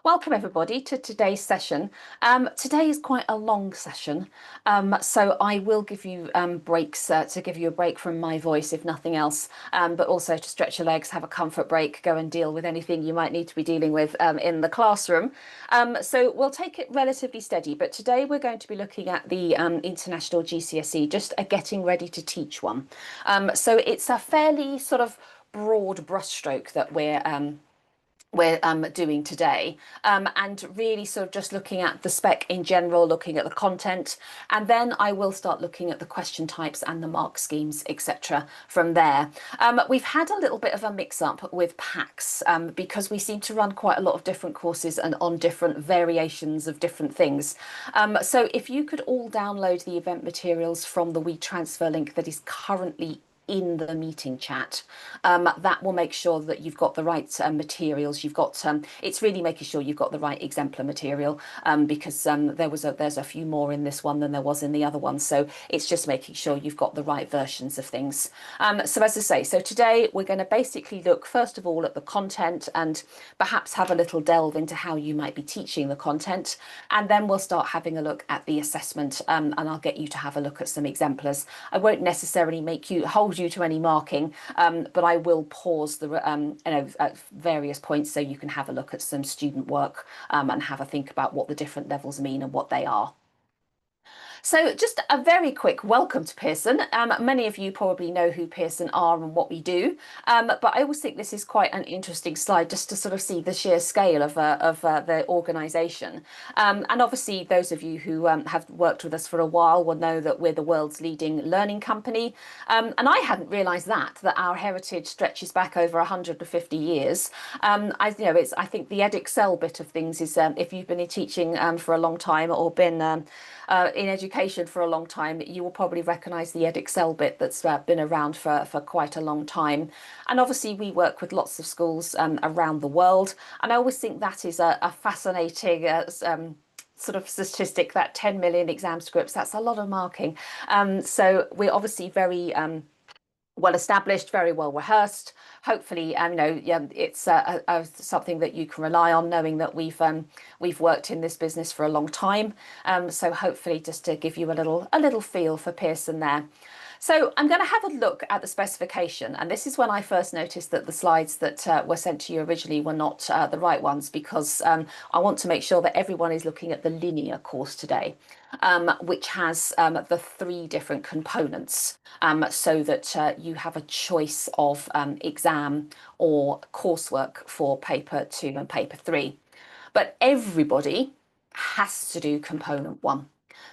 Welcome everybody to today's session. Today is quite a long session, so I will give you breaks to give you a break from my voice, if nothing else, but also to stretch your legs, have a comfort break, go and deal with anything you might need to be dealing with in the classroom. So we'll take it relatively steady, but today we're going to be looking at the International GCSE, just a getting ready to teach one. So it's a fairly sort of broad brushstroke that we're doing today, and really sort of just looking at the spec in general, looking at the content, and then I will start looking at the question types and the mark schemes, etc. from there. We've had a little bit of a mix-up with packs because we seem to run quite a lot of different courses and on different variations of different things. So if you could all download the event materials from the WeTransfer link that is currently in the meeting chat, that will make sure that you've got the right materials. You've got it's really making sure you've got the right exemplar material, because there's a few more in this one than there was in the other one, so it's just making sure you've got the right versions of things. So as I say, so today we're going to basically look first of all at the content and perhaps have a little delve into how you might be teaching the content, and then we'll start having a look at the assessment, and I'll get you to have a look at some exemplars. I won't necessarily make you hold you to any marking, but I will pause the at various points so you can have a look at some student work, and have a think about what the different levels mean and what they are. So just a very quick welcome to Pearson. Many of you probably know who Pearson are and what we do, but I always think this is quite an interesting slide just to sort of see the sheer scale of the organisation. And obviously those of you who have worked with us for a while will know that we're the world's leading learning company. And I hadn't realised that our heritage stretches back over 150 years. I think the Edexcel bit of things is, if you've been in teaching for a long time or been in education for a long time, you will probably recognise the Edexcel bit that's been around for quite a long time. And obviously we work with lots of schools around the world, and I always think that is a fascinating sort of statistic, that 10 million exam scripts. That's a lot of marking. So we're obviously very well established, very well rehearsed. Hopefully, it's something that you can rely on, knowing that we've worked in this business for a long time. So hopefully, just to give you a little feel for Pearson there. So I'm going to have a look at the specification, and this is when I first noticed that the slides that were sent to you originally were not the right ones, because I want to make sure that everyone is looking at the linear course today, which has the three different components, so that you have a choice of exam or coursework for paper 2 and paper 3. But everybody has to do component 1.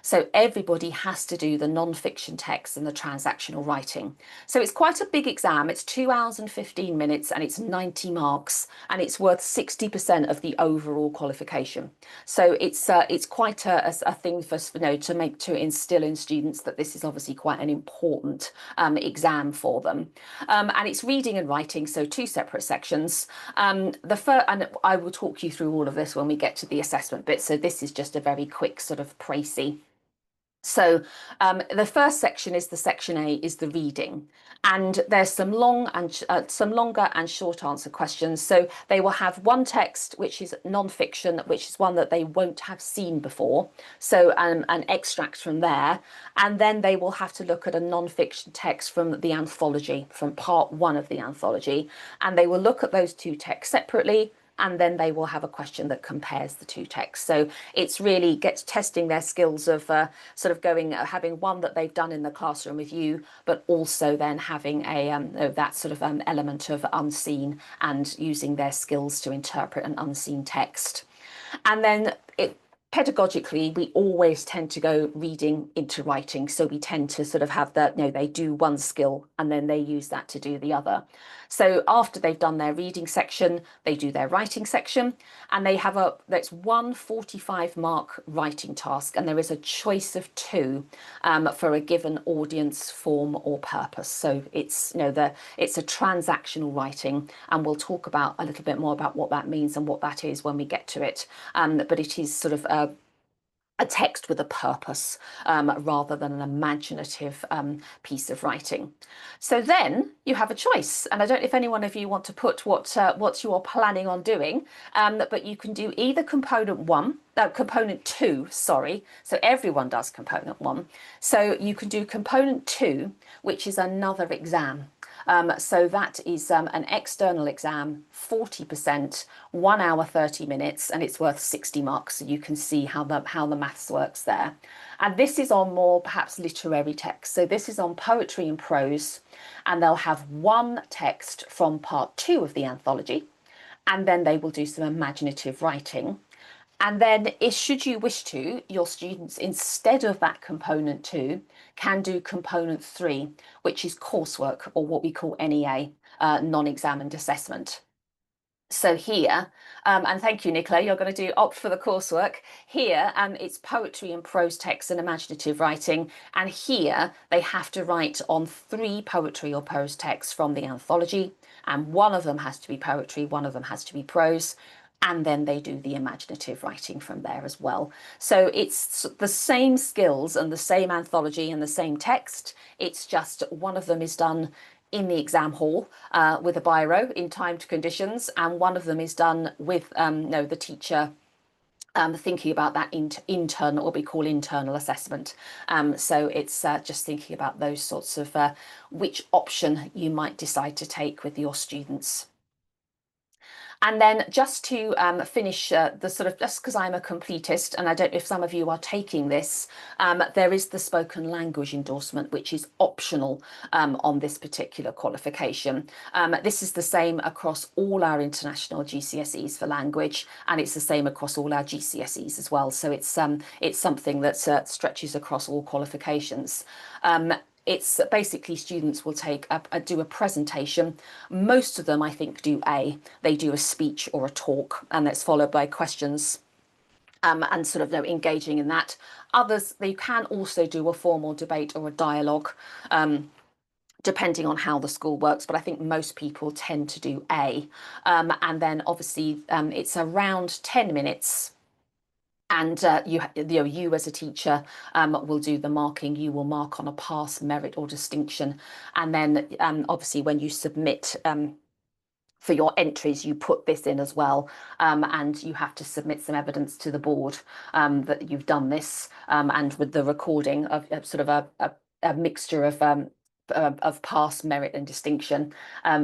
So everybody has to do the non-fiction text and the transactional writing. So it's quite a big exam. It's 2 hours and 15 minutes and it's 90 marks, and it's worth 60% of the overall qualification. So it's quite a thing for to instill in students that this is obviously quite an important exam for them. And it's reading and writing, so 2 separate sections. And I will talk you through all of this when we get to the assessment bit. So this is just a very quick sort of précis. So the first section is section A, is the reading, and there's some longer and short answer questions. So they will have one text which is non-fiction, which is one that they won't have seen before, so an extract from there, and then they will have to look at a non-fiction text from the anthology, from part 1 of the anthology, and they will look at those 2 texts separately, and then they will have a question that compares the 2 texts. So it's really testing their skills of sort of having one that they've done in the classroom with you, but also then having that sort of element of unseen and using their skills to interpret an unseen text. And then pedagogically, we always tend to go reading into writing. So we tend to sort of have that, they do one skill and then they use that to do the other. So after they've done their reading section, they do their writing section, and they have that's 1 45-mark writing task, and there is a choice of 2 for a given audience, form or purpose. So it's it's a transactional writing, and we'll talk about a little bit more about what that means and what that is when we get to it. But it is sort of a text with a purpose rather than an imaginative piece of writing. So then you have a choice, and I don't know if any one of you want to put what you are planning on doing, but you can do either component two, sorry. So everyone does component one. So you can do component two, which is another exam. So that is an external exam, 40%, 1 hour, 30 minutes, and it's worth 60 marks. So you can see how the maths works there. And this is on more perhaps literary text. So this is on poetry and prose, and they'll have one text from part two of the anthology, and then they will do some imaginative writing. And then, should you wish to, your students, instead of that component two, can do component three, which is coursework, or what we call NEA, non-examined assessment. So here, and thank you, Nicola, you're going to opt for the coursework. Here, it's poetry and prose text and imaginative writing. And here, they have to write on 3 poetry or prose texts from the anthology. And one of them has to be poetry, one of them has to be prose. And then they do the imaginative writing from there as well. So it's the same skills and the same anthology and the same text. It's just one of them is done in the exam hall with a biro in timed conditions, and one of them is done with the teacher thinking about that internal, what we call internal assessment. So it's just thinking about those sorts of which option you might decide to take with your students. And then just to finish the sort of, just because I'm a completist, and I don't know if some of you are taking this, there is the spoken language endorsement, which is optional on this particular qualification. This is the same across all our international GCSEs for language, and it's the same across all our GCSEs as well. So it's something that stretches across all qualifications. It's basically students will do a presentation. Most of them, I think, they do a speech or a talk, and that's followed by questions and sort of engaging in that. Others, they can also do a formal debate or a dialogue, depending on how the school works, but I think most people tend to do A. And then obviously it's around 10 minutes. And you as a teacher will do the marking. You will mark on a pass, merit, or distinction. And then obviously when you submit for your entries, you put this in as well. And you have to submit some evidence to the board that you've done this, and with the recording of sort of a mixture of pass, merit, and distinction.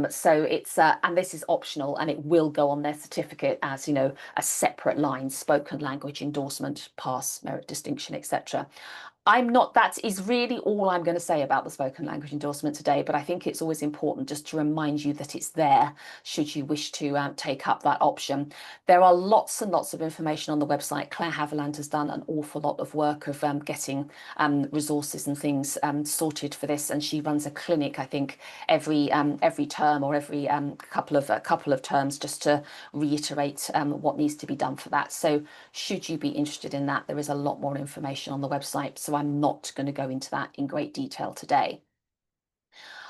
So it's and this is optional, and it will go on their certificate as a separate line: spoken language endorsement, pass, merit, distinction, etc. That is really all I'm going to say about the spoken language endorsement today, but I think it's always important just to remind you that it's there should you wish to take up that option. There are lots and lots of information on the website. Claire Haviland has done an awful lot of work of getting resources and things sorted for this, and she runs a clinic, I think, every term or every couple of terms, just to reiterate what needs to be done for that. So should you be interested in that, there is a lot more information on the website. So I'm not going to go into that in great detail today.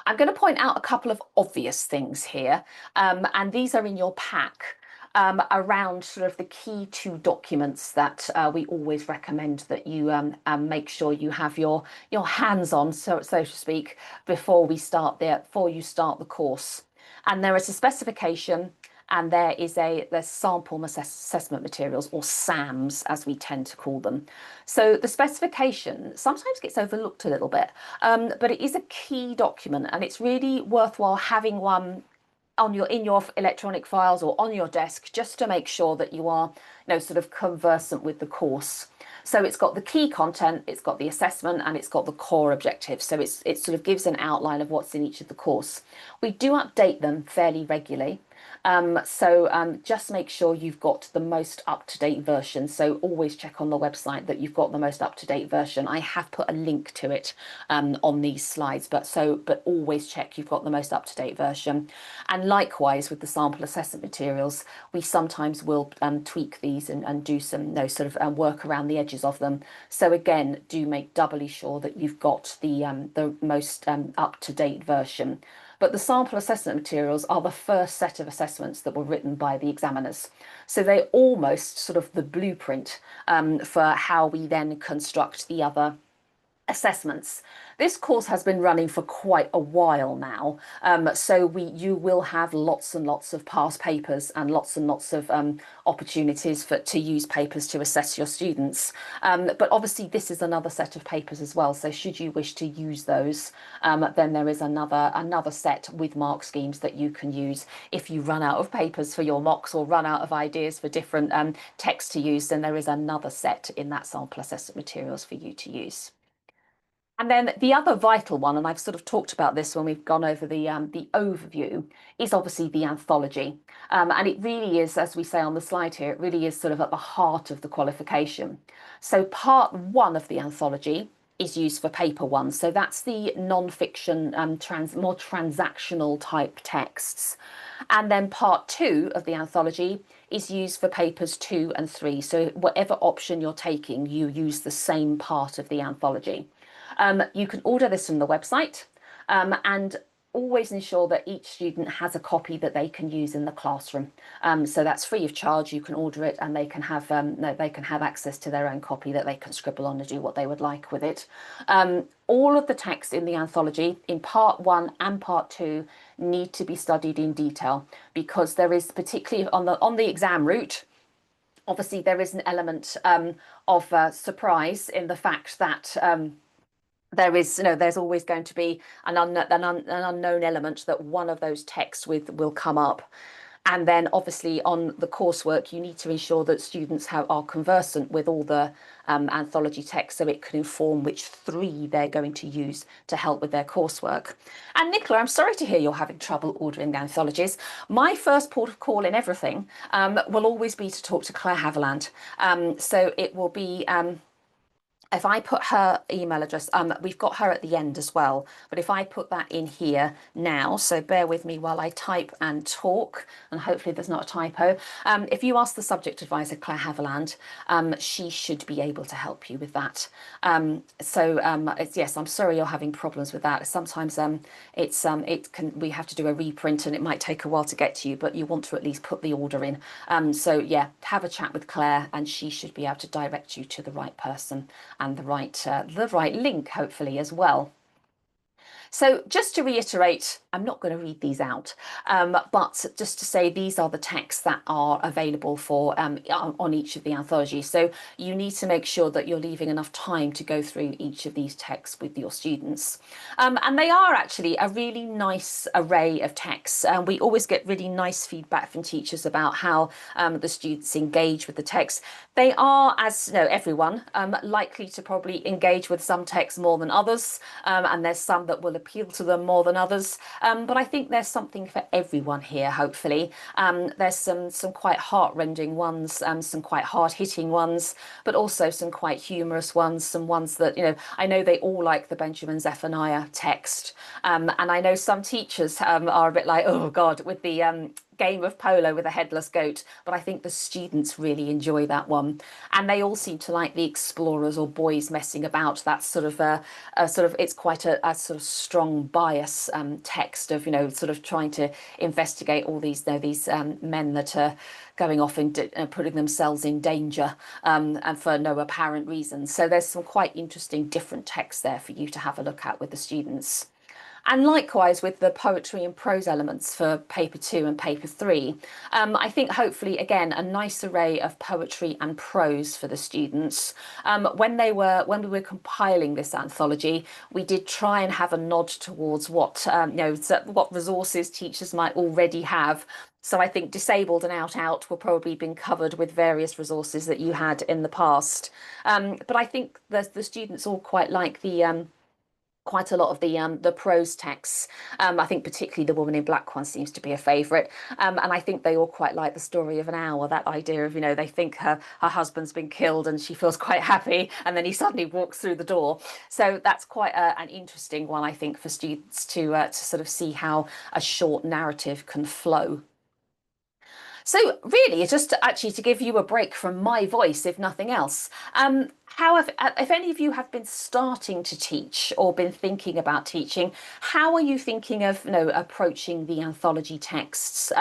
I'm going to point out a couple of obvious things here, and these are in your pack around sort of the key 2 documents that we always recommend that you make sure you have your hands on, so to speak, before you start the course. And there is a specification, and there's sample assessment materials, or SAMs as we tend to call them. So the specification sometimes gets overlooked a little bit, but it is a key document, and it's really worthwhile having one in your electronic files or on your desk, just to make sure that you are sort of conversant with the course. So it's got the key content, it's got the assessment, and it's got the core objectives. So it sort of gives an outline of what's in each of the course. We do update them fairly regularly. So just make sure you've got the most up-to-date version. So always check on the website that you've got the most up-to-date version. I have put a link to it on these slides, but always check you've got the most up-to-date version. And likewise with the sample assessment materials, we sometimes will tweak these and do some sort of work around the edges of them. So again, do make doubly sure that you've got the most up-to-date version. but the sample assessment materials are the first set of assessments that were written by the examiners. So they're almost sort of the blueprint for how we then construct the other assessments. This course has been running for quite a while now, so you will have lots and lots of past papers and lots of opportunities to use papers to assess your students. But obviously this is another set of papers as well, so should you wish to use those, then there is another set with mark schemes that you can use. If you run out of papers for your mocks or run out of ideas for different texts to use, then there is another set in that sample assessment materials for you to use. And then the other vital one, and I've sort of talked about this when we've gone over the overview, is obviously the anthology. And it really is, as we say on the slide here, it really is sort of at the heart of the qualification. So part one of the anthology is used for paper one. So that's the non-fiction, more transactional type texts. And then part two of the anthology is used for papers 2 and 3. So whatever option you're taking, you use the same part of the anthology. You can order this from the website, and always ensure that each student has a copy that they can use in the classroom. So that's free of charge. You can order it, and they can have access to their own copy that they can scribble on and do what they would like with it. All of the text in the anthology in part 1 and part 2 need to be studied in detail, because there is, particularly on the exam route, obviously there is an element of surprise in the fact that there's always going to be an unknown element that one of those texts will come up. And then obviously on the coursework, you need to ensure that students are conversant with all the anthology texts, so it can inform which 3 they're going to use to help with their coursework. And Nicola, I'm sorry to hear you're having trouble ordering the anthologies. My first port of call in everything will always be to talk to Claire Haviland. So it will be... if I put her email address, we've got her at the end as well, but if I put that in here now, so bear with me while I type and talk, and hopefully there's not a typo. If you ask the subject advisor, Claire Haviland, she should be able to help you with that. Yes, I'm sorry you're having problems with that. Sometimes we have to do a reprint and it might take a while to get to you, but you want to at least put the order in. So yeah, have a chat with Claire and she should be able to direct you to the right person and the right link, hopefully, as well. So just to reiterate, I'm not going to read these out, but just to say these are the texts that are available for on each of the anthologies. So you need to make sure that you're leaving enough time to go through each of these texts with your students. And they are actually a really nice array of texts. We always get really nice feedback from teachers about how the students engage with the text. They are, as you know, everyone, likely to probably engage with some texts more than others, and there's some that will appeal to them more than others. But I think there's something for everyone here, hopefully. There's some quite heart-rending ones, some quite hard-hitting ones, but also some quite humorous ones, some ones that, you know, I know they all like the Benjamin Zephaniah text. And I know some teachers are a bit like, oh God, with the game of polo with a headless goat, but I think the students really enjoy that one, and they all seem to like the explorers or boys messing about. That's sort of it's quite a sort of strong bias text of, you know, sort of trying to investigate all these men that are going off and putting themselves in danger and for no apparent reason. So there's some quite interesting different texts there for you to have a look at with the students. And likewise with the poetry and prose elements for paper 2 and paper 3, I think hopefully again a nice array of poetry and prose for the students. When we were compiling this anthology, we did try and have a nod towards what what resources teachers might already have. So I think disabled and out will probably been covered with various resources that you had in the past. But I think the students all quite like quite a lot of the prose texts. I think particularly the Woman in Black one seems to be a favourite, and I think they all quite like the story of an hour. That idea of, you know, they think her husband's been killed and she feels quite happy, and then he suddenly walks through the door. So that's quite an interesting one, I think, for students to sort of see how a short narrative can flow. So really, it's just actually to give you a break from my voice, if nothing else. However, if any of you have been starting to teach or been thinking about teaching, how are you thinking of, approaching the anthology texts?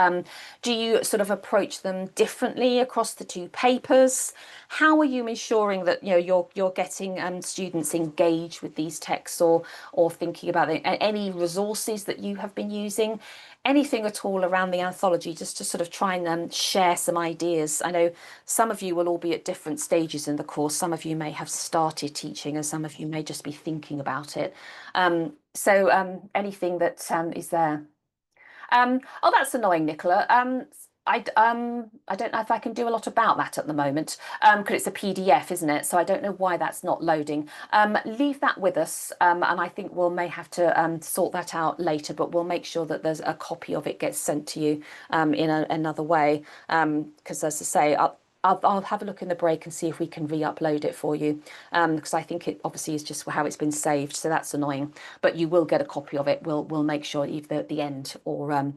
Do you sort of approach them differently across the two papers? How are you ensuring that you're getting students engaged with these texts, or thinking about any resources that you have been using? Anything at all around the anthology, just to sort of try and share some ideas. I know some of you will all be at different stages in the course. Some of you may have started teaching, and some of you may just be thinking about it. Anything that is there. Oh, that's annoying, Nicola. I don't know if I can do a lot about that at the moment, because it's a PDF, isn't it? So I don't know why that's not loading. Leave that with us, and I think we'll may have to sort that out later, but we'll make sure that there's a copy of it gets sent to you in another way. Because as I say, I'll have a look in the break and see if we can re-upload it for you, because I think it obviously is just how it's been saved, so that's annoying. But you will get a copy of it. We'll make sure either at the end or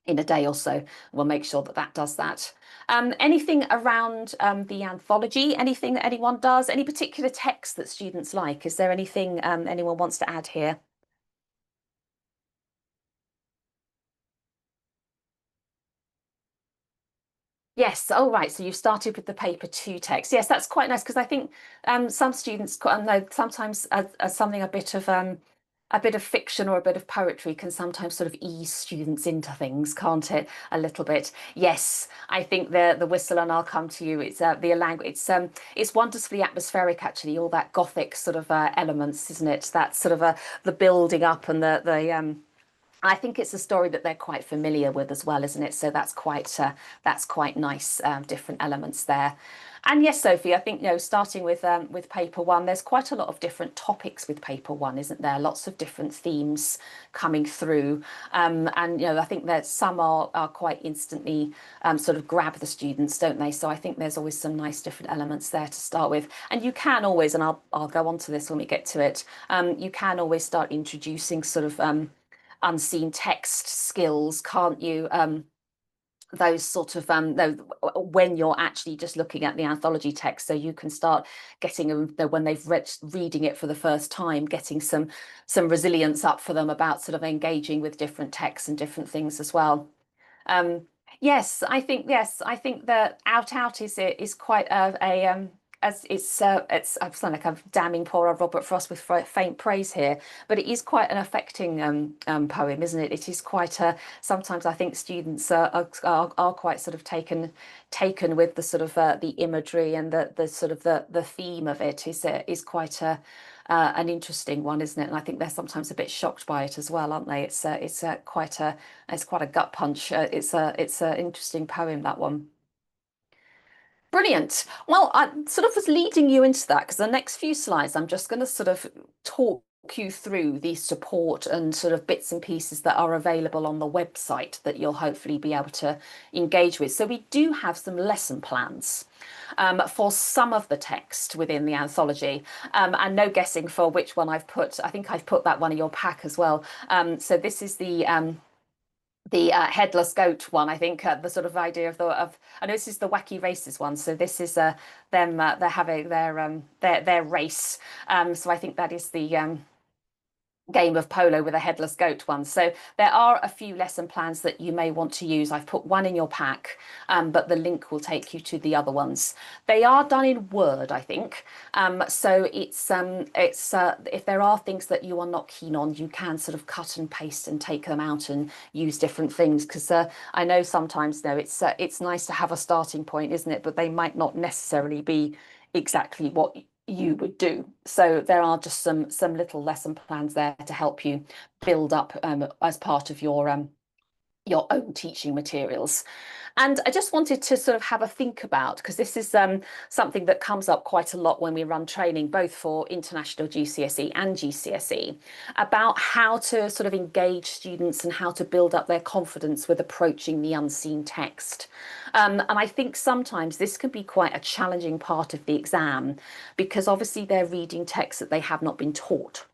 in a day or so. We'll make sure that that does that. Anything around the anthology? Anything that anyone does? Any particular text that students like? Is there anything anyone wants to add here? Yes. Oh, right. So you've started with the paper two text. Yes, that's quite nice, because I think some students know sometimes something a bit of fiction or a bit of poetry can sometimes sort of ease students into things, can't it? A little bit. Yes, I think the whistle, and I'll come to you. It's the language. It's wonderfully atmospheric, actually. All that Gothic sort of elements, isn't it? That sort of the building up and the I think it's a story that they're quite familiar with as well, isn't it? So that's quite nice. Different elements there. And yes, Sophie, I think starting with paper one, there's quite a lot of different topics with paper one, isn't there? Lots of different themes coming through, and I think that some are quite instantly sort of grab the students, don't they? So I think there's always some nice different elements there to start with, and you can always, and I'll go on to this when we get to it. You can always start introducing sort of unseen text skills, can't you? Those sort of when you're actually just looking at the anthology text, so you can start getting them when they've reading it for the first time, getting some resilience up for them about sort of engaging with different texts and different things as well. Um, yes, I think that out is quite as it's I sound like I'm damning poor old Robert Frost with faint praise here, but it is quite an affecting poem, isn't it? It is quite a, sometimes I think students are quite sort of taken with the sort of the imagery, and the sort of the theme of it is quite a an interesting one, isn't it? And I think they're sometimes a bit shocked by it as well, aren't they? It's quite a gut punch. It's an interesting poem, that one. Brilliant. Well, I sort of was leading you into that, because the next few slides, I'm just going to sort of talk you through the support and sort of bits and pieces that are available on the website that you'll hopefully be able to engage with. So we do have some lesson plans for some of the text within the anthology, and no guessing for which one I've put. I think I've put that one in your pack as well. So this is the headless goat one. I think the sort of idea of I know this is the wacky races one. So this is them they're having their race. So I think that is the game of polo with a headless goat one. So there are a few lesson plans that you may want to use. I've put one in your pack, but the link will take you to the other ones. They are done in Word, I think. So it's if there are things that you are not keen on, you can sort of cut and paste and take them out and use different things, because I know sometimes though it's nice to have a starting point, isn't it? But they might not necessarily be exactly what you would do. So there are just some little lesson plans there to help you build up as part of your own teaching materials. And I just wanted to sort of have a think about, because this is something that comes up quite a lot when we run training, both for international GCSE and GCSE, about how to sort of engage students and how to build up their confidence with approaching the unseen text. And I think sometimes this can be quite a challenging part of the exam, because obviously they're reading texts that they have not been taught.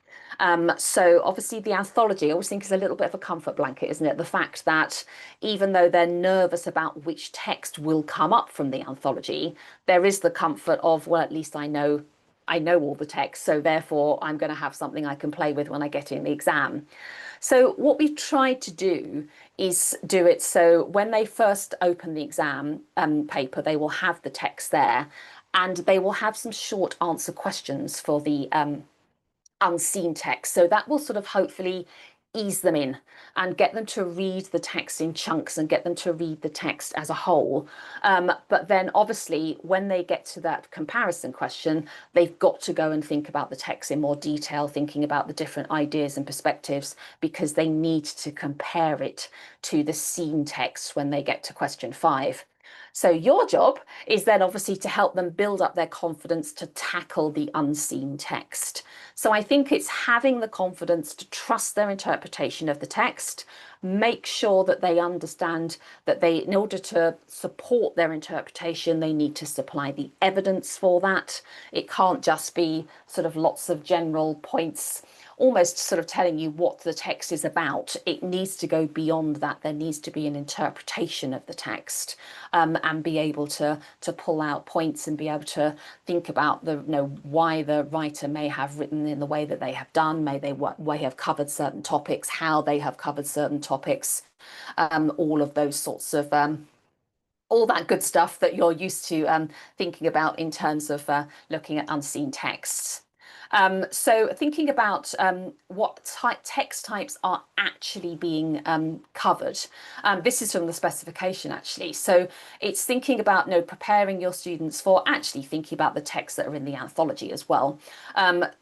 So obviously the anthology I always think is a little bit of a comfort blanket, isn't it? The fact that even though they're nervous about which text will come up from the anthology, there is the comfort of, well, at least I know all the text, so therefore I'm going to have something I can play with when I get in the exam. So what we've tried to do is do it so when they first open the exam paper, they will have the text there, and they will have some short answer questions for the unseen text. So that will sort of hopefully ease them in and get them to read the text in chunks and get them to read the text as a whole. But then obviously when they get to that comparison question, they've got to go and think about the text in more detail, thinking about the different ideas and perspectives, because they need to compare it to the seen text when they get to question 5. So your job is then obviously to help them build up their confidence to tackle the unseen text. So I think it's having the confidence to trust their interpretation of the text, make sure that they understand that in order to support their interpretation, they need to supply the evidence for that. It can't just be sort of lots of general points, almost sort of telling you what the text is about. It needs to go beyond that. There needs to be an interpretation of the text, and be able to pull out points and be able to think about why the writer may have written in the way that they have done, may have covered certain topics, how they have covered certain topics, all of those sorts of all that good stuff that you're used to thinking about in terms of looking at unseen texts. So thinking about what text types are actually being covered. This is from the specification actually. So it's thinking about preparing your students for actually thinking about the texts that are in the anthology as well.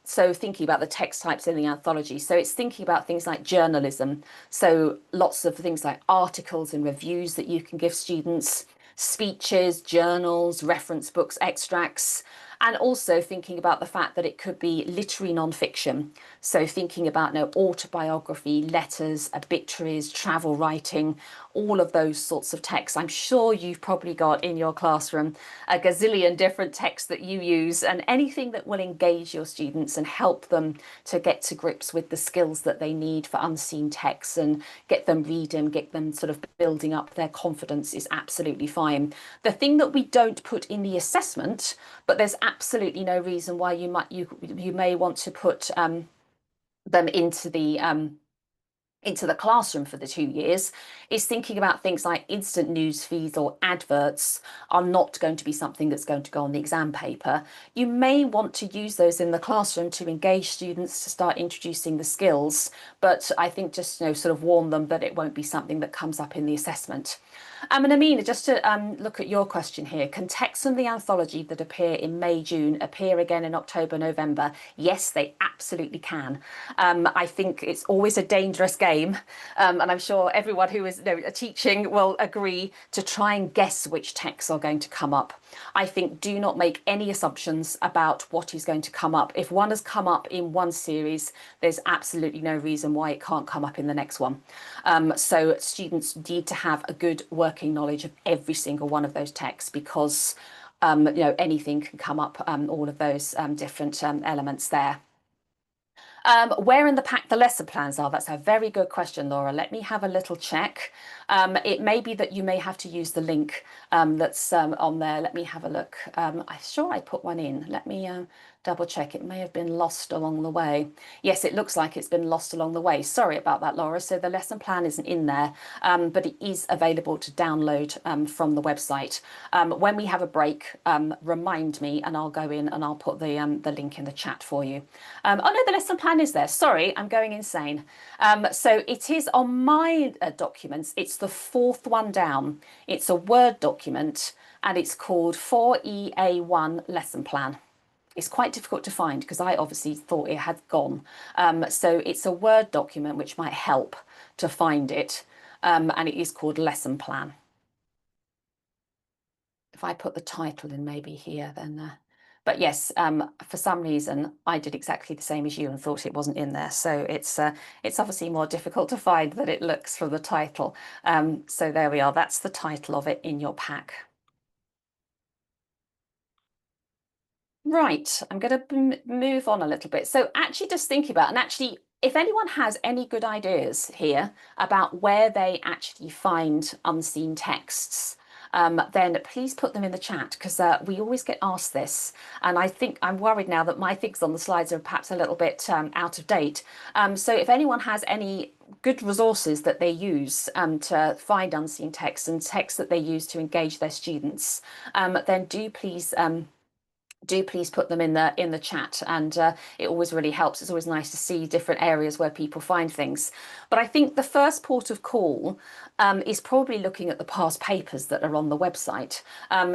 So thinking about the text types in the anthology. So it's thinking about things like journalism. So lots of things like articles and reviews that you can give students, speeches, journals, reference books, extracts, and also thinking about the fact that it could be literary non-fiction. So thinking about autobiography, letters, obituaries, travel writing, all of those sorts of texts. I'm sure you've probably got in your classroom a gazillion different texts that you use, and anything that will engage your students and help them to get to grips with the skills that they need for unseen texts and get them reading, get them sort of building up their confidence is absolutely fine. The thing that we don't put in the assessment, but there's absolutely no reason why you may want to put them into the classroom for the 2 years, is thinking about things like instant news feeds or adverts are not going to be something that's going to go on the exam paper. You may want to use those in the classroom to engage students to start introducing the skills, but I think just sort of warn them that it won't be something that comes up in the assessment. And Amina, just to look at your question here, can texts from the anthology that appear in May, June appear again in October, November? Yes, they absolutely can. I think it's always a dangerous game, and I'm sure everyone who is teaching will agree, to try and guess which texts are going to come up. I think do not make any assumptions about what is going to come up. If one has come up in one series, there's absolutely no reason why it can't come up in the next one. So students need to have a good working knowledge of every single one of those texts, because anything can come up, all of those different elements there. Where in the pack the lesson plans are? That's a very good question, Laura. Let me have a little check. It may be that you may have to use the link that's on there. Let me have a look. I'm sure I put one in. Let me double check. It may have been lost along the way. Yes, it looks like it's been lost along the way. Sorry about that, Laura. So the lesson plan isn't in there, but it is available to download from the website. When we have a break, remind me and I'll go in and I'll put the link in the chat for you. Oh no, the lesson plan is there. Sorry, I'm going insane. So it is on my documents. It's the 4th one down. It's a Word document and it's called 4EA1 lesson plan. It's quite difficult to find because I obviously thought it had gone. So it's a Word document which might help to find it. And it is called lesson plan. If I put the title in maybe here, then... But yes, for some reason, I did exactly the same as you and thought it wasn't in there. So it's obviously more difficult to find than it looks from the title. So there we are. That's the title of it in your pack. Right, I'm going to move on a little bit. So actually just thinking about, and actually if anyone has any good ideas here about where they actually find unseen texts, then please put them in the chat because we always get asked this. And I think I'm worried now that my things on the slides are perhaps a little bit out of date. So if anyone has any good resources that they use to find unseen texts and texts that they use to engage their students, then do please put them in the chat, and it always really helps. It's always nice to see different areas where people find things. But I think the first port of call is probably looking at the past papers that are on the website.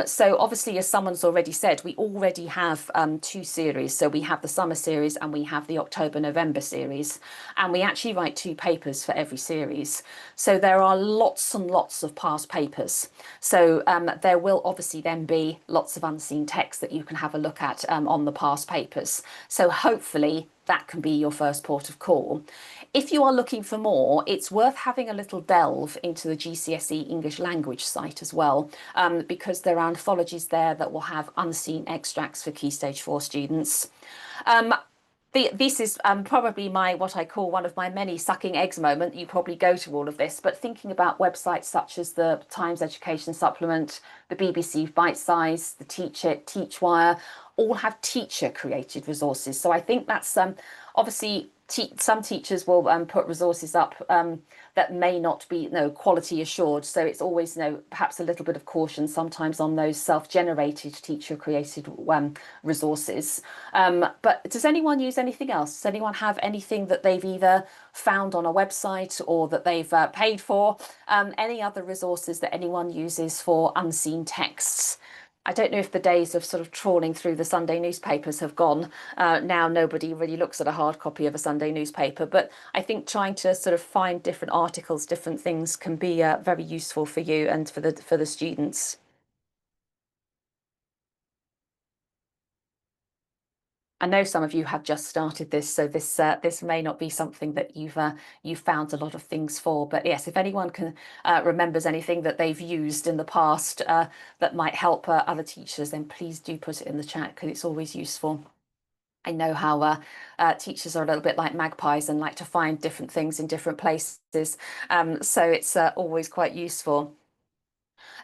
So obviously, as someone's already said, we already have two series. So we have the summer series and we have the October-November series, and we actually write two papers for every series. So there are lots and lots of past papers. So there will obviously then be lots of unseen text that you can have a look at on the past papers. So hopefully that can be your first port of call. If you are looking for more, it's worth having a little delve into the GCSE English language site as well, because there are anthologies there that will have unseen extracts for Key Stage 4 students. This is probably what I call one of my many sucking eggs moment. You probably go to all of this, but thinking about websites such as the Times Education Supplement, the BBC Bite Size, the Teach It, Teachwire, all have teacher created resources. So I think that's obviously some teachers will put resources up that may not be quality assured. So it's always perhaps a little bit of caution sometimes on those self-generated teacher created resources. But does anyone use anything else? Does anyone have anything that they've either found on a website or that they've paid for? Any other resources that anyone uses for unseen texts? I don't know if the days of sort of trawling through the Sunday newspapers have gone. Now nobody really looks at a hard copy of a Sunday newspaper, but I think trying to sort of find different articles, different things can be very useful for you and for the students. I know some of you have just started this, so this may not be something that you've found a lot of things for. But yes, if anyone can remembers anything that they've used in the past that might help other teachers, then please do put it in the chat because it's always useful. I know how teachers are a little bit like magpies and like to find different things in different places, so it's always quite useful.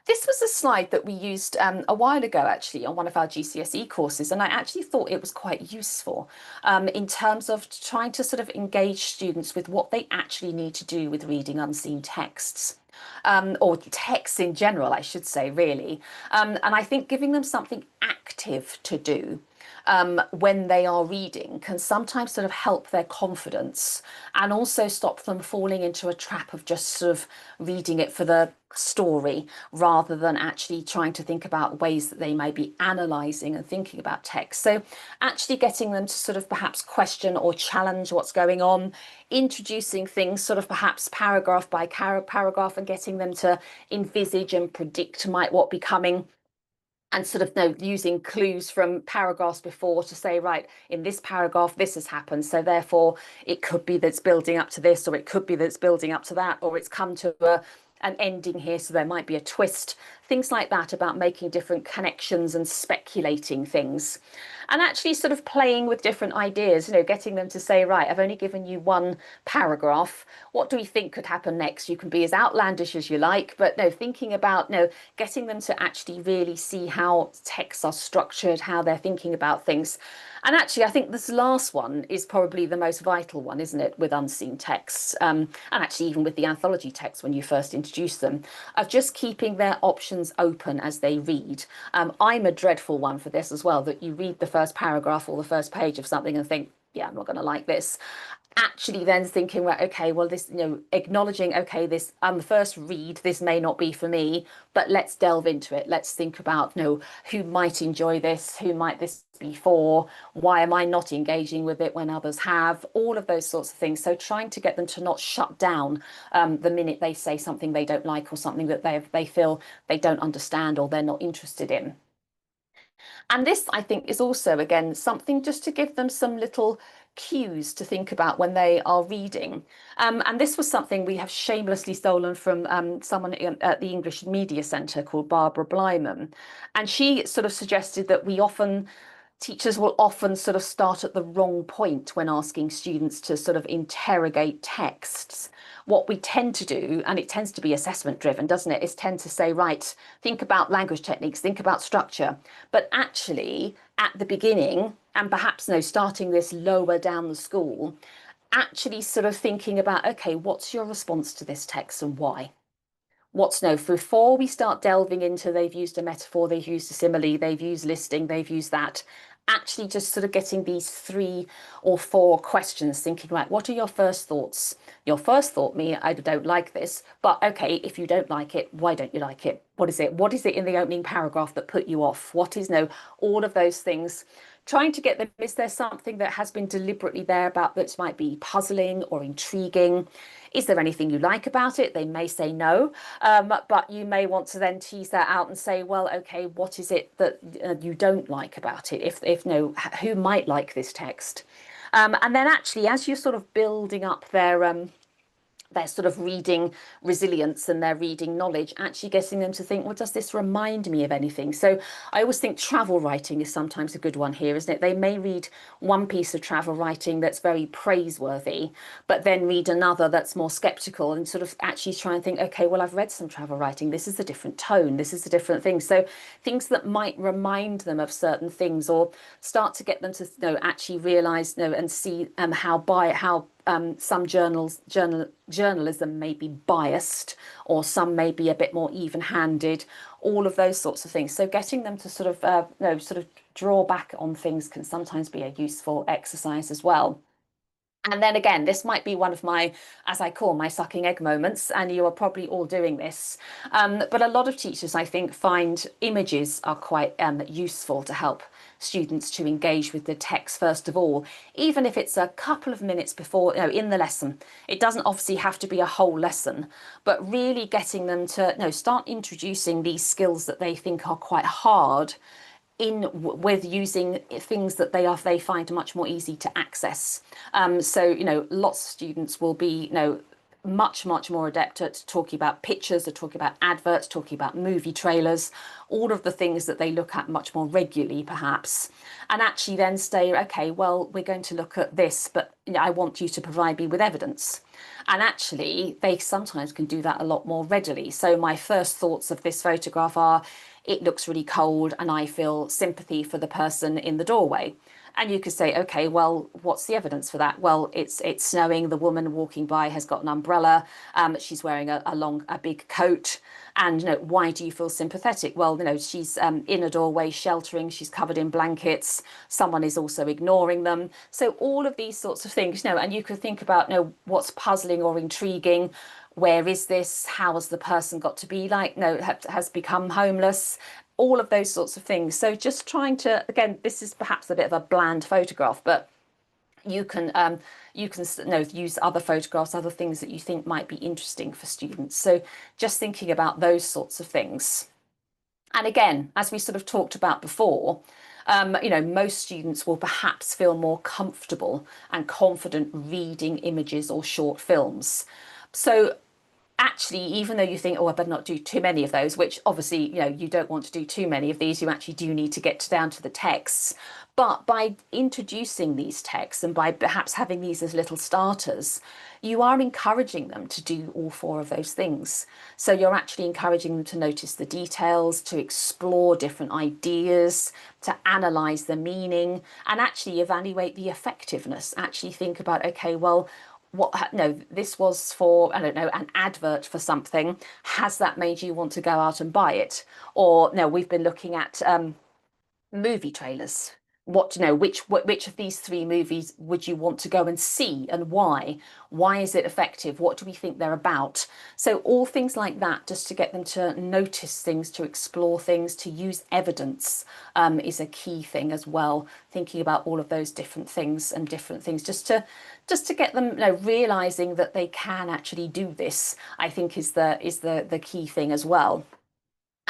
This was a slide that we used a while ago, actually, on one of our GCSE courses, and I actually thought it was quite useful in terms of trying to sort of engage students with what they actually need to do with reading unseen texts. Or texts in general, I should say, really. And I think giving them something active to do when they are reading can sometimes sort of help their confidence and also stop them falling into a trap of just sort of reading it for the story rather than actually trying to think about ways that they may be analysing and thinking about text. So actually getting them to sort of perhaps question or challenge what's going on, introducing things sort of perhaps paragraph by paragraph and getting them to envisage and predict what be coming, and sort of using clues from paragraphs before to say, right, in this paragraph, this has happened. So therefore, it could be that it's building up to this, or it could be that it's building up to that, or it's come to an ending here. So there might be a twist, things like that about making different connections and speculating things. And actually sort of playing with different ideas, getting them to say, right, I've only given you one paragraph. What do we think could happen next? You can be as outlandish as you like, but no, thinking about, getting them to actually really see how texts are structured, how they're thinking about things. And actually, I think this last one is probably the most vital one, isn't it, with unseen texts, and actually even with the anthology texts when you first introduce them, of just keeping their options open as they read. I'm a dreadful one for this as well, that you read the first paragraph or the first page of something and think, yeah, I'm not going to like this. Actually then thinking, right, okay, well, this, acknowledging, okay, this the first read, this may not be for me, but let's delve into it. Let's think about, who might enjoy this, who might this be for, why am I not engaging with it when others have, all of those sorts of things. So trying to get them to not shut down the minute they say something they don't like or something that they feel they don't understand or they're not interested in. And this, I think, is also, again, something just to give them some little cues to think about when they are reading. And this was something we have shamelessly stolen from someone at the English Media Centre called Barbara Blyman. And she sort of suggested that we often teachers will often sort of start at the wrong point when asking students to sort of interrogate texts. What we tend to do, and it tends to be assessment driven, doesn't it, is tend to say, right, think about language techniques, think about structure. But actually, at the beginning, and perhaps no, starting this lower down the school, actually sort of thinking about, okay, what's your response to this text and why? What's no, before we start delving into they've used a metaphor, they've used a simile, they've used listing, they've used that, actually just sort of getting these 3 or 4 questions, thinking, right, what are your first thoughts? Your first thought, me, I don't like this, but okay, if you don't like it, why don't you like it? What is it? What is it in the opening paragraph that put you off? What is no, all of those things. Trying to get them, is there something that has been deliberately there about that might be puzzling or intriguing? Is there anything you like about it? They may say no, but you may want to then tease that out and say, well, okay, what is it that you don't like about it? If no, who might like this text? And then actually, as you're sort of building up their sort of reading resilience and their reading knowledge, actually getting them to think, well, does this remind me of anything? So I always think travel writing is sometimes a good one here, isn't it? They may read one piece of travel writing that's very praiseworthy, but then read another that's more skeptical and sort of actually try and think, okay, well, I've read some travel writing. This is a different tone. This is a different thing. So things that might remind them of certain things or start to get them to actually realize and see how some journalism may be biased or some may be a bit more even-handed, all of those sorts of things. So getting them to sort of draw back on things can sometimes be a useful exercise as well. And then again, this might be one of my, as I call my sucking egg moments, and you are probably all doing this. But a lot of teachers, I think, find images are quite useful to help students to engage with the text first of all, even if it's a couple of minutes before, in the lesson. It doesn't obviously have to be a whole lesson, but really getting them to start introducing these skills that they think are quite hard in with using things that they find much more easy to access. So lots of students will be much more adept at talking about pictures, or talking about adverts, talking about movie trailers, all of the things that they look at much more regularly perhaps, and actually then say, okay, well, we're going to look at this, but I want you to provide me with evidence. And actually they sometimes can do that a lot more readily. So my first thoughts of this photograph are, it looks really cold and I feel sympathy for the person in the doorway. And you could say, okay, well, what's the evidence for that? Well, it's snowing. The woman walking by has got an umbrella. She's wearing a big coat. And why do you feel sympathetic? Well, she's in a doorway sheltering. She's covered in blankets. Someone is also ignoring them. So all of these sorts of things, and you could think about, what's puzzling or intriguing. Where is this? How has the person got to be like? Has become homeless? All of those sorts of things. So just trying to, again, this is perhaps a bit of a bland photograph, but you can use other photographs, other things that you think might be interesting for students. So just thinking about those sorts of things. And again, as we sort of talked about before, most students will perhaps feel more comfortable and confident reading images or short films. So actually, even though you think, oh, I better not do too many of those, which obviously, you don't want to do too many of these, you actually do need to get down to the texts. But by introducing these texts and by perhaps having these as little starters, you are encouraging them to do all 4 of those things. So you're actually encouraging them to notice the details, to explore different ideas, to analyze the meaning, and actually evaluate the effectiveness. Actually think about, okay, well, this was for, I don't know, an advert for something. Has that made you want to go out and buy it? Or no, we've been looking at movie trailers. Which of these 3 movies would you want to go and see, and why? Why is it effective? What do we think they're about? So all things like that, just to get them to notice things, to explore things, to use evidence is a key thing as well. Thinking about all of those different things just to get them realizing that they can actually do this, I think is the key thing as well.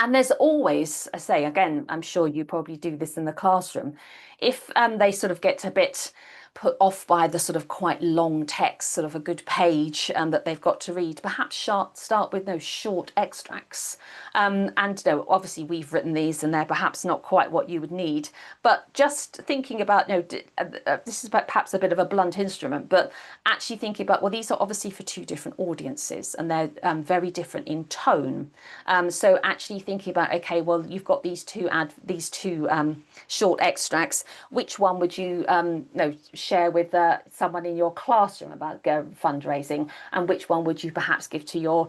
And there's always, I say again, I'm sure you probably do this in the classroom, if they sort of get a bit put off by the sort of quite long text, sort of a good page that they've got to read, perhaps start with those short extracts. And obviously we've written these and they're perhaps not quite what you would need, but just thinking about, this is perhaps a bit of a blunt instrument, but actually thinking about, well, these are obviously for two different audiences and they're very different in tone. So actually thinking about, okay, well, you've got these two short extracts. Which one would you share with someone in your classroom about fundraising, and which one would you perhaps give to your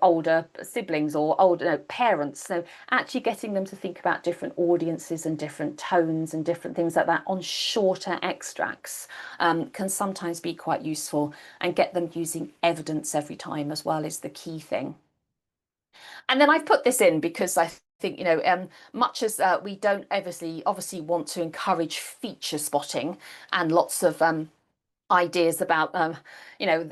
older siblings or older parents? So actually getting them to think about different audiences and different tones and different things like that on shorter extracts can sometimes be quite useful, and get them using evidence every time as well is the key thing. And then I've put this in because I think, much as we don't obviously want to encourage feature spotting and lots of ideas about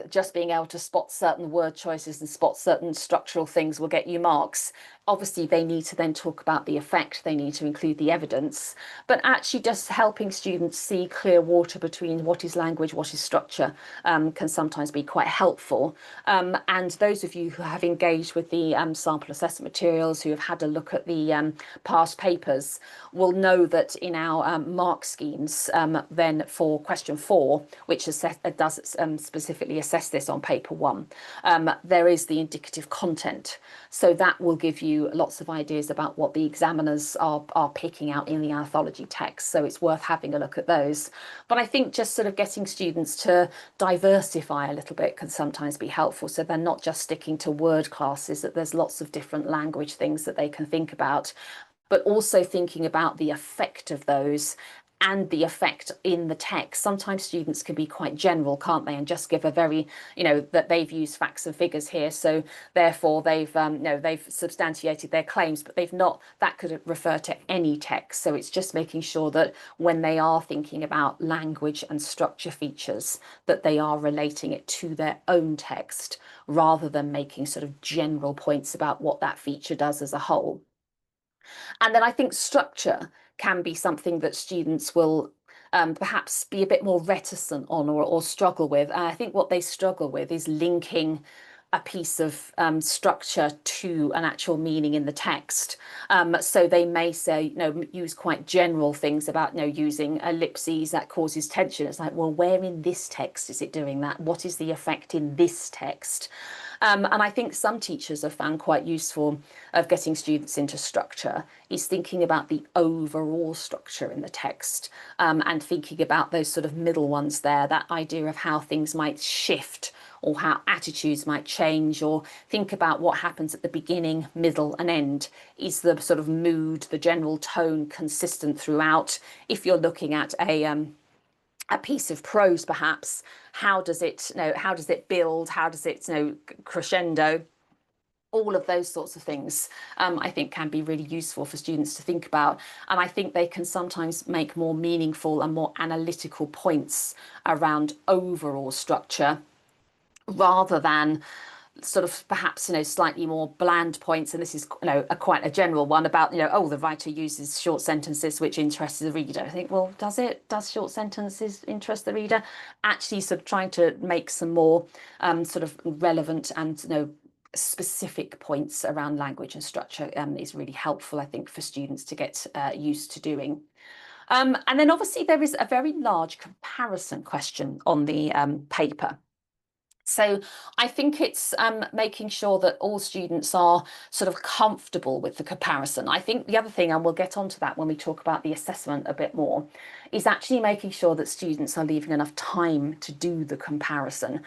just being able to spot certain word choices and spot certain structural things will get you marks. Obviously they need to then talk about the effect, they need to include the evidence, but actually just helping students see clear water between what is language, what is structure, can sometimes be quite helpful. And those of you who have engaged with the sample assessment materials, who have had a look at the past papers, will know that in our mark schemes, then for question 4, which does specifically assess this on paper 1, there is the indicative content. So that will give you lots of ideas about what the examiners are picking out in the anthology text. So it's worth having a look at those. But I think just sort of getting students to diversify a little bit can sometimes be helpful. So they're not just sticking to word classes, that there's lots of different language things that they can think about, but also thinking about the effect of those and the effect in the text. Sometimes students can be quite general, can't they, and just give a very, that they've used facts and figures here, so therefore they've substantiated their claims, but they've not. That could refer to any text. So it's just making sure that when they are thinking about language and structure features, that they are relating it to their own text rather than making sort of general points about what that feature does as a whole. And then I think structure can be something that students will perhaps be a bit more reticent on or struggle with. And I think what they struggle with is linking a piece of structure to an actual meaning in the text. So they may say, use quite general things about, using ellipses that causes tension. It's like, well, where in this text is it doing that? What is the effect in this text? And I think some teachers have found quite useful of getting students into structure is thinking about the overall structure in the text, and thinking about those sort of middle ones there, that idea of how things might shift or how attitudes might change, or think about what happens at the beginning, middle and end. Is the sort of mood, the general tone consistent throughout? If you're looking at a piece of prose, perhaps, how does it build, how does it crescendo? All of those sorts of things, I think, can be really useful for students to think about, and I think they can sometimes make more meaningful and more analytical points around overall structure rather than sort of perhaps slightly more bland points. And this is quite a general one about the writer uses short sentences which interest the reader. I think, well, does short sentences interest the reader? Actually sort of trying to make some more sort of relevant and specific points around language and structure is really helpful, I think, for students to get used to doing. And then obviously there is a very large comparison question on the paper. So I think it's making sure that all students are sort of comfortable with the comparison. I think the other thing, and we'll get onto that when we talk about the assessment a bit more, is actually making sure that students are leaving enough time to do the comparison.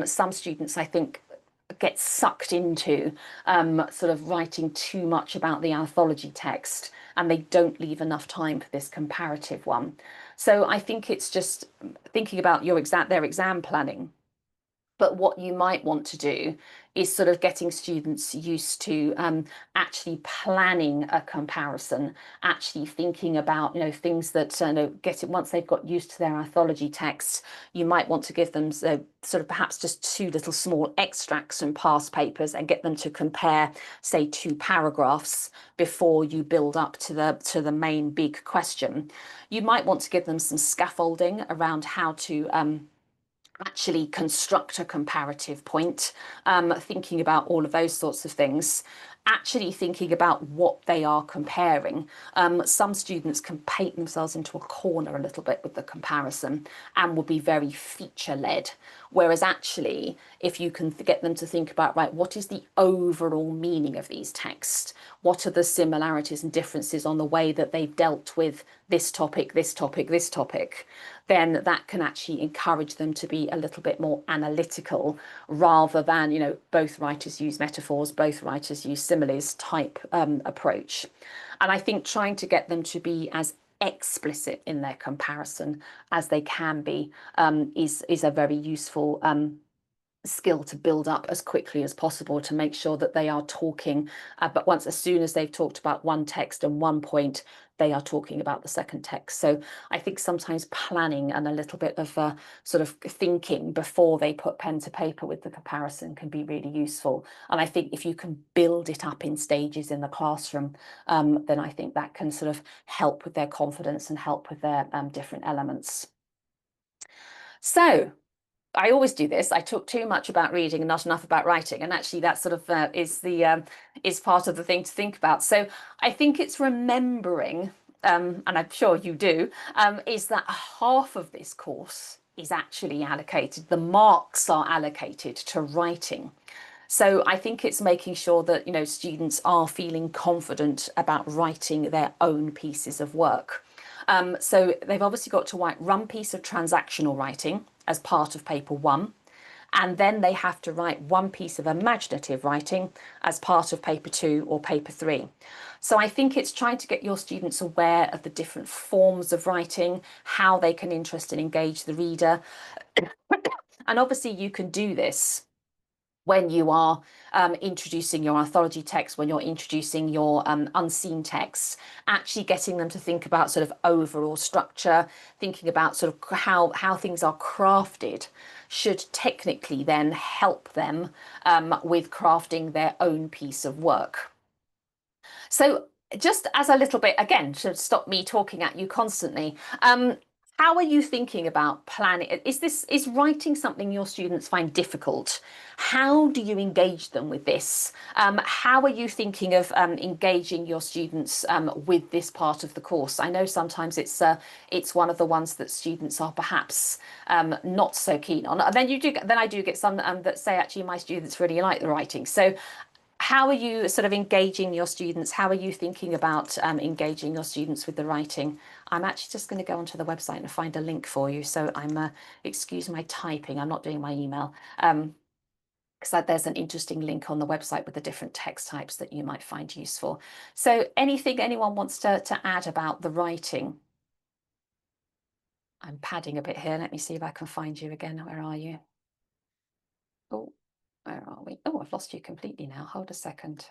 Some students, I think, get sucked into sort of writing too much about the anthology text, and they don't leave enough time for this comparative one. So I think it's just thinking about their exam planning. But what you might want to do is sort of getting students used to actually planning a comparison, actually thinking about, things that, get it once they've got used to their anthology texts. You might want to give them sort of perhaps just two little small extracts from past papers and get them to compare, say, two paragraphs before you build up to the main big question. You might want to give them some scaffolding around how to actually construct a comparative point, thinking about all of those sorts of things, actually thinking about what they are comparing. Some students can paint themselves into a corner a little bit with the comparison and will be very feature led. Whereas actually, if you can get them to think about, right, what is the overall meaning of these texts? What are the similarities and differences on the way that they've dealt with this topic, this topic, this topic? Then that can actually encourage them to be a little bit more analytical rather than, both writers use metaphors, both writers use similes type approach. And I think trying to get them to be as explicit in their comparison as they can be is a very useful skill to build up as quickly as possible to make sure that they are talking. But as soon as they've talked about one text and one point, they are talking about the second text. So I think sometimes planning and a little bit of sort of thinking before they put pen to paper with the comparison can be really useful. And I think if you can build it up in stages in the classroom, then I think that can sort of help with their confidence and help with their different elements. So I always do this. I talk too much about reading and not enough about writing, and actually that sort of is part of the thing to think about. So I think it's remembering, and I'm sure you do, is that half of this course is actually allocated. The marks are allocated to writing. So I think it's making sure that students are feeling confident about writing their own pieces of work. So they've obviously got to write one piece of transactional writing as part of paper one, and then they have to write one piece of imaginative writing as part of paper two or paper three. So I think it's trying to get your students aware of the different forms of writing, how they can interest and engage the reader. And obviously you can do this when you are introducing your anthology text, when you're introducing your unseen texts, actually getting them to think about sort of overall structure, thinking about sort of how things are crafted should technically then help them with crafting their own piece of work. So just as a little bit, again, to stop me talking at you constantly, how are you thinking about planning? Is writing something your students find difficult? How do you engage them with this? How are you thinking of engaging your students with this part of the course? I know sometimes it's one of the ones that students are perhaps not so keen on. And then I do get some that say actually my students really like the writing. So how are you sort of engaging your students? How are you thinking about engaging your students with the writing? I'm actually just going to go onto the website and find a link for you. So excuse my typing, I'm not doing my email. Because there's an interesting link on the website with the different text types that you might find useful. So anything anyone wants to add about the writing? I'm padding a bit here. Let me see if I can find you again. Where are you? Oh, where are we? Oh, I've lost you completely now. Hold a second.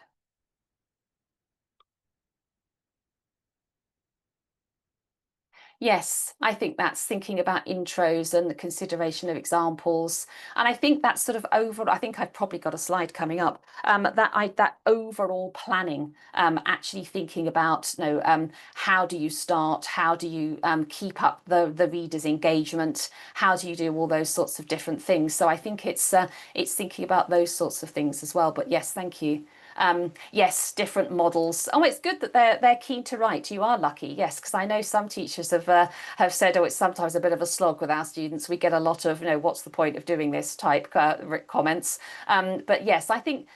Yes, I think that's thinking about intros and the consideration of examples. And I think that's sort of overall, I think I've probably got a slide coming up, that overall planning, actually thinking about, how do you start? How do you keep up the reader's engagement? How do you do all those sorts of different things? So I think it's thinking about those sorts of things as well. But yes, thank you. Yes, different models. Oh, it's good that they're keen to write. You are lucky, yes, because I know some teachers have said, oh, it's sometimes a bit of a slog with our students. We get a lot of, what's the point of doing this type comments. But yes, I think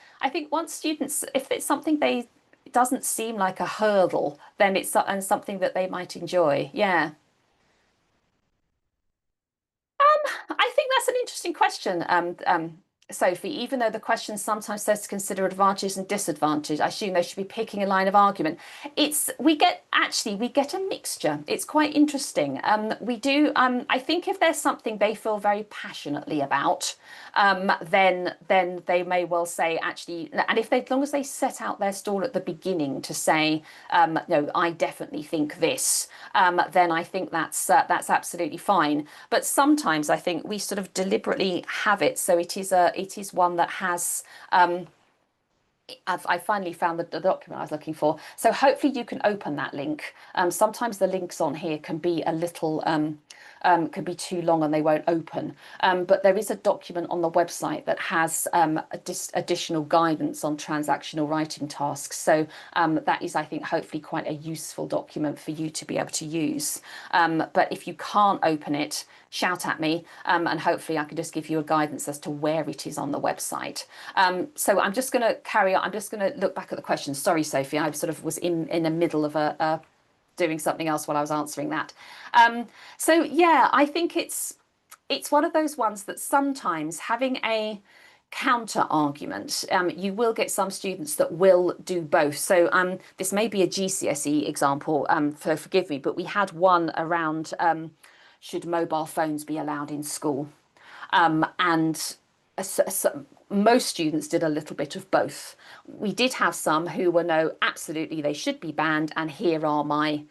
once students, if it's something it doesn't seem like a hurdle, then it's something that they might enjoy. Yeah. I think that's an interesting question, Sophie, even though the question sometimes says to consider advantages and disadvantages, I assume they should be picking a line of argument. We get a mixture. It's quite interesting. We do. I think if there's something they feel very passionately about, then they may well say actually, and if they, as long as they set out their stall at the beginning to say, no, I definitely think this, then I think that's absolutely fine. But sometimes I think we sort of deliberately have it so it is one that has I finally found the document I was looking for. So hopefully you can open that link. Sometimes the links on here can be a little can be too long and they won't open. But there is a document on the website that has additional guidance on transactional writing tasks. So that is, I think, hopefully quite a useful document for you to be able to use. But if you can't open it, shout at me and hopefully I can just give you a guidance as to where it is on the website. So I'm just going to carry on. I'm just going to look back at the questions. Sorry, Sophie, I sort of was in the middle of doing something else while I was answering that. So yeah, I think it's one of those ones that sometimes having a counter argument, you will get some students that will do both. So this may be a GCSE example, forgive me, but we had one around should mobile phones be allowed in school? And most students did a little bit of both. We did have some who were no, absolutely they should be banned, and here are my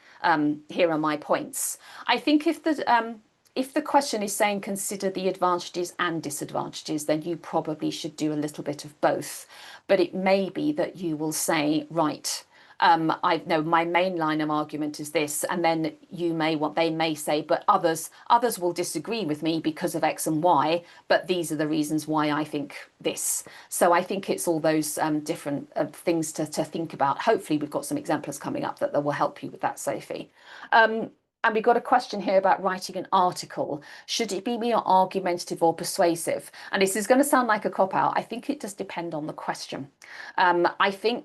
points. I think if the question is saying consider the advantages and disadvantages, then you probably should do a little bit of both. But it may be that you will say, right, I know my main line of argument is this, and then they may say, but others will disagree with me because of X and Y, but these are the reasons why I think this. So I think it's all those different things to think about. Hopefully we've got some exemplars coming up that will help you with that, Sophie. And we've got a question here about writing an article. Should it be more argumentative or persuasive? And this is going to sound like a cop-out. I think it does depend on the question. I think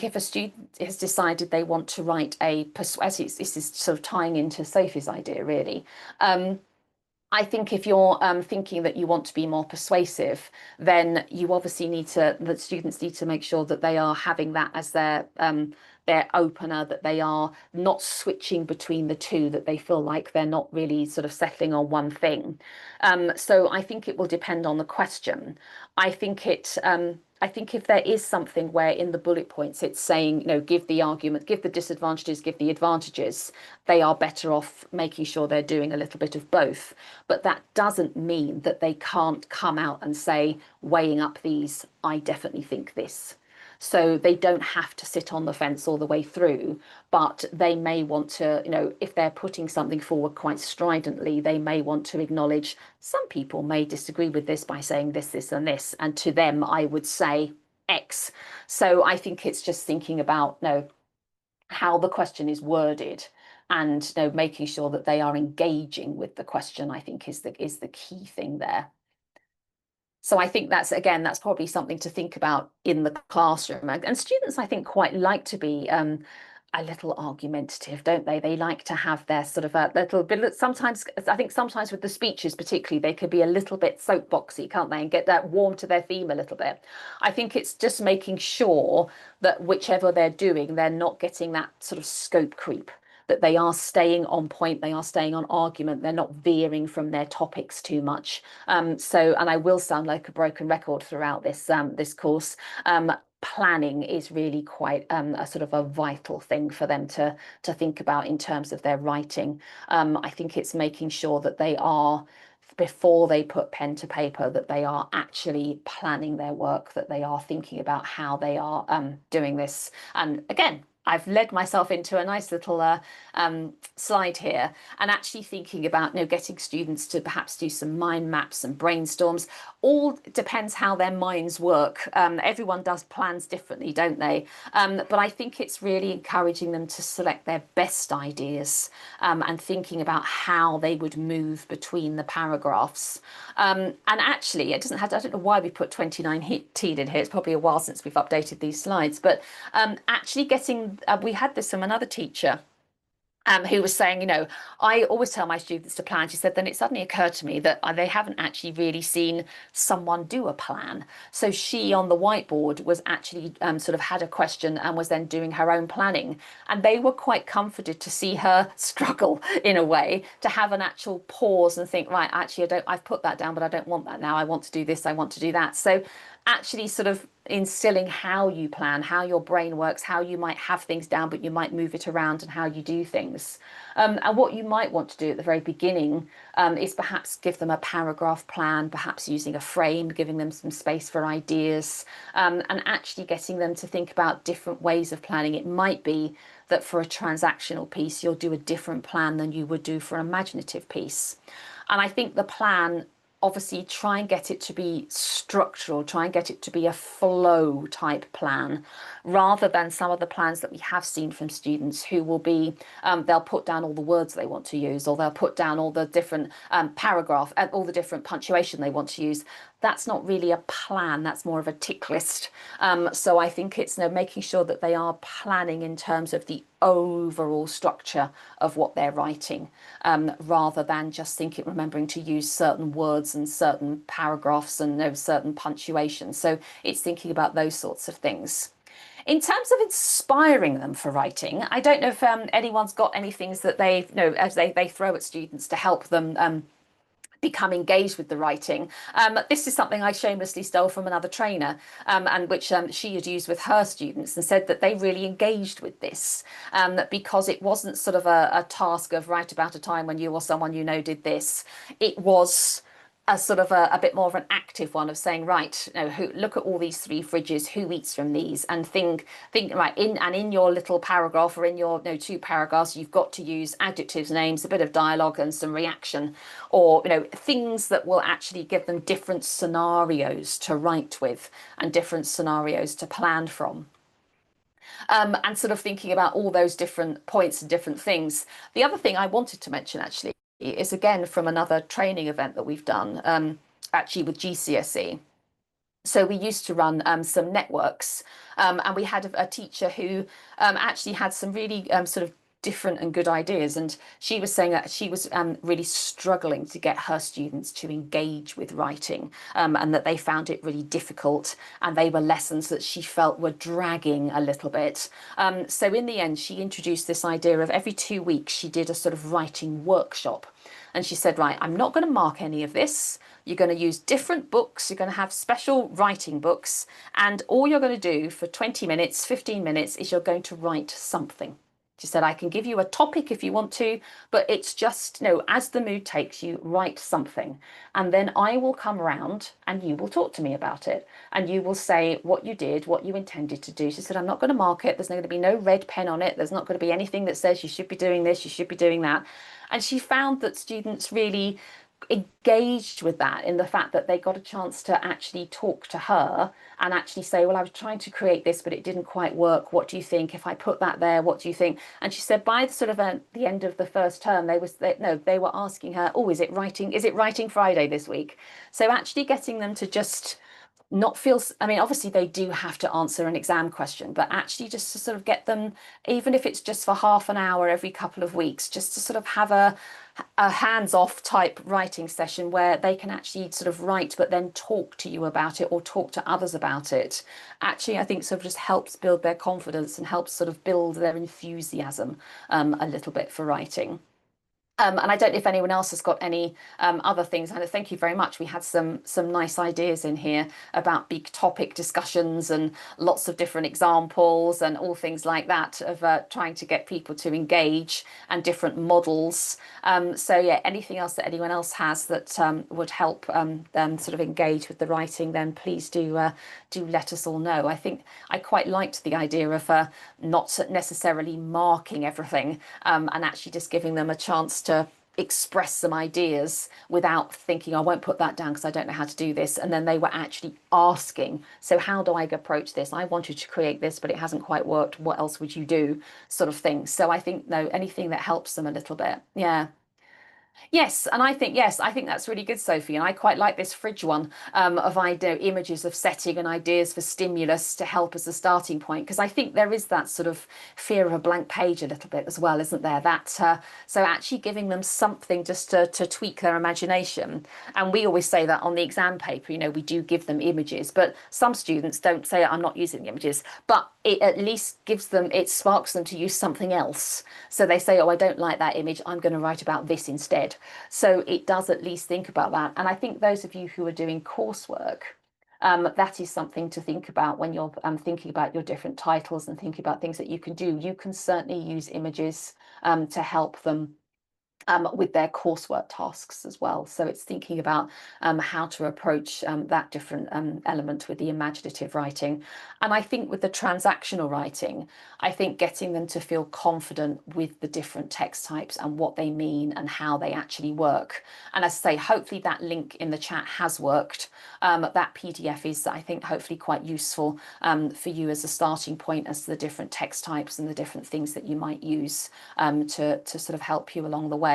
if a student has decided they want to write a persuasive, this is sort of tying into Sophie's idea, really. I think if you're thinking that you want to be more persuasive, then you obviously the students need to make sure that they are having that as their opener, that they are not switching between the two, that they feel like they're not really sort of settling on one thing. So I think it will depend on the question. I think if there is something where in the bullet points it's saying, give the argument, give the disadvantages, give the advantages, they are better off making sure they're doing a little bit of both. But that doesn't mean that they can't come out and say, weighing up these, I definitely think this. So they don't have to sit on the fence all the way through, but they may want to, if they're putting something forward quite stridently, they may want to acknowledge some people may disagree with this by saying this, this, and this. And to them, I would say X. So I think it's just thinking about, how the question is worded and making sure that they are engaging with the question, I think is the key thing there. So I think that's probably something to think about in the classroom. And students, I think, quite like to be a little argumentative, don't they? They like to have their sort of a little bit. Sometimes, I think sometimes with the speeches particularly, they could be a little bit soapboxy, can't they? And get that warm to their theme a little bit. I think it's just making sure that whichever they're doing, they're not getting that sort of scope creep, that they are staying on point, they are staying on argument, they're not veering from their topics too much. And I will sound like a broken record throughout this course. Planning is really quite a sort of a vital thing for them to think about in terms of their writing. I think it's making sure that they are, before they put pen to paper, that they are actually planning their work, that they are thinking about how they are doing this. And again, I've led myself into a nice little slide here, and actually thinking about getting students to perhaps do some mind maps and brainstorms. All depends how their minds work. Everyone does plans differently, don't they? But I think it's really encouraging them to select their best ideas and thinking about how they would move between the paragraphs. And actually, it doesn't have to, I don't know why we put 29T in here. It's probably a while since we've updated these slides, but actually getting, we had this from another teacher who was saying, I always tell my students to plan. She said, then it suddenly occurred to me that they haven't actually really seen someone do a plan. So she on the whiteboard was actually sort of had a question and was then doing her own planning. And they were quite comforted to see her struggle in a way, to have an actual pause and think, right, actually, I've put that down, but I don't want that now. I want to do this, I want to do that. So actually sort of instilling how you plan, how your brain works, how you might have things down, but you might move it around, and how you do things. And what you might want to do at the very beginning is perhaps give them a paragraph plan, perhaps using a frame, giving them some space for ideas, and actually getting them to think about different ways of planning. It might be that for a transactional piece, you'll do a different plan than you would do for an imaginative piece. And I think the plan, obviously, try and get it to be structural, try and get it to be a flow type plan, rather than some of the plans that we have seen from students who will be, they'll put down all the words they want to use, or they'll put down all the different paragraph and all the different punctuation they want to use. That's not really a plan, that's more of a tick list. So I think it's making sure that they are planning in terms of the overall structure of what they're writing, rather than just remembering to use certain words and certain paragraphs and certain punctuation. So it's thinking about those sorts of things. In terms of inspiring them for writing, I don't know if anyone's got any things that as they throw at students to help them become engaged with the writing. This is something I shamelessly stole from another trainer, and which she had used with her students, and said that they really engaged with this, because it wasn't sort of a task of write about a time when you or someone did this. It was a sort of a bit more of an active one of saying, right, look at all these three fridges, who eats from these, and think right in your little paragraph, or in your two paragraphs, you've got to use adjectives, names, a bit of dialogue, and some reaction, or things that will actually give them different scenarios to write with and different scenarios to plan from. And sort of thinking about all those different points and different things. The other thing I wanted to mention actually is again from another training event that we've done, actually with GCSE. So we used to run some networks, and we had a teacher who actually had some really sort of different and good ideas. And she was saying that she was really struggling to get her students to engage with writing, and that they found it really difficult. And they were lessons that she felt were dragging a little bit. So in the end, she introduced this idea of every 2 weeks, she did a sort of writing workshop. And she said, right, I'm not going to mark any of this. You're going to use different books. You're going to have special writing books. And all you're going to do for 20 minutes, 15 minutes is you're going to write something. She said, I can give you a topic if you want to, but it's just, as the mood takes you, write something. And then I will come around and you will talk to me about it. And you will say what you did, what you intended to do. She said, I'm not going to mark it. There's not going to be no red pen on it. There's not going to be anything that says you should be doing this, you should be doing that. And she found that students really engaged with that, in the fact that they got a chance to actually talk to her and actually say, well, I was trying to create this, but it didn't quite work. What do you think if I put that there? What do you think? And she said by the sort of the end of the first term, they were asking her, oh, is it writing Friday this week? So actually getting them to just not feel, I mean, obviously they do have to answer an exam question, but actually just to sort of get them, even if it's just for half an hour every couple of weeks, just to sort of have a hands-off type writing session where they can actually sort of write, but then talk to you about it or talk to others about it. Actually, I think sort of just helps build their confidence and helps sort of build their enthusiasm a little bit for writing. And I don't know if anyone else has got any other things. And thank you very much. We had some nice ideas in here about big topic discussions and lots of different examples and all things like that of trying to get people to engage, and different models. So yeah, anything else that anyone else has that would help them sort of engage with the writing, then please do let us all know. I think I quite liked the idea of not necessarily marking everything, and actually just giving them a chance to express some ideas without thinking, I won't put that down because I don't know how to do this. And then they were actually asking, so how do I approach this? I wanted to create this, but it hasn't quite worked. What else would you do? Sort of thing. So I think, no, anything that helps them a little bit. Yeah. Yes, and I think that's really good, Sophie. And I quite like this fridge one of idea images of setting and ideas for stimulus to help as a starting point, because I think there is that sort of fear of a blank page a little bit as well, isn't there? That so actually giving them something just to tweak their imagination. And we always say that on the exam paper, you know, we do give them images, but some students don't say I'm not using the images, but it at least gives them, it sparks them to use something else. So they say, oh, I don't like that image, I'm going to write about this instead. So it does at least think about that. And I think those of you who are doing coursework, that is something to think about when you're thinking about your different titles and thinking about things that you can do. You can certainly use images to help them with their coursework tasks as well. So it's thinking about how to approach that different element with the imaginative writing. And I think with the transactional writing, I think getting them to feel confident with the different text types and what they mean and how they actually work. And as I say, hopefully that link in the chat has worked. That PDF is, I think, hopefully quite useful for you as a starting point as to the different text types and the different things that you might use to sort of help you along the way.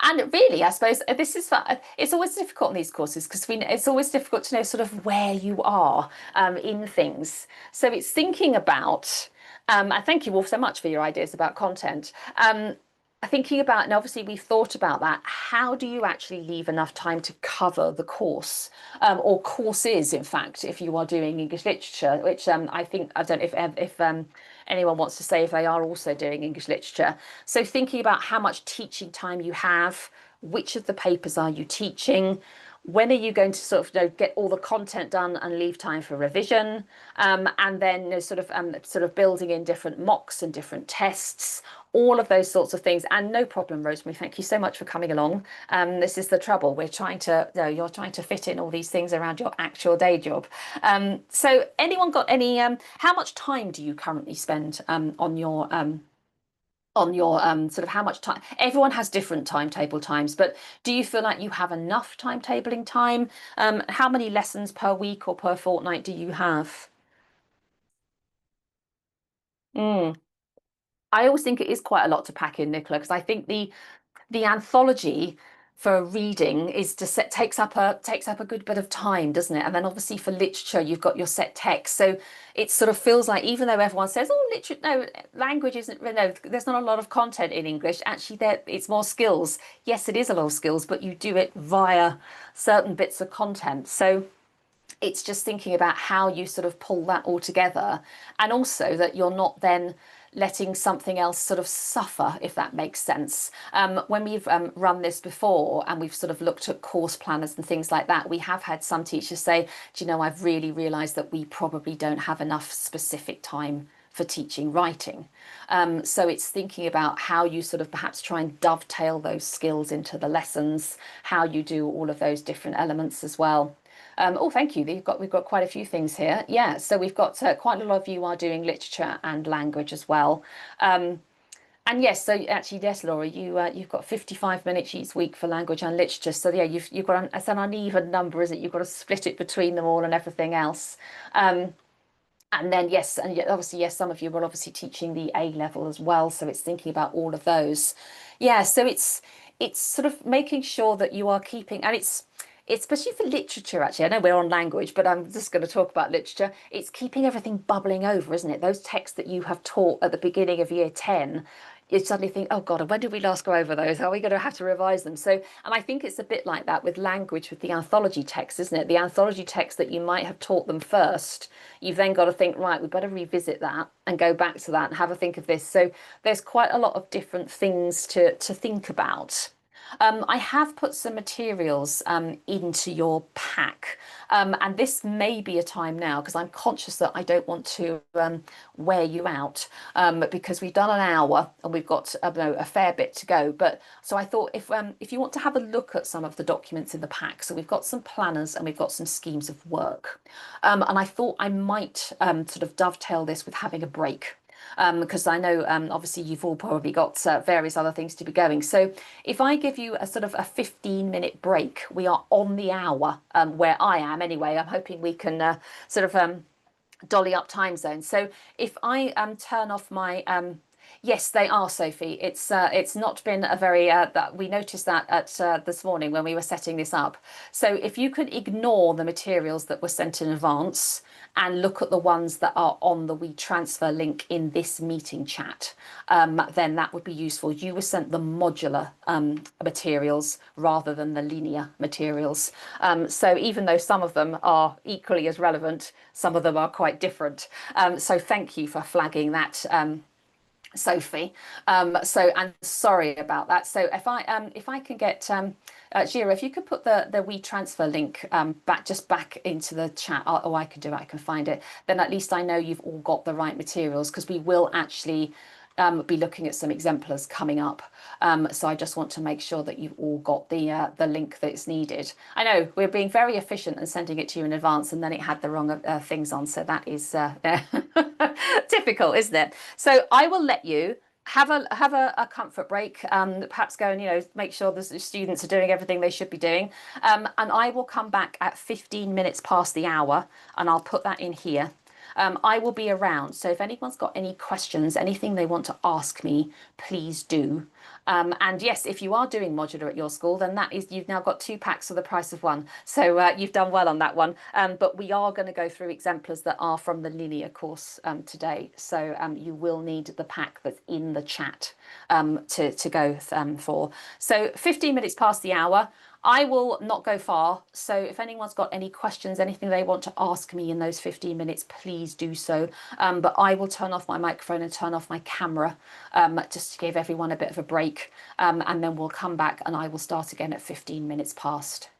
And really, I suppose this is it's always difficult in these courses because it's always difficult to know sort of where you are in things. So it's thinking about, and thank you all so much for your ideas about content. Thinking about, and obviously we've thought about that, how do you actually leave enough time to cover the course or courses, in fact, if you are doing English literature, which I think, I don't know if anyone wants to say if they are also doing English literature. So thinking about how much teaching time you have, which of the papers are you teaching, when are you going to sort of get all the content done and leave time for revision, and then sort of building in different mocks and different tests, all of those sorts of things. And no problem, Rosemary, thank you so much for coming along. This is the trouble, we're trying to you're trying to fit in all these things around your actual day job. So anyone got any how much time do you currently spend on your sort of how much time? Everyone has different timetable times, but do you feel like you have enough timetabling time? How many lessons per week or per fortnight do you have? Mm. I always think it is quite a lot to pack in, Nicola, because I think the anthology for reading is to set takes up a good bit of time, doesn't it? And then obviously for literature, you've got your set text. So it sort of feels like even though everyone says, oh, literature, no, language isn't, no, there's not a lot of content in English. Actually, there it's more skills. Yes, it is a lot of skills, but you do it via certain bits of content. So it's just thinking about how you sort of pull that all together, and also that you're not then letting something else sort of suffer, if that makes sense. When we've run this before and we've sort of looked at course planners and things like that, we have had some teachers say, do you know, I've really realised that we probably don't have enough specific time for teaching writing. So it's thinking about how you sort of perhaps try and dovetail those skills into the lessons, how you do all of those different elements as well. Oh, thank you. We've got quite a few things here. Yeah, so we've got quite a lot of you are doing literature and language as well. And yes, so actually, yes, Laura, you've got 55 minutes each week for language and literature. So yeah, you've got it's an uneven number, is it? You've got to split it between them all and everything else. And then yes, and obviously yes, some of you are obviously teaching the A level as well. So it's thinking about all of those. Yeah, so it's sort of making sure that you are keeping, and it's especially for literature, actually. I know we're on language, but I'm just going to talk about literature. It's keeping everything bubbling over, isn't it? Those texts that you have taught at the beginning of year 10, you suddenly think, oh God, when did we last go over those? Are we going to have to revise them? So, and I think it's a bit like that with language, with the anthology text, isn't it? The anthology text that you might have taught them first, you've then got to think, right, we better revisit that and go back to that and have a think of this. So there's quite a lot of different things to think about. I have put some materials into your pack, and this may be a time now because I'm conscious that I don't want to wear you out because we've done an hour and we've got a fair bit to go. But so I thought if you want to have a look at some of the documents in the pack, so we've got some planners and we've got some schemes of work, and I thought I might sort of dovetail this with having a break because I know obviously you've all probably got various other things to be going. So if I give you a sort of a 15-minute break, we are on the hour where I am anyway. I'm hoping we can sort of dolly up time zones. So if I turn off my Yes, they are, Sophie. It's not been a very that we noticed that at this morning when we were setting this up. So if you could ignore the materials that were sent in advance and look at the ones that are on the WeTransfer link in this meeting chat, then that would be useful. You were sent the modular materials rather than the linear materials. So even though some of them are equally as relevant, some of them are quite different. So thank you for flagging that. Sophie. And sorry about that. So if I can get Gira, if you could put the WeTransfer link back into the chat, or I can do it, I can find it, then at least I know you've all got the right materials, because we will actually be looking at some exemplars coming up. So I just want to make sure that you've all got the link that's needed. I know we're being very efficient and sending it to you in advance, and then it had the wrong things on. So that is difficult, isn't it? So I will let you have a comfort break, perhaps go and make sure the students are doing everything they should be doing, and I will come back at 15 minutes past the hour, and I'll put that in here. I will be around, so if anyone's got any questions, anything they want to ask me, please do. And yes, if you are doing modular at your school, then you've now got 2 packs for the price of 1. So you've done well on that one. But we are going to go through exemplars that are from the linear course today. So you will need the pack that's in the chat to go for. So 15 minutes past the hour. I will not go far, so if anyone's got any questions, anything they want to ask me in those 15 minutes, please do so. But I will turn off my microphone and turn off my camera just to give everyone a bit of a break, and then we'll come back and I will start again at 15 minutes past.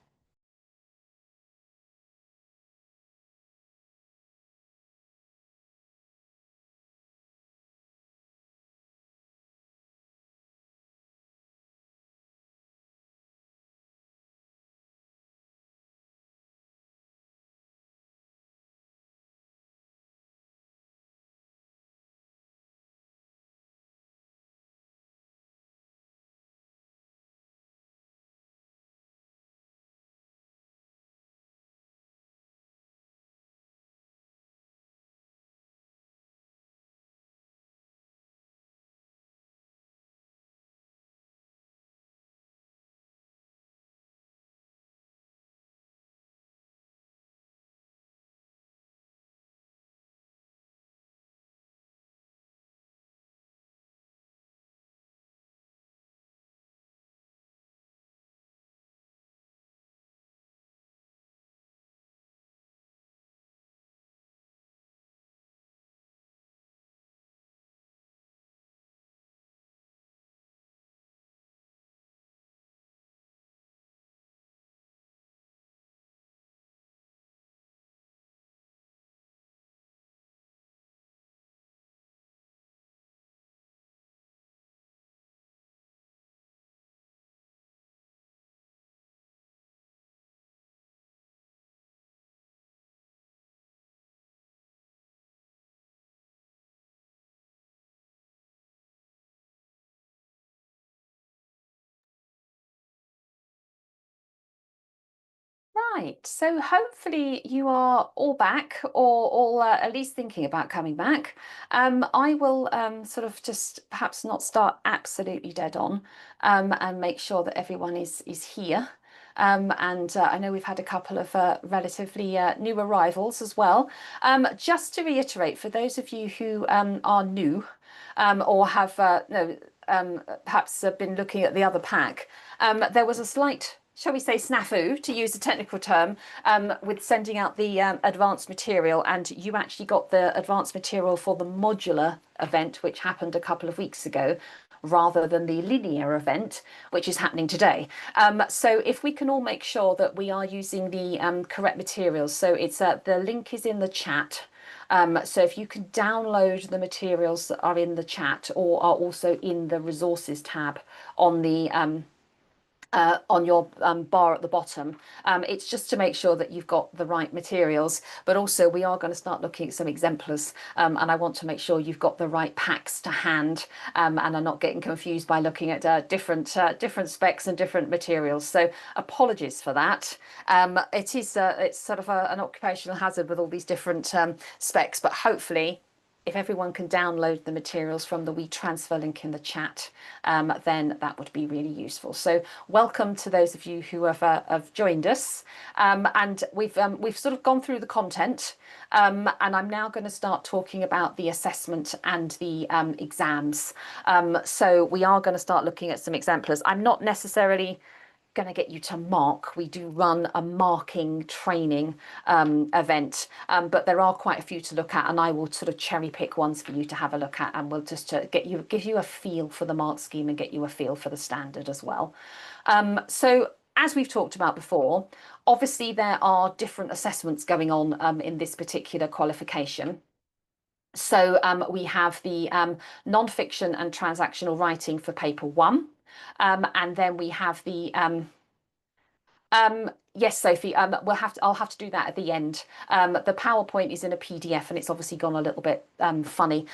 Right, so hopefully you are all back, or all at least thinking about coming back. I will sort of just perhaps not start absolutely dead on, and make sure that everyone is here. And I know we've had a couple of relatively new arrivals as well. Just to reiterate, for those of you who are new, or have no, perhaps been looking at the other pack, there was a slight, shall we say, snafu, to use a technical term, with sending out the advanced material, and you actually got the advanced material for the modular event, which happened a couple of weeks ago, rather than the linear event, which is happening today. So if we can all make sure that we are using the correct materials. So it's the link is in the chat. So if you can download the materials that are in the chat, or are also in the resources tab on the on your bar at the bottom. It's just to make sure that you've got the right materials, but also we are going to start looking at some exemplars, and I want to make sure you've got the right packs to hand, and are not getting confused by looking at different specs and different materials. So apologies for that. It's sort of an occupational hazard with all these different specs, but hopefully if everyone can download the materials from the WeTransfer link in the chat, then that would be really useful. So welcome to those of you who have joined us. And we've sort of gone through the content, and I'm now going to start talking about the assessment and the exams. So we are going to start looking at some exemplars. I'm not necessarily going to get you to mark. We do run a marking training event, but there are quite a few to look at, and I will sort of cherry pick ones for you to have a look at, and we'll just give you a feel for the mark scheme and get you a feel for the standard as well. So as we've talked about before, obviously there are different assessments going on in this particular qualification. So we have the non-fiction and transactional writing for paper 1. And then we have the yes, Sophie, I'll have to do that at the end. The PowerPoint is in a PDF and it's obviously gone a little bit funny.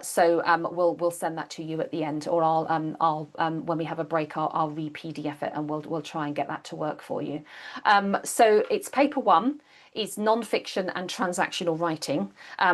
So we'll send that to you at the end, or I'll when we have a break, I'll re-PDF it and we'll try and get that to work for you. So it's paper 1. Is non-fiction and transactional writing.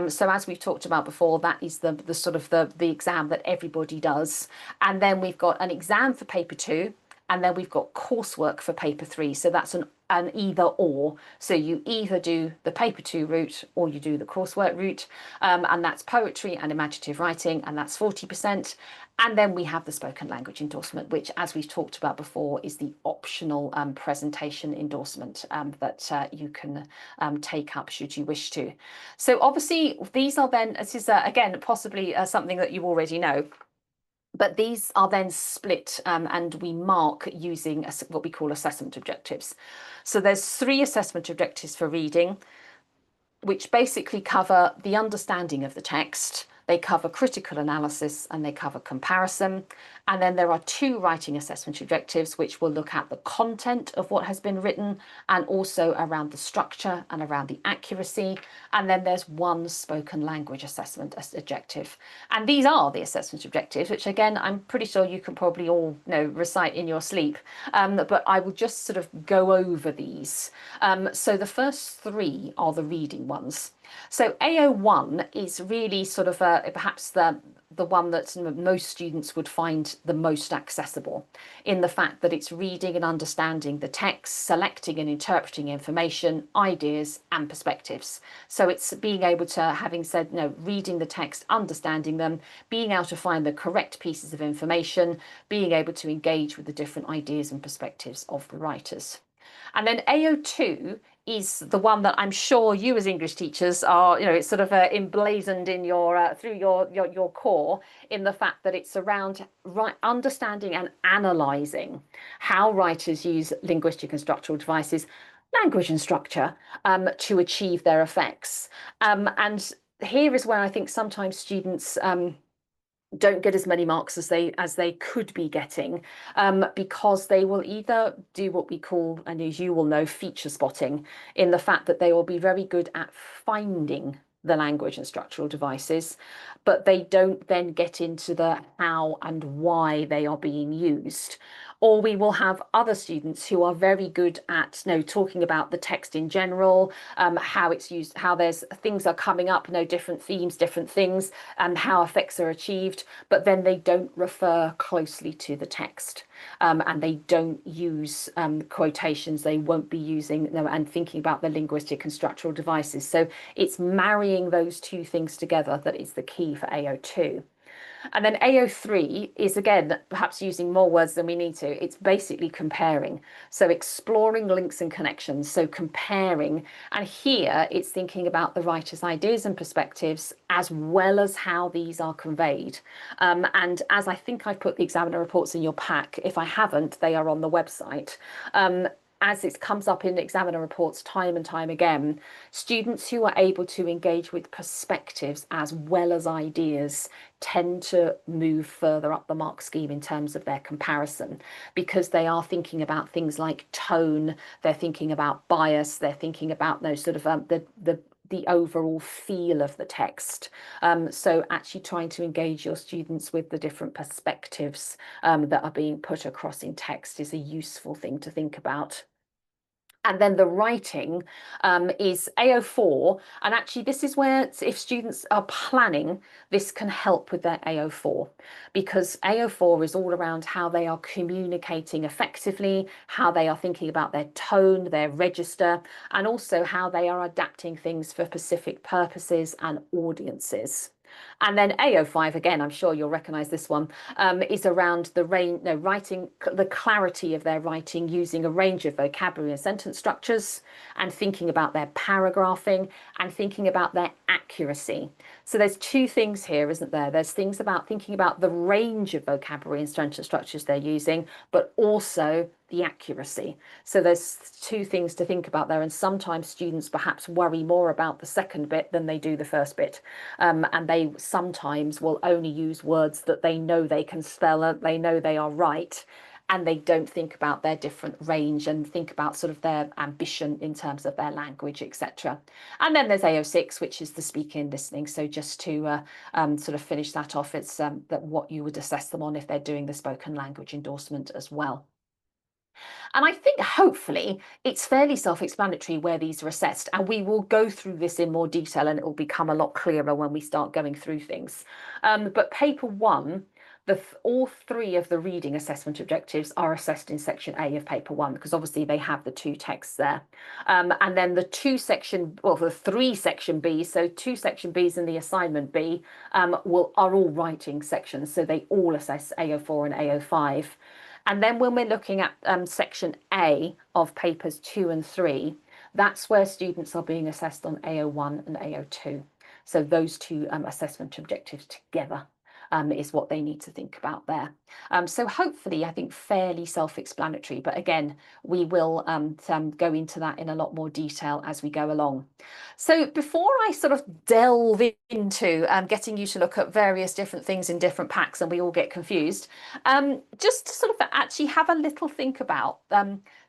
So as we've talked about before, that is the sort of the exam that everybody does. And then we've got an exam for paper 2, and then we've got coursework for paper 3. So that's an either or. So you either do the paper 2 route or you do the coursework route. And that's poetry and imaginative writing, and that's 40%. And then we have the spoken language endorsement, which, as we've talked about before, is the optional presentation endorsement that you can take up should you wish to. So obviously these are then, this is again, possibly something that you already know, but these are then split and we mark using what we call assessment objectives. So there's 3 assessment objectives for reading, which basically cover the understanding of the text. They cover critical analysis and they cover comparison. And then there are 2 writing assessment objectives, which will look at the content of what has been written and also around the structure and around the accuracy. And then there's 1 spoken language assessment objective. And these are the assessment objectives, which again, I'm pretty sure you can probably all recite in your sleep. But I will just sort of go over these. So the first 3 are the reading ones. So AO1 is really sort of perhaps the one that most students would find the most accessible, in the fact that it's reading and understanding the text, selecting and interpreting information, ideas and perspectives. So it's being able to, having said, reading the text, understanding them, being able to find the correct pieces of information, being able to engage with the different ideas and perspectives of the writers. And then AO2 is the one that I'm sure you as English teachers are, it's sort of emblazoned in your through your core, in the fact that it's around understanding and analysing how writers use linguistic and structural devices, language and structure, to achieve their effects. And here is where I think sometimes students don't get as many marks as they could be getting, because they will either do what we call, and as you will know, feature spotting, in the fact that they will be very good at finding the language and structural devices, but they don't then get into the how and why they are being used. Or we will have other students who are very good at talking about the text in general, how it's used, how there's things are coming up, different themes, different things, and how effects are achieved, but then they don't refer closely to the text. And they don't use quotations, they won't be using and thinking about the linguistic and structural devices. So it's marrying those 2 things together that is the key for AO2. And then AO3 is, again, perhaps using more words than we need to. It's basically comparing. So exploring links and connections. So comparing. And here it's thinking about the writer's ideas and perspectives, as well as how these are conveyed. And as I think I've put the examiner reports in your pack, if I haven't, they are on the website. As it comes up in examiner reports time and time again, students who are able to engage with perspectives as well as ideas tend to move further up the mark scheme in terms of their comparison, because they are thinking about things like tone, they're thinking about bias, they're thinking about sort of the overall feel of the text. So actually trying to engage your students with the different perspectives that are being put across in text is a useful thing to think about. And then the writing is AO4. And actually, this is where, if students are planning, this can help with their AO4, because AO4 is all around how they are communicating effectively, how they are thinking about their tone, their register, and also how they are adapting things for specific purposes and audiences. And then AO5, again, I'm sure you'll recognise this one, is around the writing, the clarity of their writing using a range of vocabulary and sentence structures, and thinking about their paragraphing and thinking about their accuracy. So there's two things here, isn't there? There's things about thinking about the range of vocabulary and sentence structures they're using, but also the accuracy. So there's two things to think about there, and sometimes students perhaps worry more about the second bit than they do the first bit, and they sometimes will only use words that they know they can spell, they know they are right, and they don't think about their different range and think about sort of their ambition in terms of their language, etc. And then there's AO6, which is the speaking and listening. So just to sort of finish that off, it's that what you would assess them on if they're doing the spoken language endorsement as well. And I think hopefully it's fairly self-explanatory where these are assessed, and we will go through this in more detail and it will become a lot clearer when we start going through things. But paper one, all three of the reading assessment objectives are assessed in section A of paper one, because obviously they have the two texts there. And then the three section Bs, so two section Bs and the assignment B are all writing sections. So they all assess AO4 and AO5. And then when we're looking at section A of papers 2 and 3, that's where students are being assessed on AO1 and AO2. So those two assessment objectives together is what they need to think about there. So hopefully, I think fairly self-explanatory, but again, we will go into that in a lot more detail as we go along. So before I sort of delve into getting you to look at various different things in different packs and we all get confused, just to sort of actually have a little think about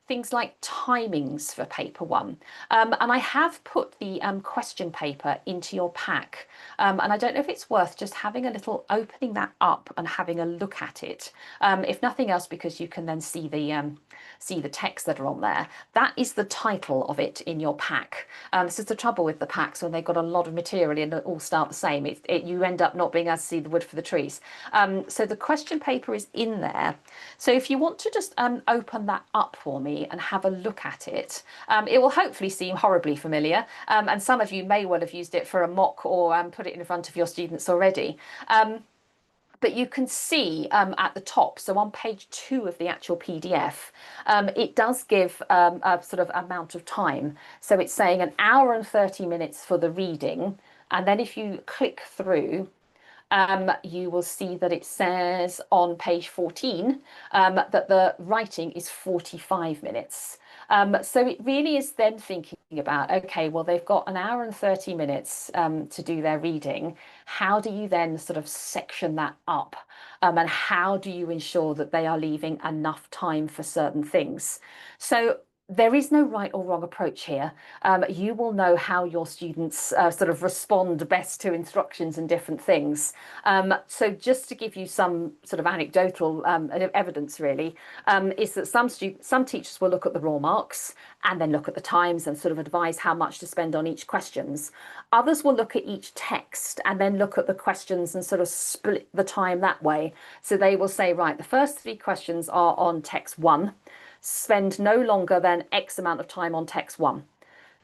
things like timings for paper one. And I have put the question paper into your pack. And I don't know if it's worth just having a little opening that up and having a look at it. If nothing else, because you can then see the text that are on there. That is the title of it in your pack. This is the trouble with the packs when they've got a lot of material and all start the same. You end up not being able to see the wood for the trees. So the question paper is in there. So if you want to just open that up for me and have a look at it, it will hopefully seem horribly familiar. And some of you may well have used it for a mock or put it in front of your students already. But you can see at the top, so on page 2 of the actual PDF, it does give a sort of amount of time. So it's saying 1 hour and 30 minutes for the reading. And then if you click through, you will see that it says on page 14 that the writing is 45 minutes. So it really is then thinking about, okay, well, they've got 1 hour and 30 minutes to do their reading. How do you then sort of section that up? And how do you ensure that they are leaving enough time for certain things? So there is no right or wrong approach here. You will know how your students sort of respond best to instructions and different things. So just to give you some sort of anecdotal evidence, really, is that some teachers will look at the raw marks and then look at the times and sort of advise how much to spend on each questions. Others will look at each text and then look at the questions and sort of split the time that way. So they will say, right, the first 3 questions are on text 1. Spend no longer than X amount of time on text 1.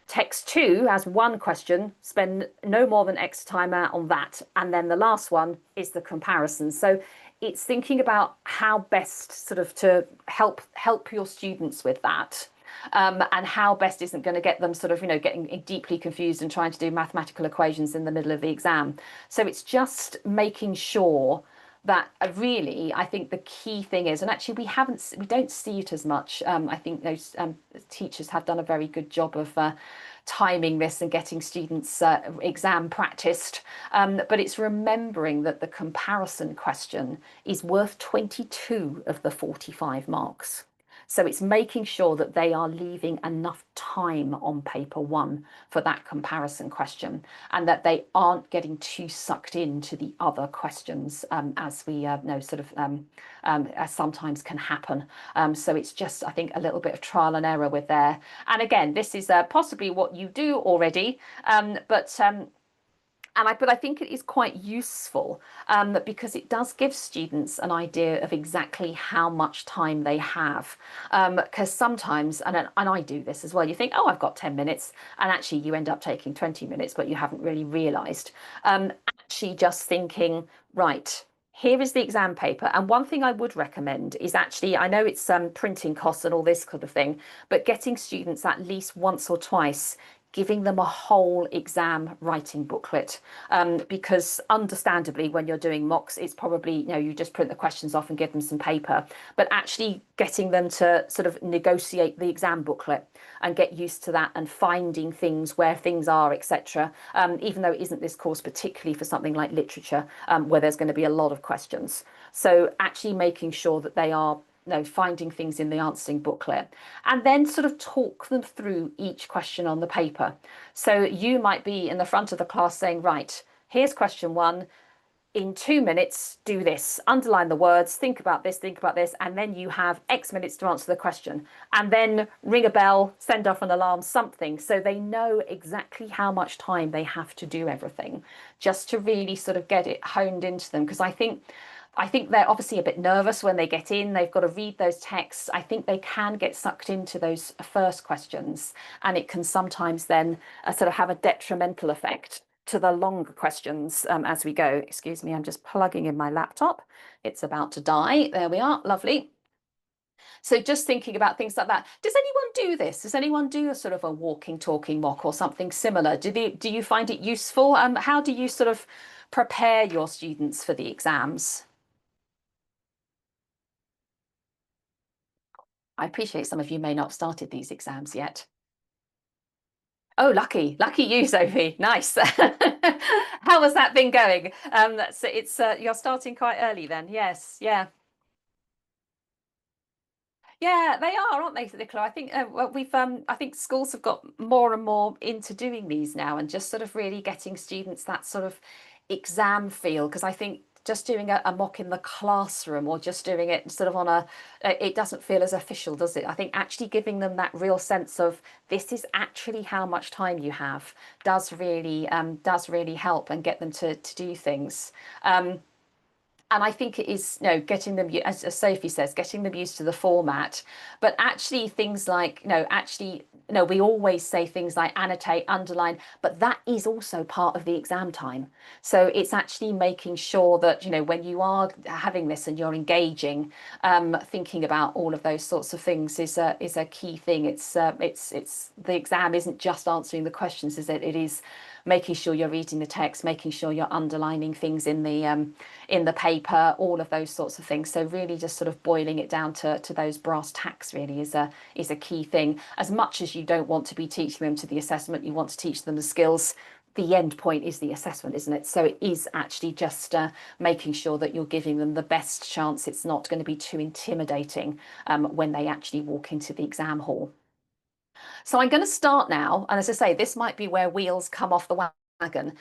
Text 2 has 1 question, spend no more than X time out on that. And then the last one is the comparison. So it's thinking about how best sort of to help your students with that. And how best isn't going to get them sort of, getting deeply confused and trying to do mathematical equations in the middle of the exam. So it's just making sure that really, I think the key thing is, and actually we don't see it as much. I think those teachers have done a very good job of timing this and getting students exam practiced. But it's remembering that the comparison question is worth 22 of the 45 marks. So it's making sure that they are leaving enough time on paper one for that comparison question, and that they aren't getting too sucked into the other questions, as we know, sort of as sometimes can happen. So it's just, I think, a little bit of trial and error with there. And again, this is possibly what you do already, but I think it is quite useful, because it does give students an idea of exactly how much time they have. Because sometimes, and I do this as well, you think, oh, I've got 10 minutes, and actually you end up taking 20 minutes, but you haven't really realised. Actually just thinking, right, here is the exam paper. And one thing I would recommend is actually, I know it's printing costs and all this kind of thing, but getting students at least once or twice, giving them a whole exam writing booklet, because understandably when you're doing mocks, it's probably, you just print the questions off and give them some paper, but actually getting them to sort of negotiate the exam booklet and get used to that and finding things where things are, etc. Even though it isn't this course particularly for something like literature, where there's going to be a lot of questions. So actually making sure that they are finding things in the answering booklet, and then sort of talk them through each question on the paper. So you might be in the front of the class saying, right, here's question one. In 2 minutes, do this, underline the words, think about this, and then you have X minutes to answer the question. And then ring a bell, send off an alarm, something, so they know exactly how much time they have to do everything, just to really sort of get it honed into them. Because I think they're obviously a bit nervous when they get in. They've got to read those texts. I think they can get sucked into those first questions, and it can sometimes then sort of have a detrimental effect to the longer questions as we go. Excuse me, I'm just plugging in my laptop. It's about to die. There we are. Lovely. So just thinking about things like that. Does anyone do this? Does anyone do a sort of a walking, talking mock or something similar? Do you find it useful? How do you sort of prepare your students for the exams? I appreciate some of you may not have started these exams yet. Oh, lucky you, Sophie. Nice. How has that been going? So it's you're starting quite early then. Yes, yeah. Yeah, they are, aren't they, Nicola? I think well, I think schools have got more and more into doing these now, and just sort of really getting students that sort of exam feel. Because I think just doing a mock in the classroom, or just doing it sort of on it doesn't feel as official, does it? I think actually giving them that real sense of this is actually how much time you have does really help and get them to do things. And I think it is, getting them, as Sophie says, getting them used to the format. But actually, things like, we always say things like annotate, underline, but that is also part of the exam time. So it's actually making sure that, when you are having this and you're engaging, thinking about all of those sorts of things is a key thing. It's the exam isn't just answering the questions, is it? It is making sure you're reading the text, making sure you're underlining things in the paper, all of those sorts of things. So really just sort of boiling it down to those brass tacks really is a key thing. As much as you don't want to be teaching them to the assessment, you want to teach them the skills. The end point is the assessment, isn't it? So it is actually just making sure that you're giving them the best chance. It's not going to be too intimidating when they actually walk into the exam hall. So I'm going to start now, and as I say, this might be where wheels come off the wagon,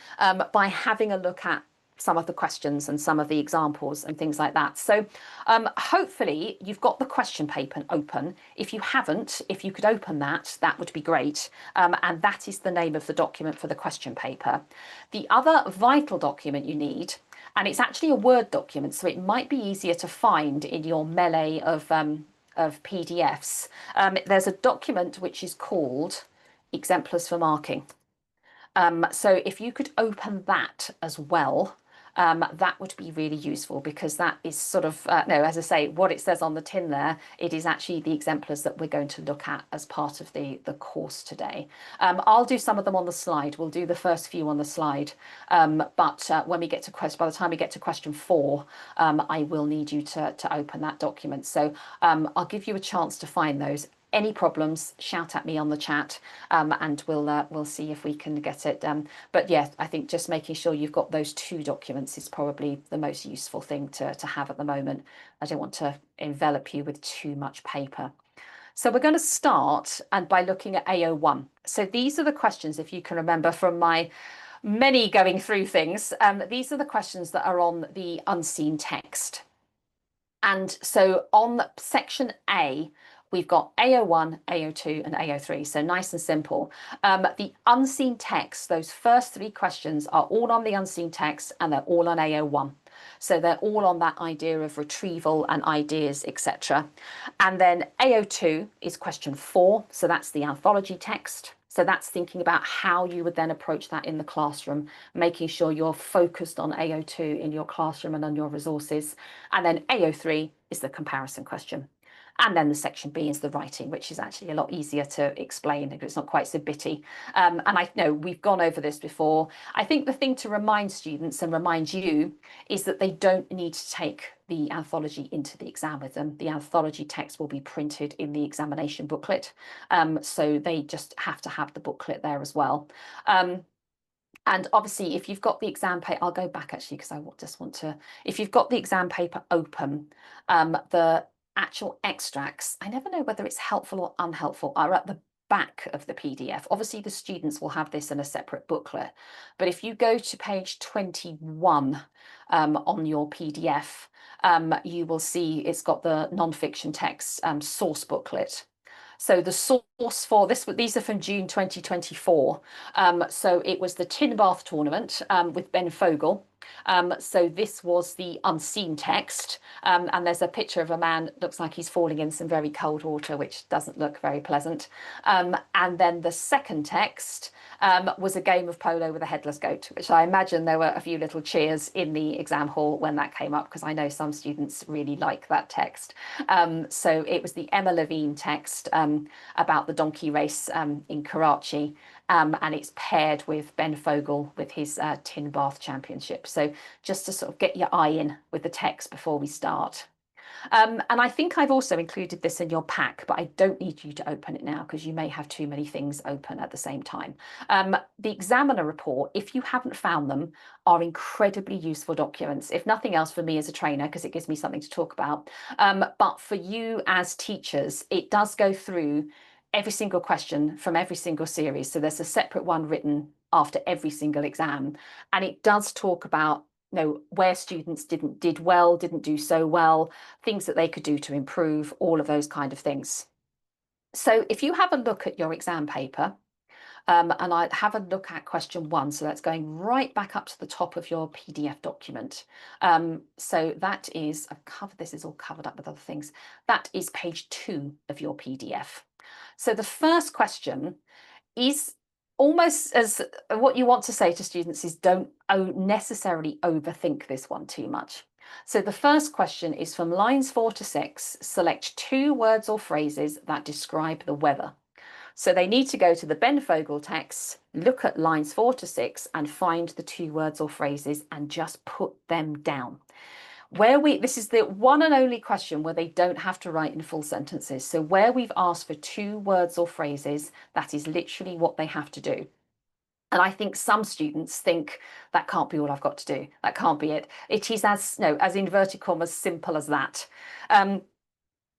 by having a look at some of the questions and some of the examples and things like that. So hopefully you've got the question paper open. If you haven't, if you could open that, that would be great. And that is the name of the document for the question paper. The other vital document you need, and it's actually a Word document, so it might be easier to find in your melee of PDFs. There's a document which is called Exemplars for Marking. So if you could open that as well, that would be really useful, because that is sort of, no, as I say, what it says on the tin there, it is actually the exemplars that we're going to look at as part of the course today. I'll do some of them on the slide. We'll do the first few on the slide. But when we get to by the time we get to question 4, I will need you to open that document. So I'll give you a chance to find those. Any problems, shout at me on the chat, and we'll see if we can get it. But yeah, I think just making sure you've got those 2 documents is probably the most useful thing to have at the moment. I don't want to envelop you with too much paper. So we're going to start by looking at AO1. So these are the questions, if you can remember from my many going through things, these are the questions that are on the unseen text. And so on section A, we've got AO1, AO2, and AO3, so nice and simple. The unseen text, those first three questions are all on the unseen text and they're all on AO1. So they're all on that idea of retrieval and ideas, etc. And then AO2 is question 4, so that's the anthology text. So that's thinking about how you would then approach that in the classroom, making sure you're focused on AO2 in your classroom and on your resources. And then AO3 is the comparison question. And then the section B is the writing, which is actually a lot easier to explain because it's not quite so bitty. And I know we've gone over this before. I think the thing to remind students and remind you is that they don't need to take the anthology into the exam with them. The anthology text will be printed in the examination booklet. So they just have to have the booklet there as well. And obviously, if you've got the exam paper, I'll go back actually because I just want to, if you've got the exam paper open, the actual extracts, I never know whether it's helpful or unhelpful, are at the back of the PDF. Obviously, the students will have this in a separate booklet. But if you go to page 21 on your PDF, you will see it's got the non-fiction text source booklet. So the source for this, these are from June 2024. So it was the Tin Bath tournament with Ben Fogle. So this was the unseen text. And there's a picture of a man, looks like he's falling in some very cold water, which doesn't look very pleasant. And then the second text was a game of polo with a headless goat, which I imagine there were a few little cheers in the exam hall when that came up, because I know some students really like that text. So it was the Emma Levine text about the donkey race in Karachi. And it's paired with Ben Fogle with his Tin Bath Championship. So just to sort of get your eye in with the text before we start. And I think I've also included this in your pack, but I don't need you to open it now because you may have too many things open at the same time. The examiner report, if you haven't found them, are incredibly useful documents, if nothing else for me as a trainer, because it gives me something to talk about. But for you as teachers, it does go through every single question from every single series. So there's a separate one written after every single exam. And it does talk about where students didn't do so well, things that they could do to improve, all of those kind of things. So if you have a look at your exam paper, and I'd have a look at question 1. So that's going right back up to the top of your PDF document. So that is, I've covered, this is all covered up with other things. That is page 2 of your PDF. So the first question is almost as what you want to say to students is don't necessarily overthink this one too much. So the first question is from lines 4 to 6, select 2 words or phrases that describe the weather. So they need to go to the Ben Fogle text, look at lines 4 to 6 and find the 2 words or phrases and just put them down. This is the one and only question where they don't have to write in full sentences. So where we've asked for 2 words or phrases, that is literally what they have to do. And I think some students think that can't be all I've got to do. That can't be it. It is as inverted commas, simple as that.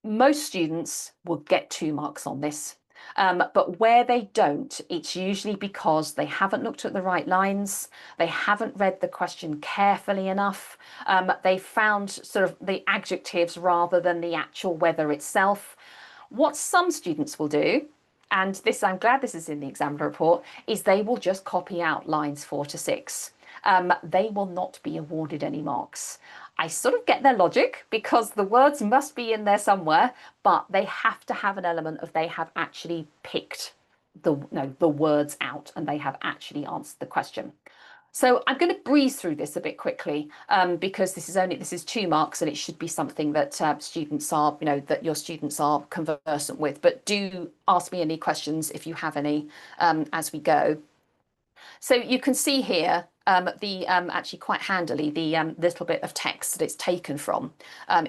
Most students will get 2 marks on this. But where they don't, it's usually because they haven't looked at the right lines, they haven't read the question carefully enough, they found sort of the adjectives rather than the actual weather itself. What some students will do, and this, I'm glad this is in the examiner report, is they will just copy out lines 4 to 6. They will not be awarded any marks. I sort of get their logic because the words must be in there somewhere, but they have to have an element of they have actually picked the words out and they have actually answered the question. So I'm going to breeze through this a bit quickly because this is 2 marks and it should be something that students are, that your students are conversant with. But do ask me any questions if you have any as we go. So you can see here actually quite handily, the little bit of text that it's taken from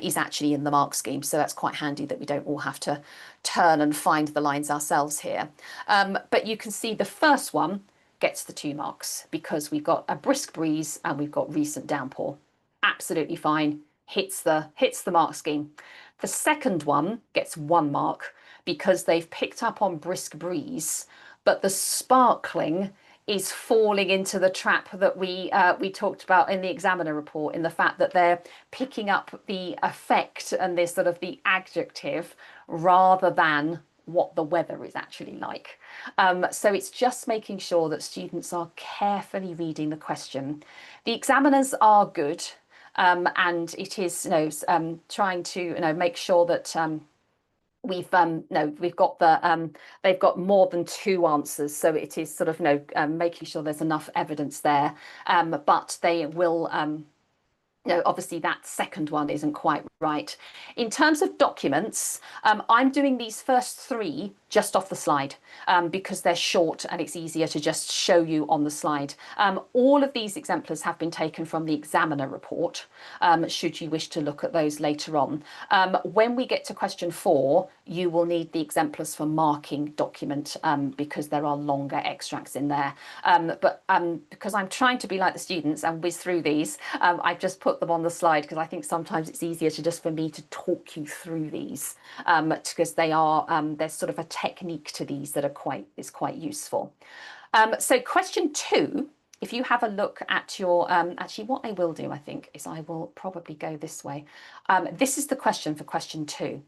is actually in the mark scheme. So that's quite handy that we don't all have to turn and find the lines ourselves here. But you can see the first one gets the 2 marks because we've got a brisk breeze and we've got recent downpour. Absolutely fine, hits the mark scheme. The second one gets 1 mark because they've picked up on brisk breeze, but the sparkling is falling into the trap that we talked about in the examiner report, in the fact that they're picking up the effect and this sort of the adjective rather than what the weather is actually like. So it's just making sure that students are carefully reading the question. The examiners are good, and it is, trying to, make sure that we've got they've got more than two answers, so it is sort of making sure there's enough evidence there, but they will obviously that second one isn't quite right. In terms of documents, I'm doing these first three just off the slide because they're short and it's easier to just show you on the slide. All of these exemplars have been taken from the examiner report, should you wish to look at those later on. When we get to question 4, you will need the exemplars for marking document because there are longer extracts in there. But because I'm trying to be like the students and whiz through these, I've just put them on the slide because I think sometimes it's easier to just for me to talk you through these because they are there's sort of a technique to these that is quite useful. So question 2, if you have a look at your actually what I will do, I think, is I will probably go this way. This is the question for question 2.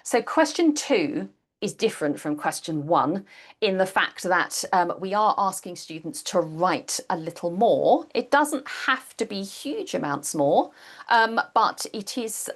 So question 2 is different from question 1 in the fact that we are asking students to write a little more. It doesn't have to be huge amounts more, but it is,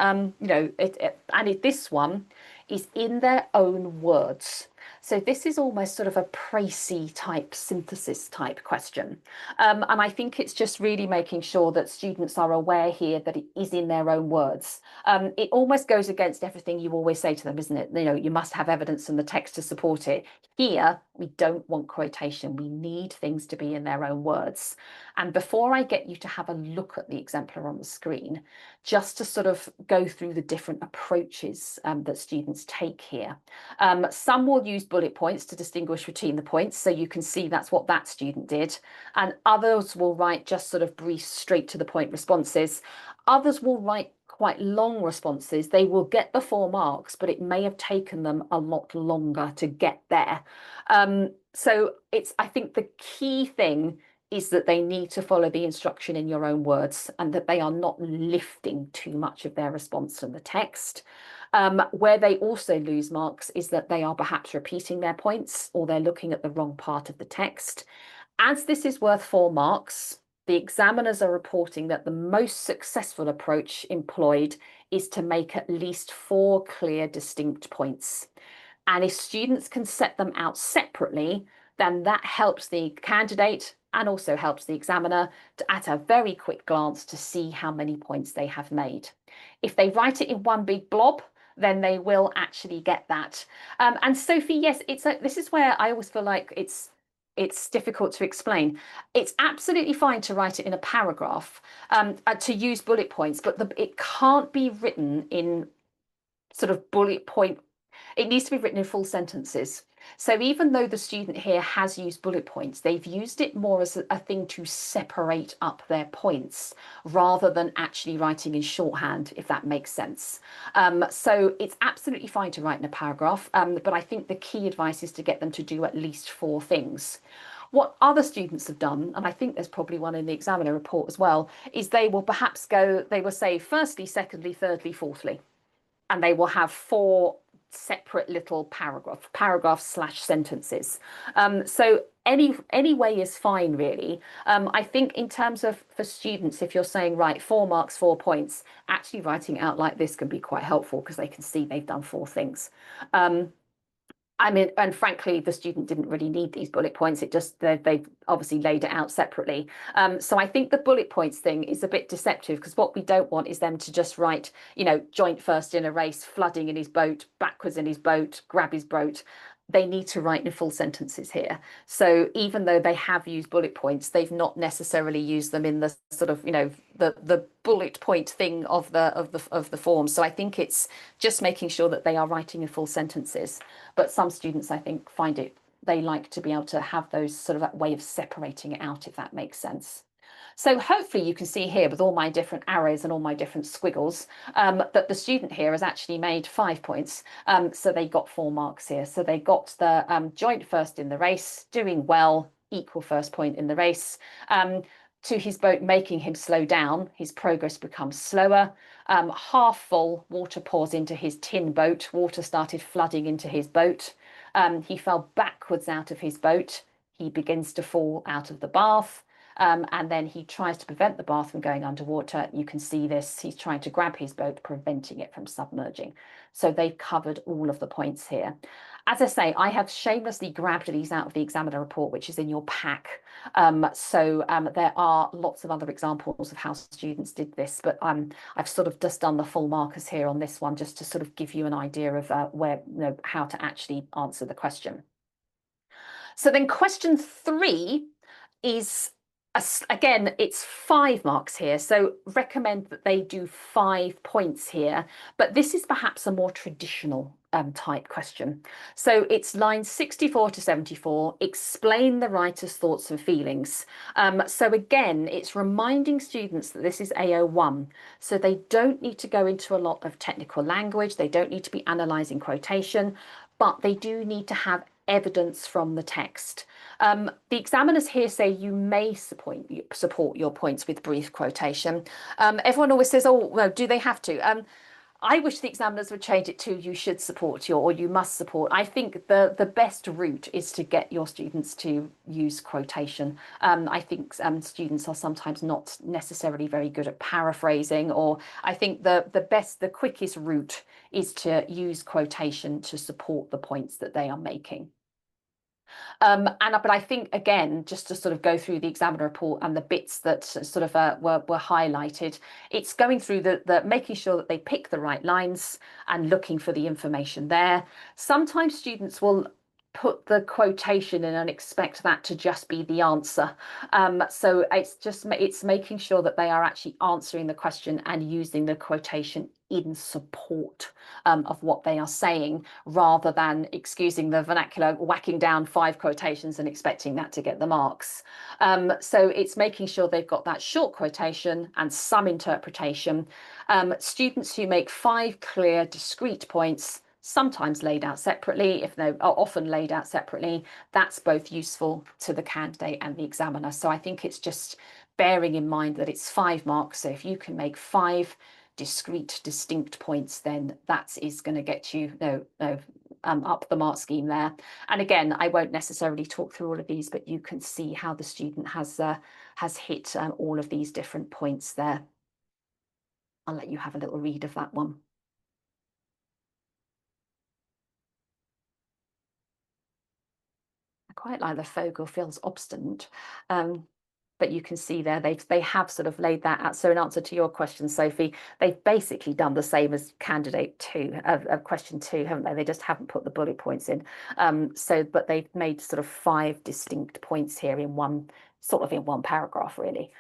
this one is in their own words. So this is almost sort of a précis type synthesis type question. And I think it's just really making sure that students are aware here that it is in their own words. It almost goes against everything you always say to them, isn't it? You must have evidence in the text to support it. Here, we don't want quotation. We need things to be in their own words. And before I get you to have a look at the exemplar on the screen, just to sort of go through the different approaches that students take here. Some will use bullet points to distinguish between the points, so you can see that's what that student did. And others will write just sort of brief, straight to the point responses. Others will write quite long responses. They will get the 4 marks, but it may have taken them a lot longer to get there. So I think the key thing is that they need to follow the instruction in your own words and that they are not lifting too much of their response from the text. Where they also lose marks is that they are perhaps repeating their points or they're looking at the wrong part of the text. As this is worth 4 marks, the examiners are reporting that the most successful approach employed is to make at least 4 clear, distinct points. And if students can set them out separately, then that helps the candidate and also helps the examiner at a very quick glance to see how many points they have made. If they write it in one big blob, then they will actually get that. And Sophie, yes, this is where I always feel like it's difficult to explain. It's absolutely fine to write it in a paragraph, to use bullet points, but it can't be written in sort of bullet point. It needs to be written in full sentences. So even though the student here has used bullet points, they've used it more as a thing to separate up their points rather than actually writing in shorthand, if that makes sense. So it's absolutely fine to write in a paragraph, but I think the key advice is to get them to do at least 4 things. What other students have done, and I think there's probably one in the examiner report as well, is they will perhaps they will say firstly, secondly, thirdly, fourthly, and they will have 4 separate little paragraphs/sentences. So any way is fine, really. I think in terms of for students, if you're saying, right, 4 marks, 4 points, actually writing out like this can be quite helpful because they can see they've done 4 things. I mean, and frankly, the student didn't really need these bullet points. It just, they've obviously laid it out separately. So I think the bullet points thing is a bit deceptive because what we don't want is them to just write, joint first in a race, flooding in his boat, backwards in his boat, grab his boat. They need to write in full sentences here. So even though they have used bullet points, they've not necessarily used them in the sort of, the bullet point thing of the form. So I think it's just making sure that they are writing in full sentences. But some students, I think, they like to be able to have those sort of that way of separating it out, if that makes sense. So hopefully you can see here with all my different arrows and all my different squiggles that the student here has actually made 5 points. So they got 4 marks here. So they got the joint first in the race, doing well, equal first point in the race. To his boat making him slow down, his progress becomes slower. Half full, water pours into his tin boat. Water started flooding into his boat. He fell backwards out of his boat. He begins to fall out of the bath. And then he tries to prevent the bath from going underwater. You can see this. He's trying to grab his boat, preventing it from submerging. So they've covered all of the points here. As I say, I have shamelessly grabbed these out of the examiner report, which is in your pack. There are lots of other examples of how students did this, but I've sort of just done the full markers here on this one, just to sort of give you an idea of how to actually answer the question. So then question 3 is, again, it's 5 marks here. So recommend that they do 5 points here, but this is perhaps a more traditional type question. So it's lines 64 to 74, explain the writer's thoughts and feelings. So again, it's reminding students that this is AO1, so they don't need to go into a lot of technical language, they don't need to be analysing quotation, but they do need to have evidence from the text. The examiners here say you may support your points with brief quotation. Everyone always says, oh, well, do they have to? I wish the examiners would change it to you should support or you must support. I think the best route is to get your students to use quotation. I think students are sometimes not necessarily very good at paraphrasing, or I think the quickest route is to use quotation to support the points that they are making. But I think, again, just to sort of go through the examiner report and the bits that sort of were highlighted, it's going through the making sure that they pick the right lines and looking for the information there. Sometimes students will put the quotation in and expect that to just be the answer. So it's making sure that they are actually answering the question and using the quotation in support of what they are saying, rather than, excusing the vernacular, whacking down 5 quotations and expecting that to get the marks. So it's making sure they've got that short quotation and some interpretation. Students who make 5 clear, discrete points, sometimes laid out separately, if they are often laid out separately, that's both useful to the candidate and the examiner. So I think it's just bearing in mind that it's 5 marks. So if you can make 5 discrete, distinct points, then that is going to get you up the mark scheme there. And again, I won't necessarily talk through all of these, but you can see how the student has hit all of these different points there. I'll let you have a little read of that one. I quite like the Fogel feels obstinate. But you can see there they have sort of laid that out. So in answer to your question, Sophie, they've basically done the same as candidate 2 of question 2, haven't they? They just haven't put the bullet points in. But they've made sort of 5 distinct points here in one paragraph, really.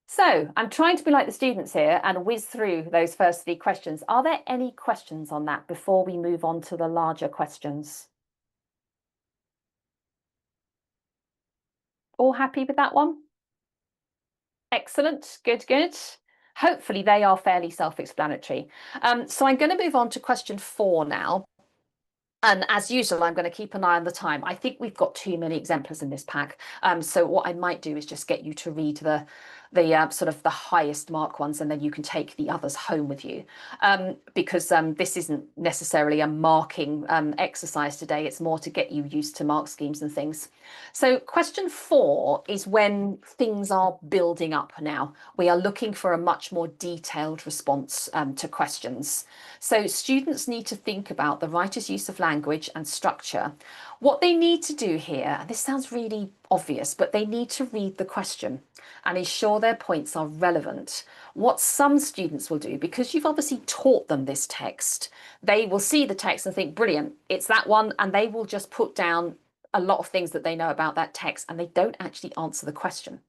So I'm trying to be like the students here and whiz through those first 3 questions. Are there any questions on that before we move on to the larger questions? All happy with that one? Excellent, good, good. Hopefully they are fairly self-explanatory. So I'm going to move on to question 4 now. And as usual, I'm going to keep an eye on the time. I think we've got too many exemplars in this pack. So what I might do is just get you to read the sort of the highest mark ones, and then you can take the others home with you. Because this isn't necessarily a marking exercise today. It's more to get you used to mark schemes and things. So question 4 is when things are building up now. We are looking for a much more detailed response to questions. So students need to think about the writer's use of language and structure. What they need to do here, and this sounds really obvious, but they need to read the question and ensure their points are relevant. What some students will do, because you've obviously taught them this text, they will see the text and think, brilliant, it's that one, and they will just put down a lot of things that they know about that text, and they don't actually answer the question.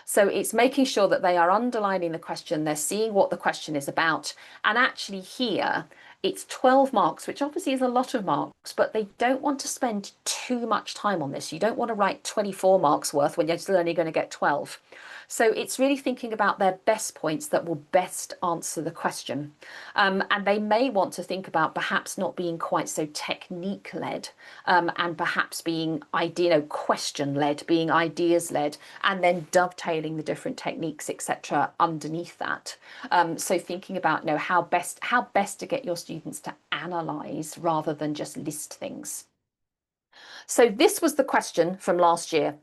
So it's making sure that they are underlining the question, they're seeing what the question is about, and actually here, It's 12 marks, which obviously is a lot of marks, but they don't want to spend too much time on this. You don't want to write 24 marks worth when you're still only going to get 12. So it's really thinking about their best points that will best answer the question. And they may want to think about perhaps not being quite so technique led, and perhaps being idea, question led, being ideas led, and then dovetailing the different techniques, etc., underneath that. So thinking about how best to get your students to analyze rather than just list things. So this was the question from last year.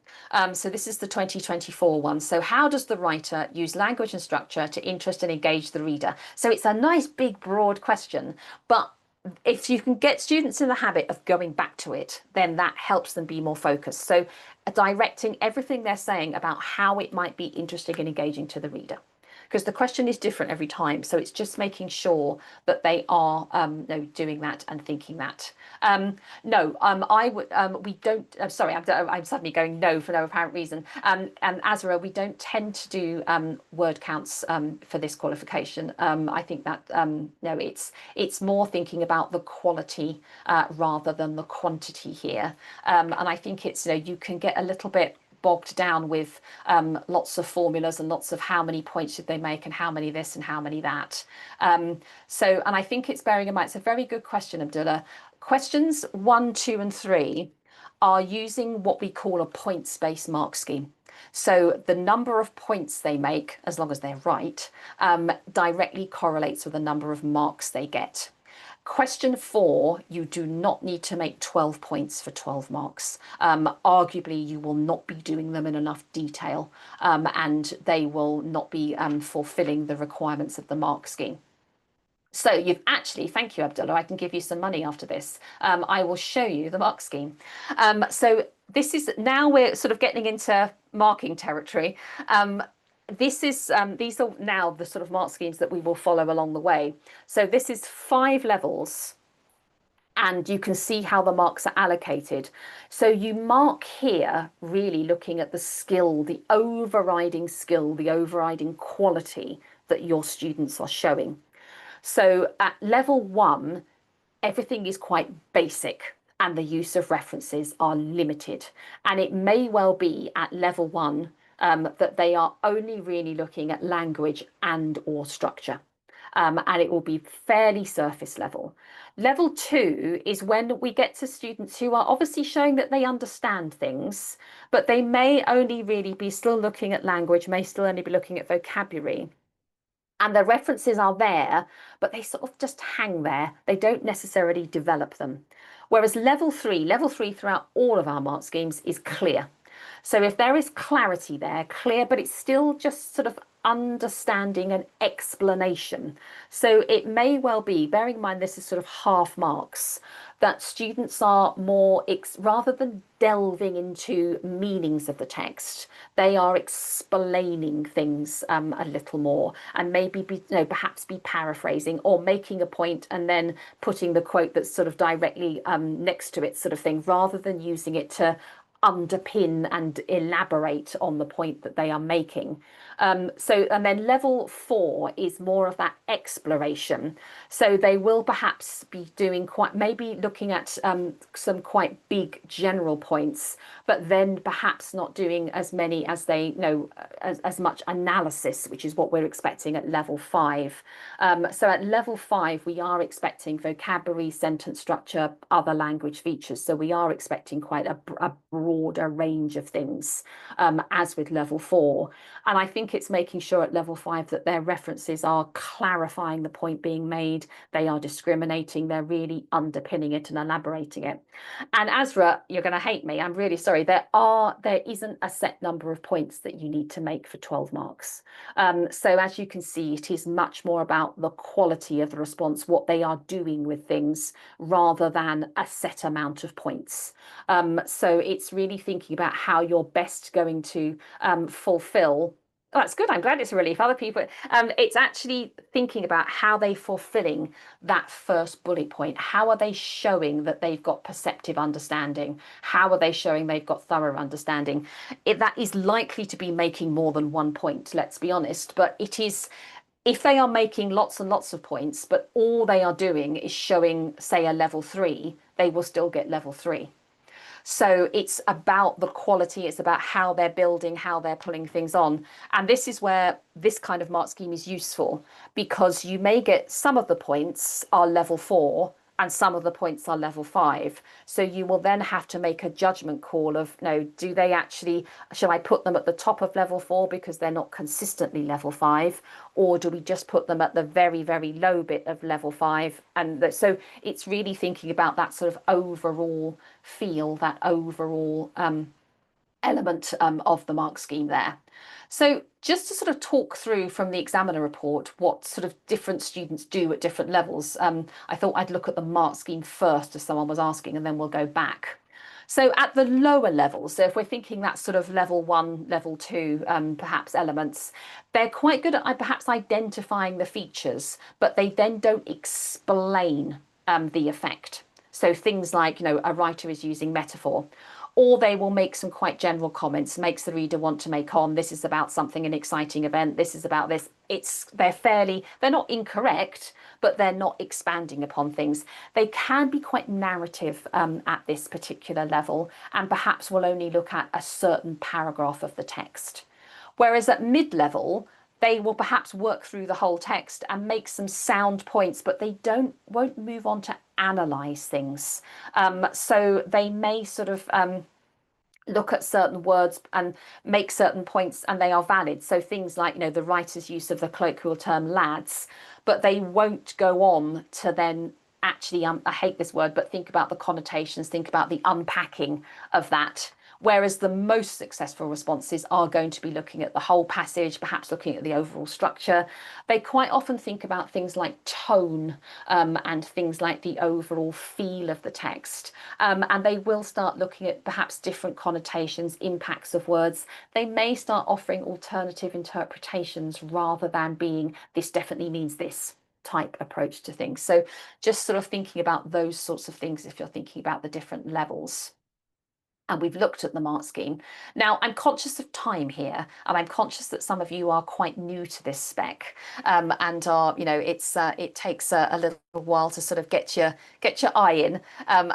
So this is the 2024 one. So how does the writer use language and structure to interest and engage the reader? So it's a nice big broad question, but if you can get students in the habit of going back to it, then that helps them be more focused. So directing everything they're saying about how it might be interesting and engaging to the reader, because the question is different every time. So it's just making sure that they are doing that and thinking that. I would. We don't. Sorry, I'm suddenly going no for no apparent reason. And Azra, we don't tend to do word counts for this qualification. I think that no, it's more thinking about the quality rather than the quantity here. And I think it's you can get a little bit bogged down with lots of formulas and lots of how many points should they make and how many this and how many that. And I think it's bearing in mind, it's a very good question, Abdullah. Questions 1, 2, and 3 are using what we call a points-based mark scheme. So the number of points they make, as long as they're right, directly correlates with the number of marks they get. Question 4, you do not need to make 12 points for 12 marks. Arguably, you will not be doing them in enough detail, and they will not be fulfilling the requirements of the mark scheme. So you've actually, thank you, Abdullah, I can give you some money after this. I will show you the mark scheme. So this is, now we're sort of getting into marking territory. These are now the sort of mark schemes that we will follow along the way. So this is 5 levels, and you can see how the marks are allocated. So you mark here really looking at the skill, the overriding skill, the overriding quality that your students are showing. So at level 1, everything is quite basic and the use of references are limited. And it may well be at level 1 that they are only really looking at language and or structure. And it will be fairly surface level. Level 2 is when we get to students who are obviously showing that they understand things, but they may only really be still looking at language, may still only be looking at vocabulary. And the references are there, but they sort of just hang there. They don't necessarily develop them. Whereas level 3 throughout all of our mark schemes is clear. So if there is clarity there, clear, but it's still just sort of understanding and explanation. So it may well be, bearing in mind this is sort of half marks, that students are more, rather than delving into meanings of the text, they are explaining things a little more, and maybe perhaps be paraphrasing or making a point and then putting the quote that's sort of directly next to it, sort of thing, rather than using it to underpin and elaborate on the point that they are making. And then level 4 is more of that exploration. So they will perhaps be doing maybe looking at some quite big general points, but then perhaps not doing as many as they know, as much analysis, which is what we're expecting at level 5. So at level 5, we are expecting vocabulary, sentence structure, other language features. So we are expecting quite a broader range of things, as with level 4. And I think it's making sure at level 5 that their references are clarifying the point being made, they are discriminating, they're really underpinning it and elaborating it. And Azra, you're going to hate me, I'm really sorry, there isn't a set number of points that you need to make for 12 marks. So as you can see, it is much more about the quality of the response, what they are doing with things, rather than a set amount of points. So it's really thinking about how you're best going to fulfill. Oh, that's good. I'm glad it's a relief. Other people, it's actually thinking about how they're fulfilling that first bullet point. How are they showing that they've got perceptive understanding? How are they showing they've got thorough understanding? That is likely to be making more than 1 point, let's be honest, but it is If they are making lots and lots of points, but all they are doing is showing, say, a level 3, they will still get level 3. So it's about the quality, it's about how they're building, how they're pulling things on. And this is where this kind of mark scheme is useful, because you may get some of the points are level 4 and some of the points are level 5. So you will then have to make a judgment call of, no, do they actually, shall I put them at the top of level 4 because they're not consistently level 5? Or do we just put them at the very, very low bit of level 5? And so it's really thinking about that sort of overall feel, that overall element of the mark scheme there. So just to sort of talk through from the examiner report what sort of different students do at different levels, I thought I'd look at the mark scheme first, as someone was asking, and then we'll go back. So at the lower levels, so if we're thinking that sort of level 1, level 2, perhaps elements, they're quite good at perhaps identifying the features, but they then don't explain the effect. So things like, a writer is using metaphor, or they will make some quite general comments, makes the reader want to make on, this is about something, an exciting event, this is about this. They're not incorrect, but they're not expanding upon things. They can be quite narrative at this particular level, and perhaps will only look at a certain paragraph of the text. Whereas at mid-level, they will perhaps work through the whole text and make some sound points, but they won't move on to analyze things. So they may sort of look at certain words and make certain points, and they are valid. So things like, the writer's use of the colloquial term lads, but they won't go on to then actually, I hate this word, but think about the connotations, think about the unpacking of that. Whereas the most successful responses are going to be looking at the whole passage, perhaps looking at the overall structure. They quite often think about things like tone and things like the overall feel of the text. And they will start looking at perhaps different connotations, impacts of words. They may start offering alternative interpretations rather than being, this definitely means this type approach to things. So just sort of thinking about those sorts of things if you're thinking about the different levels. And we've looked at the mark scheme. Now, I'm conscious of time here, and I'm conscious that some of you are quite new to this spec, and are, it takes a little while to sort of get your eye in. And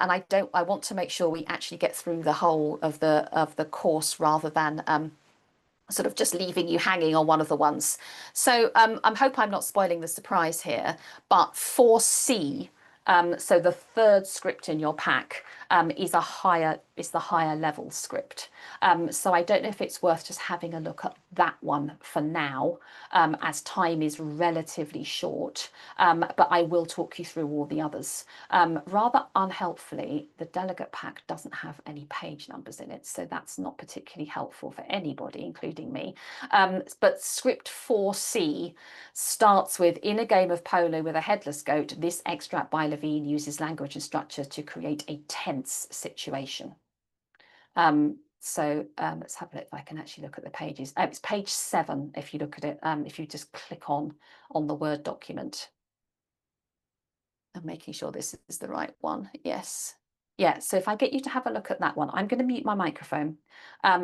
I want to make sure we actually get through the whole of the course rather than sort of just leaving you hanging on one of the ones. So I hope I'm not spoiling the surprise here, but 4C, so the third script in your pack, is the higher level script. So I don't know if it's worth just having a look at that one for now, as time is relatively short, but I will talk you through all the others. Rather unhelpfully, the delegate pack doesn't have any page numbers in it, so that's not particularly helpful for anybody, including me. But script 4C starts with, in a game of polo with a headless goat, this extract by Levine uses language and structure to create a tense situation. So let's have a look if I can actually look at the pages. It's page 7 if you look at it, if you just click on the Word document. I'm making sure this is the right one. Yes. Yeah, so if I get you to have a look at that one, I'm going to mute my microphone.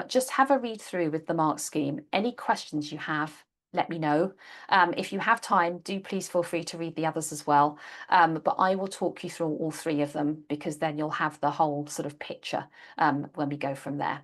Just have a read through with the mark scheme. Any questions you have, let me know. If you have time, do please feel free to read the others as well. But I will talk you through all 3 of them, because then you'll have the whole sort of picture when we go from there.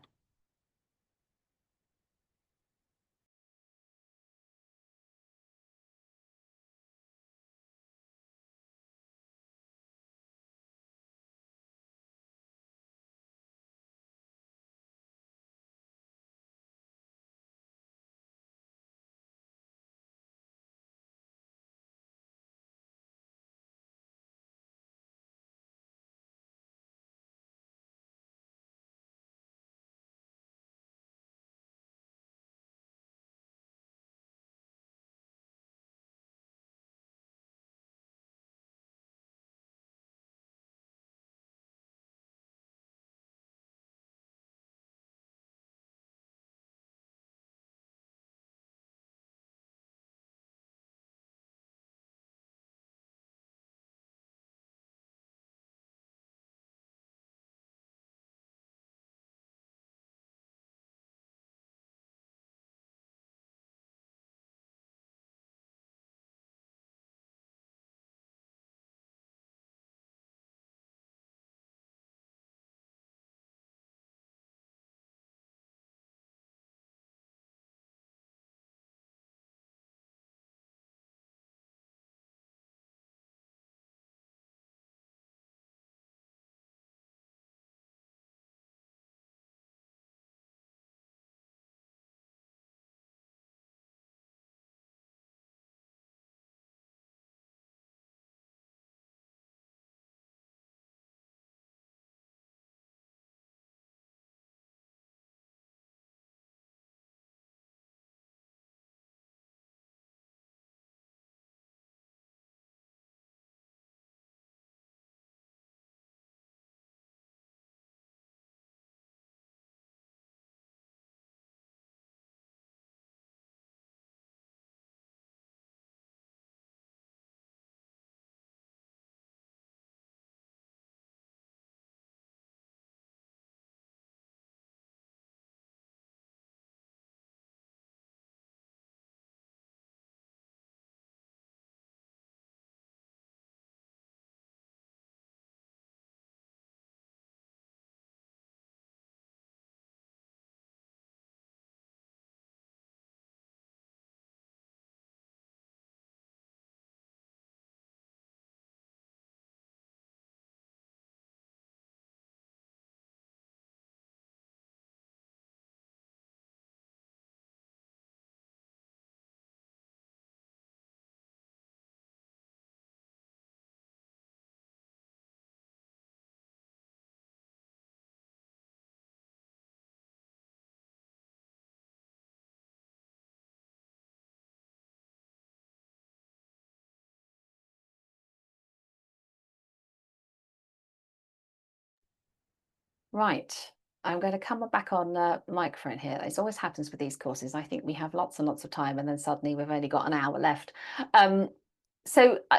Right. I'm going to come back on the microphone here. This always happens with these courses. I think we have lots and lots of time, and then suddenly we've only got an hour left. Um,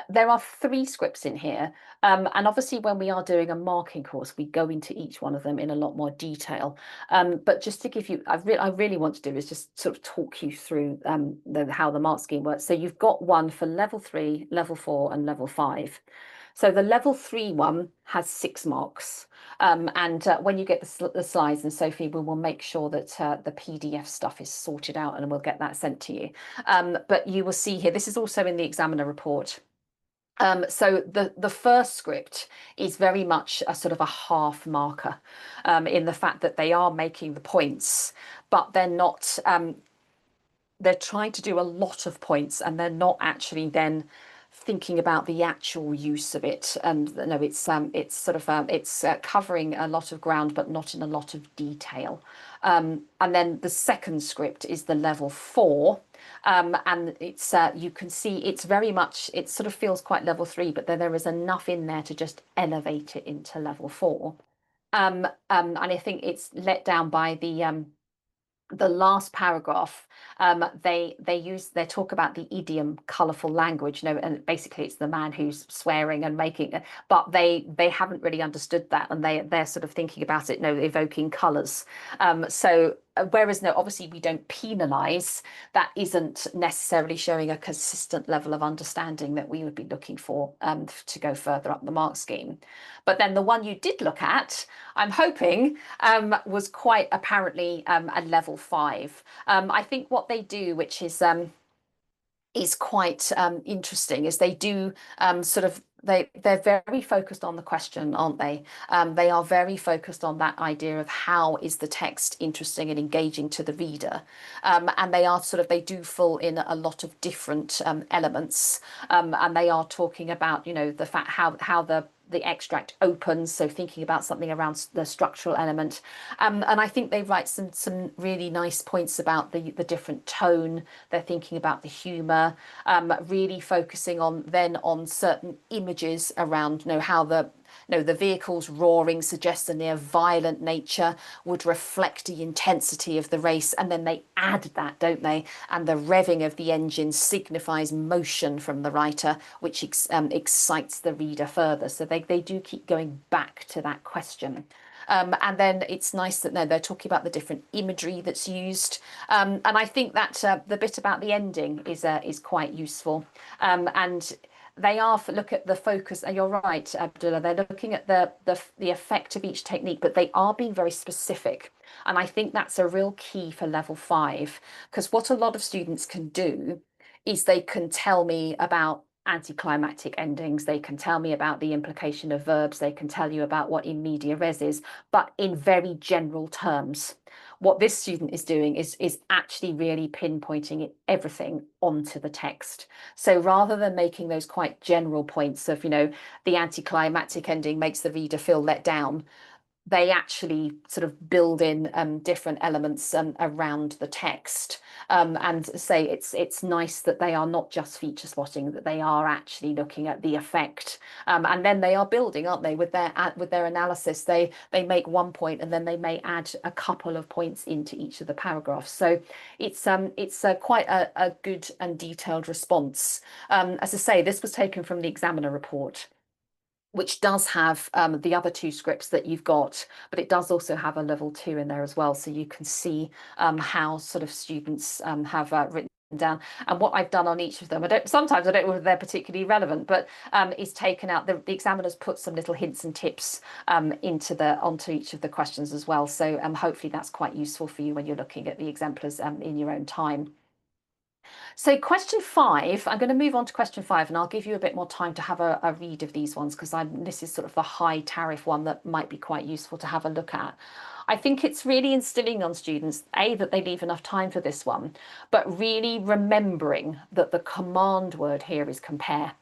there are 3 scripts in here. And obviously when we are doing a marking course, we go into each one of them in a lot more detail. But just to give you, I really want to do is just sort of talk you through how the mark scheme works. So you've got one for level 3, level 4, and level 5. So the level 3 one has 6 marks. And when you get the slides, and Sophie, we will make sure that the PDF stuff is sorted out and we'll get that sent to you. But you will see here, this is also in the examiner report. So the first script is very much a sort of a half marker in the fact that they are making the points, but they're not, they're trying to do a lot of points and they're not actually then thinking about the actual use of it. And no, it's sort of it's covering a lot of ground, but not in a lot of detail. And then the second script is the level 4. And it's you can see it's very much, it sort of feels quite level 3, but then there is enough in there to just elevate it into level 4. And I think it's let down by the last paragraph. They talk about the idiom colorful language, and basically it's the man who's swearing and making it, but they haven't really understood that, and they're sort of thinking about it, evoking colors. Whereas obviously we don't penalize, that isn't necessarily showing a consistent level of understanding that we would be looking for to go further up the mark scheme. But then the one you did look at, I'm hoping, was quite apparently a level 5. I think what they do, which is quite interesting, is they do sort of they're very focused on the question, aren't they? They are very focused on that idea of how is the text interesting and engaging to the reader, and they do fill in a lot of different elements, and they are talking about the fact how the extract opens, so thinking about something around the structural element, and I think they write some really nice points about the different tone. They're thinking about the humour, really focusing on certain images around how the vehicle's roaring suggests a near violent nature, would reflect the intensity of the race, and then they add that, don't they? And the revving of the engine signifies motion from the writer, which excites the reader further. So they do keep going back to that question. And then it's nice that they're talking about the different imagery that's used. And I think that the bit about the ending is quite useful. And they look at the focus. And you're right, Abdullah. They're looking at the effect of each technique, but they are being very specific. And I think that's a real key for level 5, because what a lot of students can do is they can tell me about anticlimactic endings. They can tell me about the implication of verbs. They can tell you about what in media res is, but in very general terms. What this student is doing is actually really pinpointing everything onto the text. So rather than making those quite general points of, the anticlimactic ending makes the reader feel let down, they actually sort of build in different elements around the text, and say it's nice that they are not just feature spotting, that they are actually looking at the effect, and then they are building, aren't they, with their analysis. They make one point and then they may add a couple of points into each of the paragraphs. So it's quite a good and detailed response. As I say, this was taken from the examiner report, which does have the other 2 scripts that you've got, but it does also have a level 2 in there as well. So you can see how sort of students have written down. And what I've done on each of them, sometimes I don't know if they're particularly relevant, but is taken out, the examiners put some little hints and tips onto each of the questions as well. So hopefully that's quite useful for you when you're looking at the exemplars in your own time. So question 5, I'm going to move on to question 5, and I'll give you a bit more time to have a read of these ones, because this is sort of the high tariff one that might be quite useful to have a look at. I think it's really instilling on students, that they leave enough time for this one, but really remembering that the command word here is compare.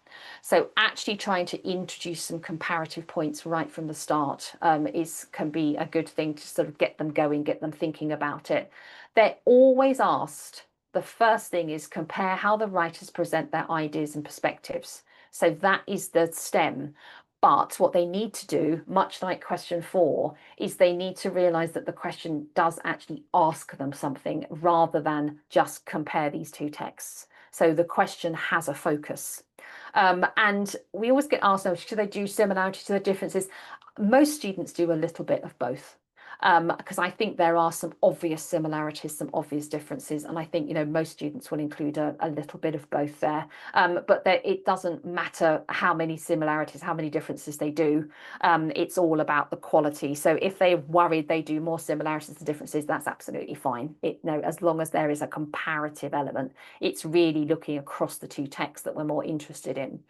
So actually trying to introduce some comparative points right from the start can be a good thing to sort of get them going, get them thinking about it. They're always asked, the first thing is compare how the writers present their ideas and perspectives. So that is the stem. But what they need to do, much like question 4, is they need to realize that the question does actually ask them something rather than just compare these two texts. So the question has a focus. And we always get asked, oh, should they do similarities to the differences? Most students do a little bit of both. Because I think there are some obvious similarities, some obvious differences, and I think most students will include a little bit of both there. But it doesn't matter how many similarities, how many differences they do. It's all about the quality. So if they're worried they do more similarities than differences, that's absolutely fine. As long as there is a comparative element, it's really looking across the two texts that we're more interested in.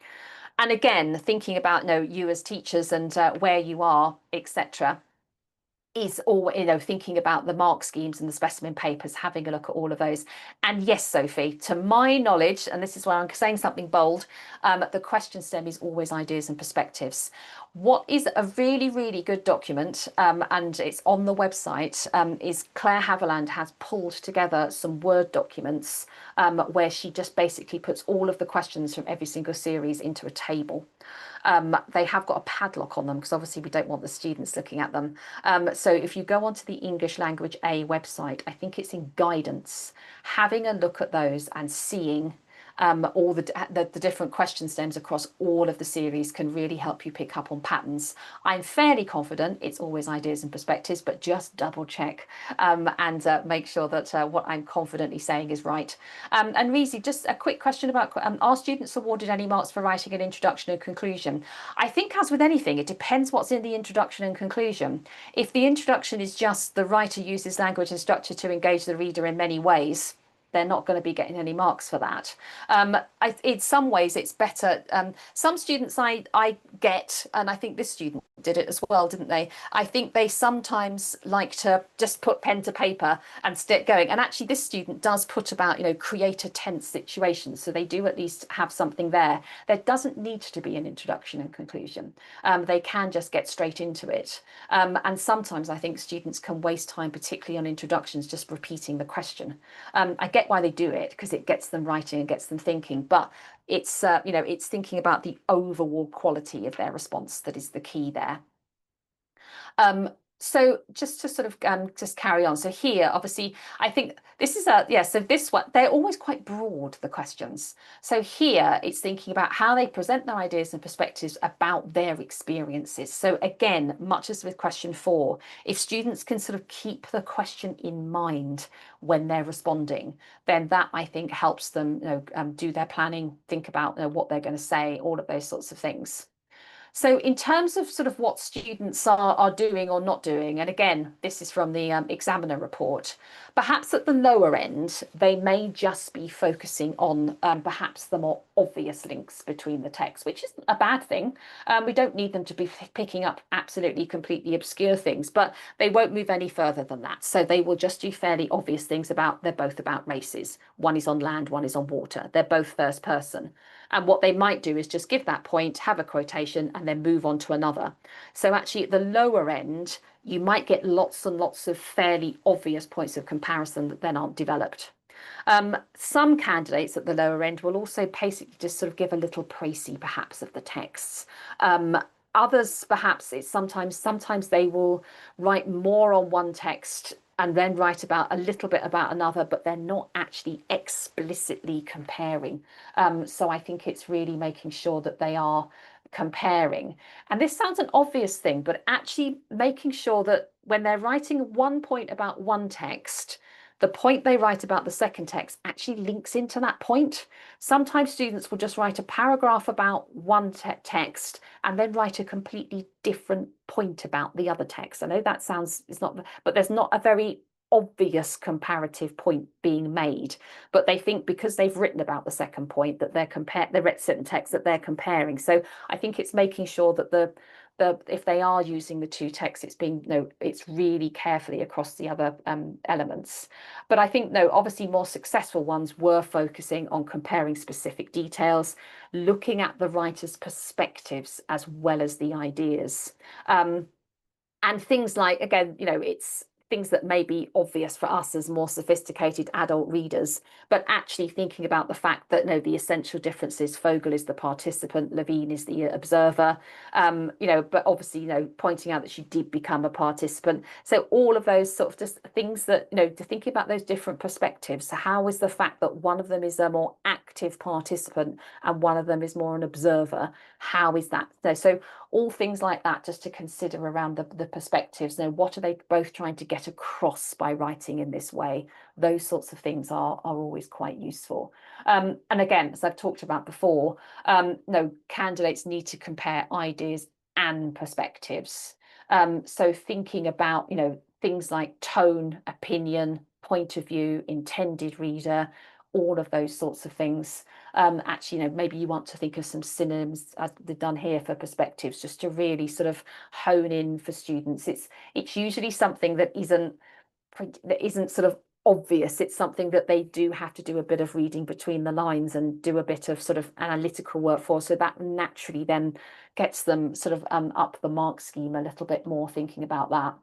And again, thinking about you as teachers and where you are, etc., is all thinking about the mark schemes and the specimen papers, having a look at all of those. And yes, Sophie, to my knowledge, and this is why I'm saying something bold, the question stem is always ideas and perspectives. What is a really, really good document, and it's on the website, is Claire Haviland has pulled together some Word documents where she just basically puts all of the questions from every single series into a table. They have got a padlock on them because obviously we don't want the students looking at them. So if you go onto the English Language A website, I think it's in guidance, having a look at those and seeing all the different question stems across all of the series can really help you pick up on patterns. I'm fairly confident it's always ideas and perspectives, but just double check and make sure that what I'm confidently saying is right. And Reezy, just a quick question about, are students awarded any marks for writing an introduction and conclusion? I think as with anything, it depends what's in the introduction and conclusion. If the introduction is just the writer uses language and structure to engage the reader in many ways, they're not going to be getting any marks for that. In some ways, it's better. Some students I get, and I think this student did it as well, didn't they? I think they sometimes like to just put pen to paper and stick going. And actually, this student does put about, create a tense situation. So they do at least have something there. There doesn't need to be an introduction and conclusion. They can just get straight into it. And sometimes I think students can waste time, particularly on introductions, just repeating the question. I get why they do it because it gets them writing and gets them thinking, but it's it's thinking about the overall quality of their response that is the key there. So just to sort of just carry on. So here, obviously, I think this is so this one, they're always quite broad, the questions. So here it's thinking about how they present their ideas and perspectives about their experiences. So again, much as with question 4, if students can sort of keep the question in mind when they're responding, then that I think helps them do their planning, think about what they're going to say, all of those sorts of things. So in terms of sort of what students are doing or not doing, and again, this is from the examiner report, perhaps at the lower end, they may just be focusing on perhaps the more obvious links between the texts, which isn't a bad thing. We don't need them to be picking up absolutely completely obscure things, but they won't move any further than that. So they will just do fairly obvious things they're both about races. One is on land, one is on water. They're both first person. And what they might do is just give that point, have a quotation, and then move on to another. So actually at the lower end, you might get lots and lots of fairly obvious points of comparison that then aren't developed. Some candidates at the lower end will also basically just sort of give a little précis perhaps of the texts. Others, perhaps it's sometimes they will write more on one text and then write about a little bit about another, but they're not actually explicitly comparing. So I think it's really making sure that they are comparing. And this sounds an obvious thing, but actually making sure that when they're writing one point about one text, the point they write about the second text actually links into that point. Sometimes students will just write a paragraph about one text and then write a completely different point about the other text. I know that sounds, it's not, but there's not a very obvious comparative point being made, but they think because they've written about the second point that they've read certain texts that they're comparing. So I think it's making sure that if they are using the two texts, it's being it's really carefully across the other elements. But I think obviously more successful ones were focusing on comparing specific details, looking at the writer's perspectives as well as the ideas, and things like, again, it's things that may be obvious for us as more sophisticated adult readers, but actually thinking about the fact that no, the essential differences, Fogel is the participant, Levine is the observer, but obviously, pointing out that she did become a participant. So all of those sort of just things that, to think about those different perspectives. So how is the fact that one of them is a more active participant and one of them is more an observer? How is that? So all things like that just to consider around the perspectives. What are they both trying to get across by writing in this way? Those sorts of things are always quite useful. And again, as I've talked about before, no, candidates need to compare ideas and perspectives. So thinking about, things like tone, opinion, point of view, intended reader, all of those sorts of things. Actually, maybe you want to think of some synonyms as they've done here for perspectives, just to really sort of hone in for students. It's usually something that isn't sort of obvious. It's something that they do have to do a bit of reading between the lines and do a bit of sort of analytical work for. So that naturally then gets them sort of up the mark scheme a little bit more, thinking about that.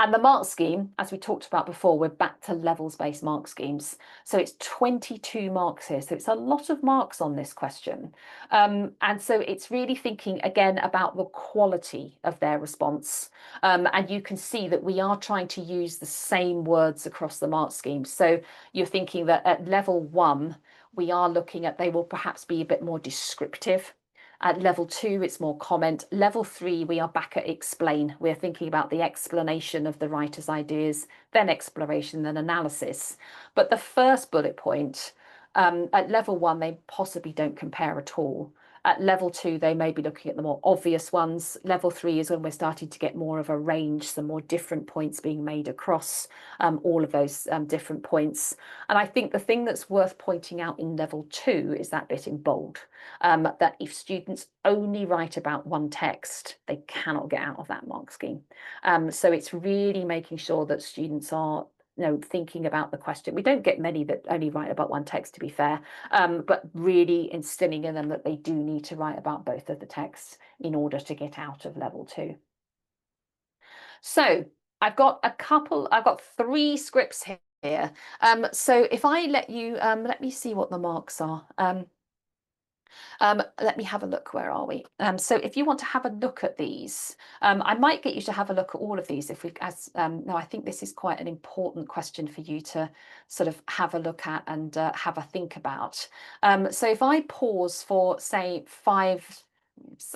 And the mark scheme, as we talked about before, we're back to levels-based mark schemes. So it's 22 marks here. So it's a lot of marks on this question. And so it's really thinking again about the quality of their response. And you can see that we are trying to use the same words across the mark scheme. So you're thinking that at level 1, we are looking at they will perhaps be a bit more descriptive. At level 2, it's more comment. Level 3, we are back at explain. We're thinking about the explanation of the writer's ideas, then exploration, then analysis. But the first bullet point, at level 1, they possibly don't compare at all. At level 2, they may be looking at the more obvious ones. Level 3 is when we're starting to get more of a range, some more different points being made across all of those different points. And I think the thing that's worth pointing out in level 2 is that bit in bold, that if students only write about one text, they cannot get out of that mark scheme. So it's really making sure that students are thinking about the question. We don't get many that only write about one text, to be fair, but really instilling in them that they do need to write about both of the texts in order to get out of level 2. So I've got 3 scripts here. So if I let you, let me see what the marks are. Let me have a look. Where are we? So if you want to have a look at these, I might get you to have a look at all of these no, I think this is quite an important question for you to sort of have a look at and have a think about. So if I pause for say 5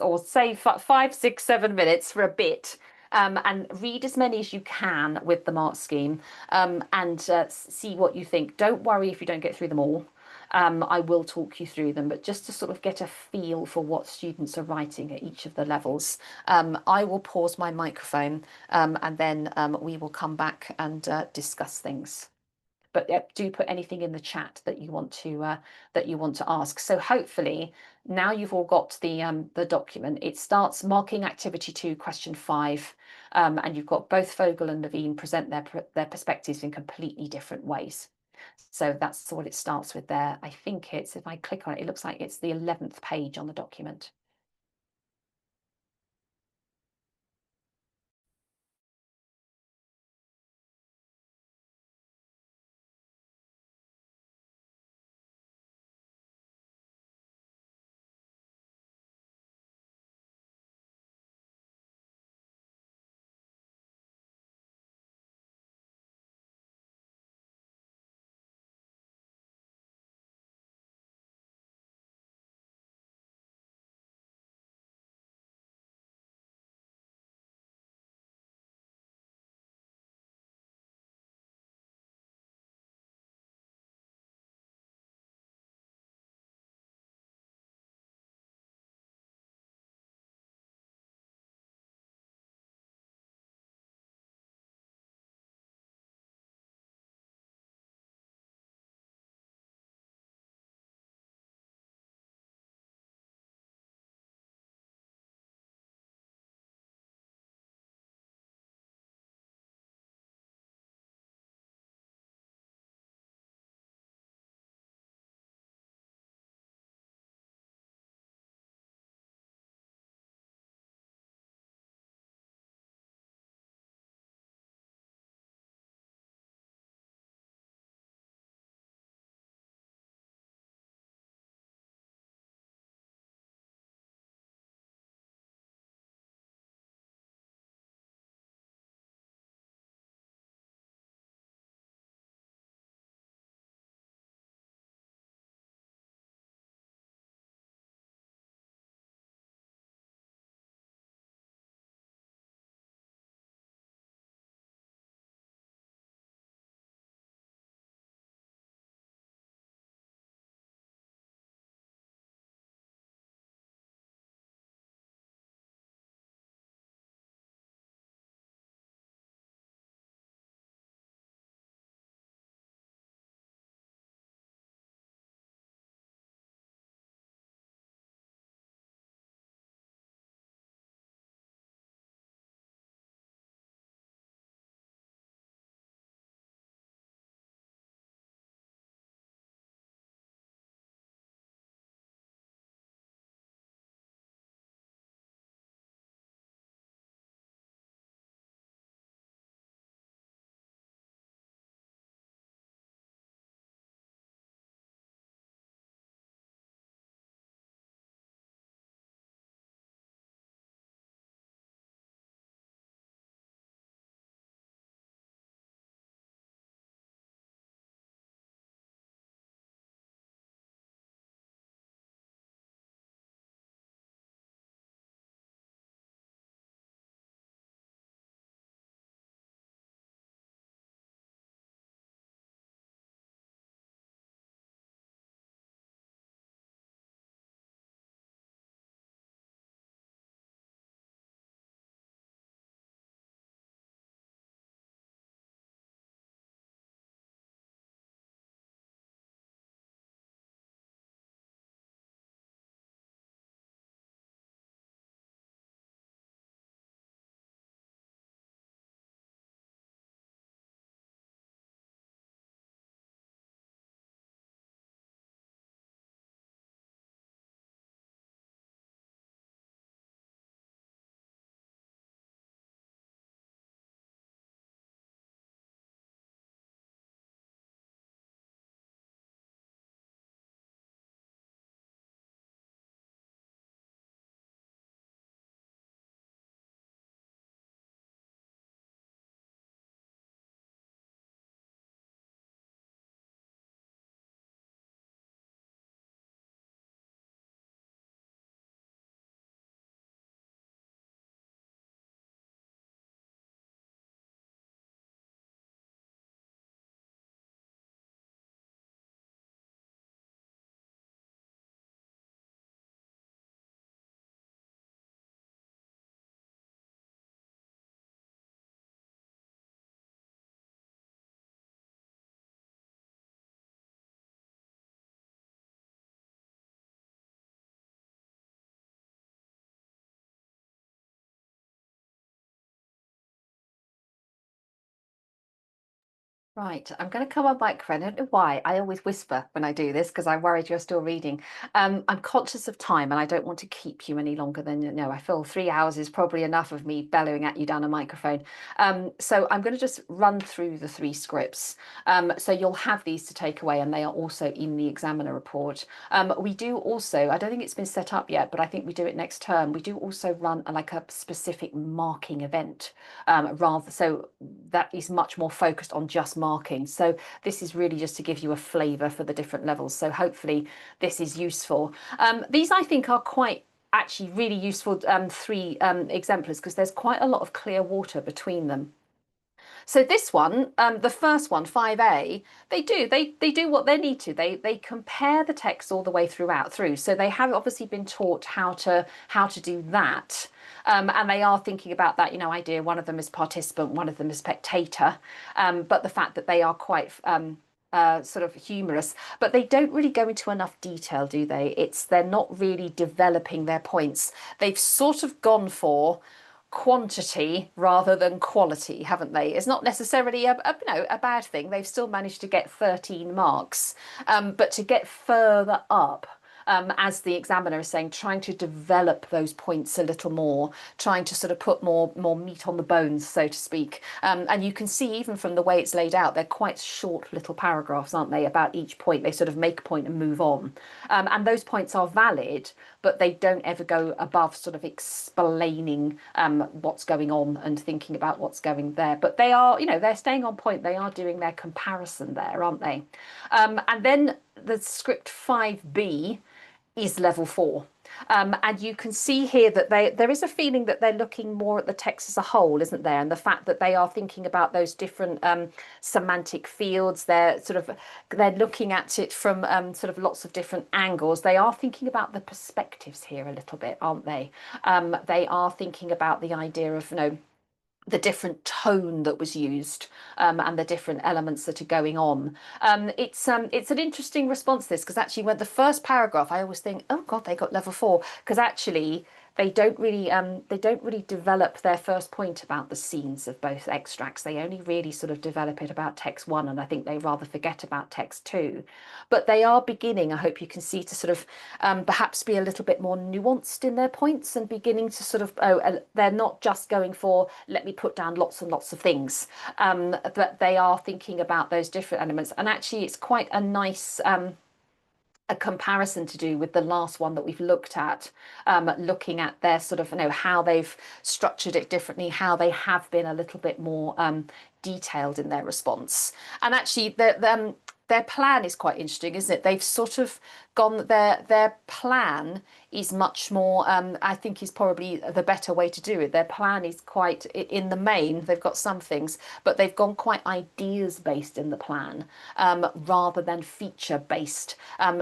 or say 5, 6, 7 minutes for a bit, and read as many as you can with the mark scheme, and see what you think. Don't worry if you don't get through them all. I will talk you through them, but just to sort of get a feel for what students are writing at each of the levels, I will pause my microphone, and then we will come back and discuss things. But do put anything in the chat that you want to ask. So hopefully now you've all got the document. It starts marking activity 2, question 5, and you've got both Fogel and Levine present their perspectives in completely different ways. So that's what it starts with there. I think it's, if I click on it, it looks like it's the 11th page on the document. Right, I'm going to come on microphone. I don't know why. I always whisper when I do this because I'm worried you're still reading. I'm conscious of time and I don't want to keep you any longer than you know. I feel 3 hours is probably enough of me bellowing at you down a microphone. So I'm going to just run through the three scripts. So you'll have these to take away, and they are also in the examiner report. We do also, I don't think it's been set up yet, but I think we do it next term. We do also run like a specific marking event, rather so that is much more focused on just marking. So this is really just to give you a flavour for the different levels. So hopefully this is useful. These I think are quite actually really useful three exemplars because there's quite a lot of clear water between them. So this one, the first one, 5A, they do what they need to. They compare the text all the way through. So they have obviously been taught how to do that. And they are thinking about that, idea. One of them is participant, one of them is spectator. But the fact that they are quite sort of humorous, but they don't really go into enough detail, do they? They're not really developing their points. They've sort of gone for quantity rather than quality, haven't they? It's not necessarily a bad thing. They've still managed to get 13 marks, but to get further up, as the examiner is saying, trying to develop those points a little more, trying to sort of put more meat on the bones, so to speak. And you can see even from the way it's laid out, they're quite short little paragraphs, aren't they, about each point. They sort of make a point and move on. And those points are valid, but they don't ever go above sort of explaining what's going on and thinking about what's going there. But they are, they're staying on point. They are doing their comparison there, aren't they? And then the script 5B is level 4. And you can see here that there is a feeling that they're looking more at the text as a whole, isn't there? And the fact that they are thinking about those different semantic fields, they're looking at it from sort of lots of different angles. They are thinking about the perspectives here a little bit, aren't they? They are thinking about the idea of, the different tone that was used, and the different elements that are going on. It's an interesting response, this, because actually when the first paragraph, I always think, oh God, they got level 4, because actually they don't really develop their first point about the scenes of both extracts. They only really sort of develop it about text 1, and I think they rather forget about text 2. But they are beginning, I hope you can see, to sort of perhaps be a little bit more nuanced in their points and beginning to sort of, they're not just going for, let me put down lots and lots of things, but they are thinking about those different elements. And actually it's quite a nice a comparison to do with the last one that we've looked at, looking at their sort of, how they've structured it differently, how they have been a little bit more detailed in their response. And actually, their plan is quite interesting, isn't it? They've sort of gone, their plan is much more, I think is probably the better way to do it. Their plan is quite, in the main, they've got some things, but they've gone quite ideas based in the plan, rather than feature based.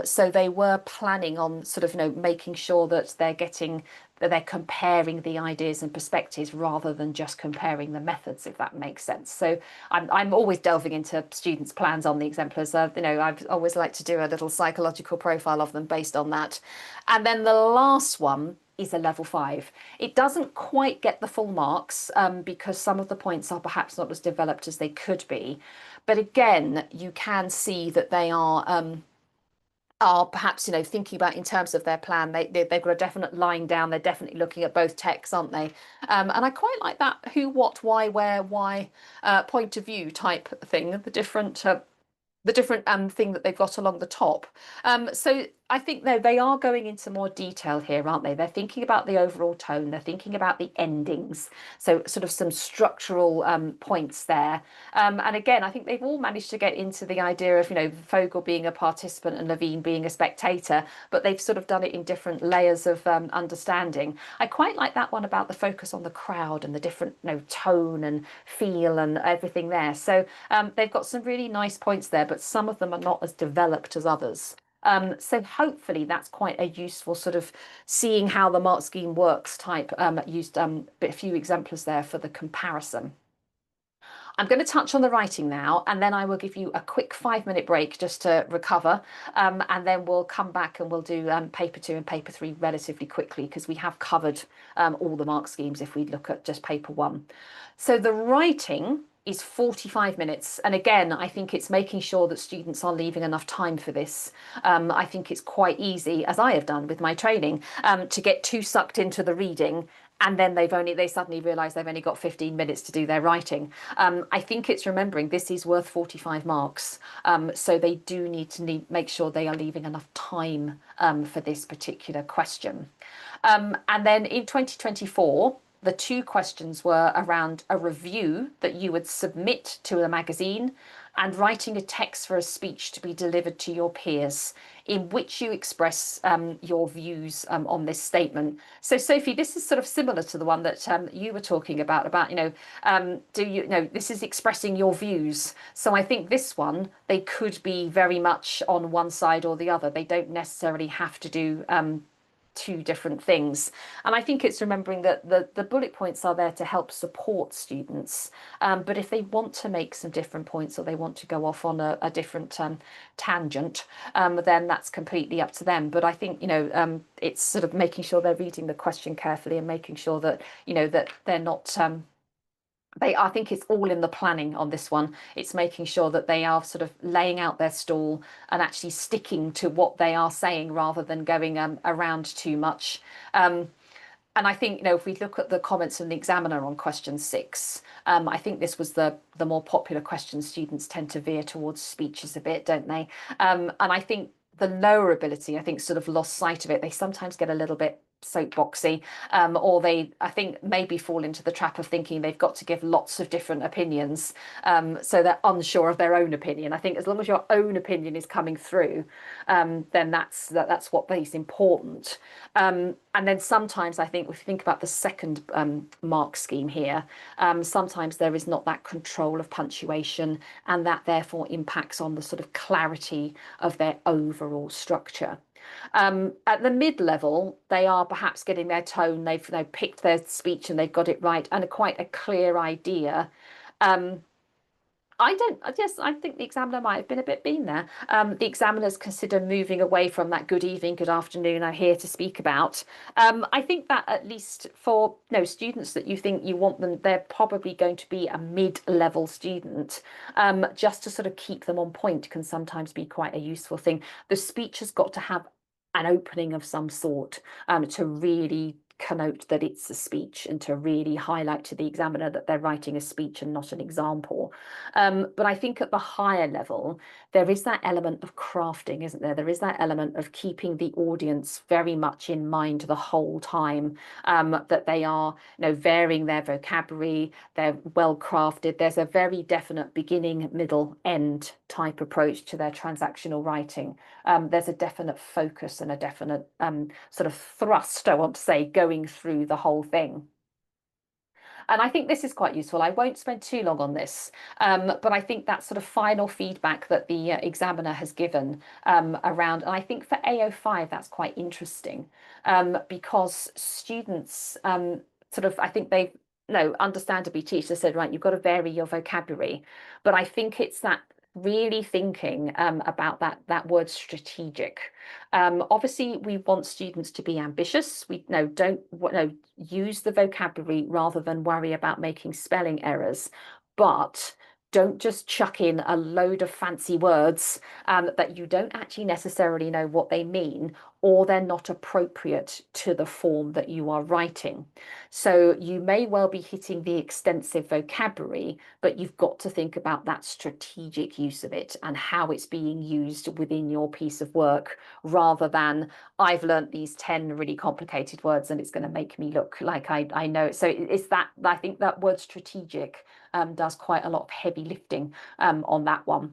So they were planning on sort of, making sure that they're comparing the ideas and perspectives rather than just comparing the methods, if that makes sense. So I'm always delving into students' plans on the exemplars. I've always liked to do a little psychological profile of them based on that. And then the last one is a level 5. It doesn't quite get the full marks, because some of the points are perhaps not as developed as they could be. But again, you can see that they are perhaps, thinking about in terms of their plan. They've got a definite line down. They're definitely looking at both texts, aren't they? And I quite like that who, what, why, where, why point of view type thing, the different thing that they've got along the top. So I think they are going into more detail here, aren't they? They're thinking about the overall tone. They're thinking about the endings. So sort of some structural points there. And again, I think they've all managed to get into the idea of, Fogel being a participant and Levine being a spectator, but they've sort of done it in different layers of understanding. I quite like that one about the focus on the crowd and the different, tone and feel and everything there. So they've got some really nice points there, but some of them are not as developed as others. So hopefully that's quite a useful sort of seeing how the mark scheme works type, used a few exemplars there for the comparison. I'm going to touch on the writing now, and then I will give you a quick 5-minute break just to recover, and then we'll come back and we'll do paper 2 and paper 3 relatively quickly, because we have covered all the mark schemes if we look at just paper 1. So the writing is 45 minutes. And again, I think it's making sure that students are leaving enough time for this. I think it's quite easy, as I have done with my training, to get too sucked into the reading, and then they suddenly realise they've only got 15 minutes to do their writing. I think it's remembering this is worth 45 marks. So they do need to make sure they are leaving enough time for this particular question. And then in 2024, the two questions were around a review that you would submit to a magazine and writing a text for a speech to be delivered to your peers in which you express your views on this statement. So, Sophie, this is sort of similar to the one that you were talking about, this is expressing your views. So I think this one, they could be very much on one side or the other. They don't necessarily have to do two different things. And I think it's remembering that the bullet points are there to help support students. But if they want to make some different points or they want to go off on a different tangent, then that's completely up to them. But I think, it's sort of making sure they're reading the question carefully and making sure that, that they're not I think it's all in the planning on this one. It's making sure that they are sort of laying out their stall and actually sticking to what they are saying rather than going around too much. And I think, if we look at the comments from the examiner on question 6, I think this was the more popular question. Students tend to veer towards speeches a bit, don't they? And I think the lower ability, I think, sort of lost sight of it. They sometimes get a little bit soapboxy, or they, I think, maybe fall into the trap of thinking they've got to give lots of different opinions, so they're unsure of their own opinion. I think as long as your own opinion is coming through, then that's what is important. And then sometimes I think if you think about the second mark scheme here, sometimes there is not that control of punctuation, and that therefore impacts on the sort of clarity of their overall structure. At the mid-level, they are perhaps getting their tone, they've picked their speech and they've got it right and quite a clear idea. I think the examiner might have been a bit there. The examiners consider moving away from that good evening, good afternoon, I'm here to speak about. I think that at least for students that you think you want them, they're probably going to be a mid-level student. Just to sort of keep them on point can sometimes be quite a useful thing. The speech has got to have an opening of some sort to really connote that it's a speech and to really highlight to the examiner that they're writing a speech and not an example. But I think at the higher level, there is that element of crafting, isn't there? There is that element of keeping the audience very much in mind the whole time, that they are, varying their vocabulary, they're well crafted. There's a very definite beginning, middle, end type approach to their transactional writing. There's a definite focus and a definite sort of thrust, I want to say, going through the whole thing. And I think this is quite useful. I won't spend too long on this, but I think that sort of final feedback that the examiner has given around, and I think for AO5, that's quite interesting, because students I think they understandably teachers said, right, you've got to vary your vocabulary. But I think it's that really thinking about that word strategic. Obviously, we want students to be ambitious. We don't use the vocabulary rather than worry about making spelling errors, but don't just chuck in a load of fancy words that you don't actually necessarily know what they mean, or they're not appropriate to the form that you are writing. So you may well be hitting the extensive vocabulary, but you've got to think about that strategic use of it and how it's being used within your piece of work, rather than I've learnt these 10 really complicated words and it's going to make me look like I know it. So it's that, I think that word strategic does quite a lot of heavy lifting on that one.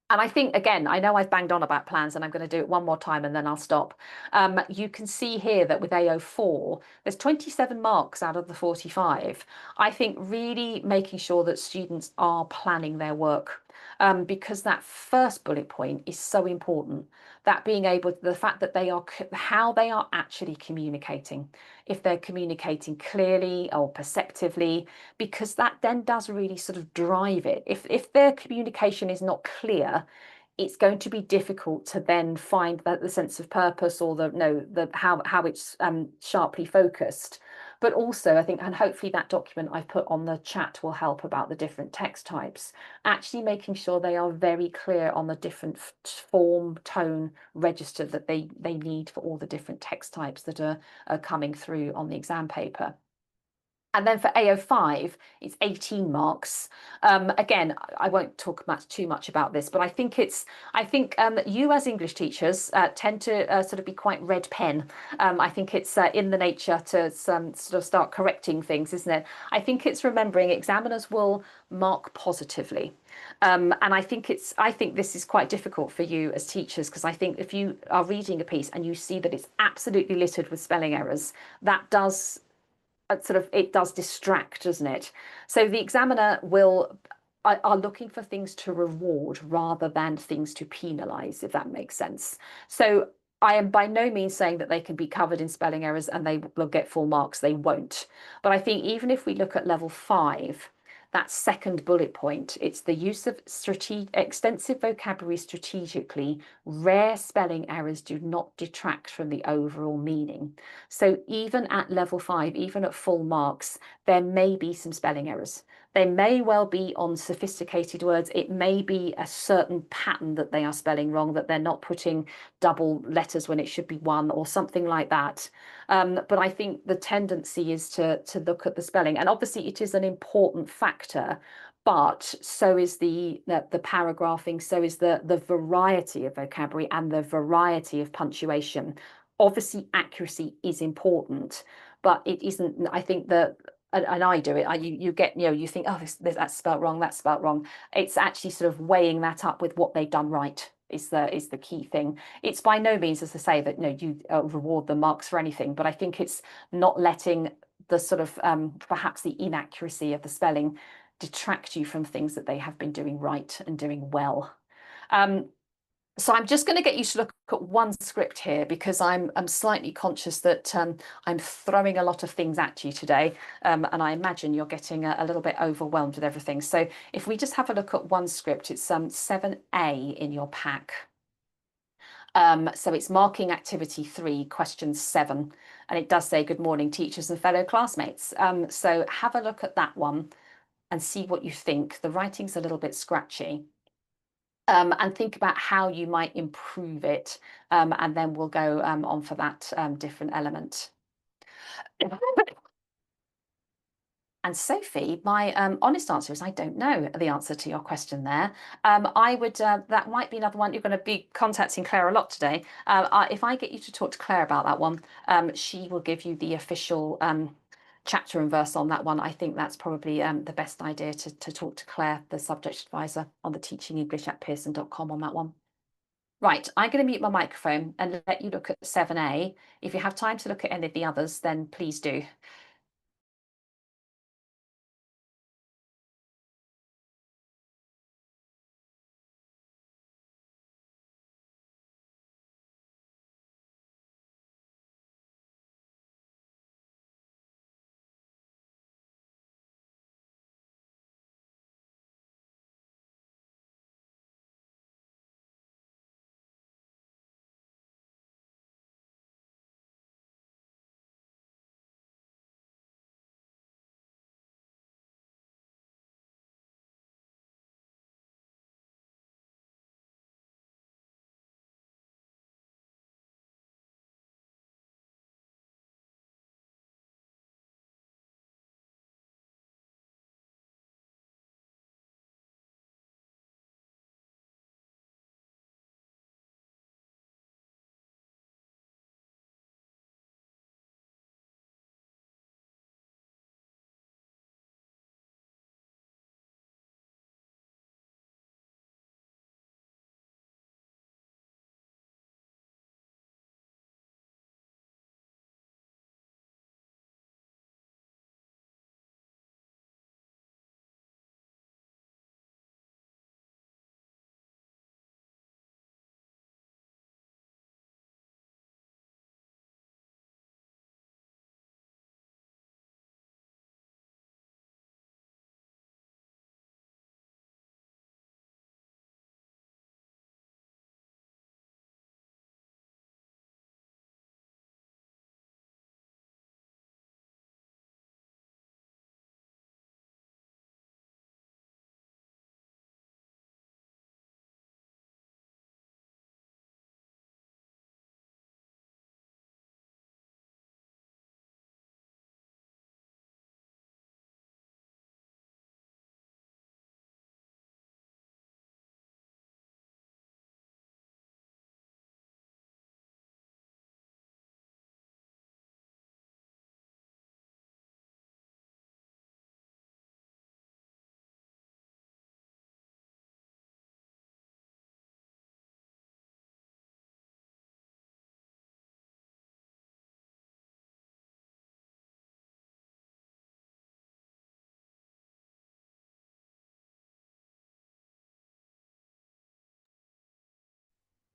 And I think, again, I know I've banged on about plans and I'm going to do it one more time and then I'll stop. You can see here that with AO4, there's 27 marks out of the 45. I think really making sure that students are planning their work, because that first bullet point is so important. That being able, the fact that they are, how they are actually communicating, if they're communicating clearly or perceptively, because that then does really sort of drive it. If their communication is not clear, it's going to be difficult to then find the sense of purpose or the how it's sharply focused. but also I think, and hopefully that document I've put on the chat will help about the different text types, actually making sure they are very clear on the different form, tone, register that they need for all the different text types that are coming through on the exam paper. And then for AO5, it's 18 marks. Again, I won't talk too much about this, but I think you as English teachers tend to sort of be quite red pen. I think it's in the nature to sort of start correcting things, isn't it? I think it's remembering examiners will mark positively. And I think this is quite difficult for you as teachers, because I think if you are reading a piece and you see that it's absolutely littered with spelling errors, that does it does distract, doesn't it? So the examiner are looking for things to reward rather than things to penalise, if that makes sense. So I am by no means saying that they can be covered in spelling errors and they will get full marks. They won't. But I think even if we look at level 5, that second bullet point, it's the use of extensive vocabulary strategically. Rare spelling errors do not detract from the overall meaning. So even at level 5, even at full marks, there may be some spelling errors. They may well be on sophisticated words. It may be a certain pattern that they are spelling wrong, that they're not putting double letters when it should be one or something like that. But I think the tendency is to look at the spelling. And obviously it is an important factor, but so is the paragraphing, so is the variety of vocabulary and the variety of punctuation. Obviously accuracy is important, but it isn't, I think that, and I do it, you get, you think, oh, that's spelt wrong, that's spelt wrong. It's actually sort of weighing that up with what they've done right is the key thing. It's by no means, as I say, that you reward the marks for anything, but I think it's not letting the sort of perhaps the inaccuracy of the spelling detract you from things that they have been doing right and doing well. So I'm just going to get you to look at one script here, because I'm slightly conscious that I'm throwing a lot of things at you today, and I imagine you're getting a little bit overwhelmed with everything. So if we just have a look at one script, it's 7A in your pack. So it's marking activity 3, question 7, and it does say good morning teachers and fellow classmates. So have a look at that one and see what you think. The writing's a little bit scratchy. And think about how you might improve it, and then we'll go on for that different element. And Sophie, my honest answer is I don't know the answer to your question there. I would, that might be another one. You're going to be contacting Claire a lot today. If I get you to talk to Claire about that one, she will give you the official chapter and verse on that one. I think that's probably the best idea to talk to Claire, the subject advisor on the teachingenglish@pearson.com on that one. Right, I'm going to mute my microphone and let you look at 7A. If you have time to look at any of the others, then please do.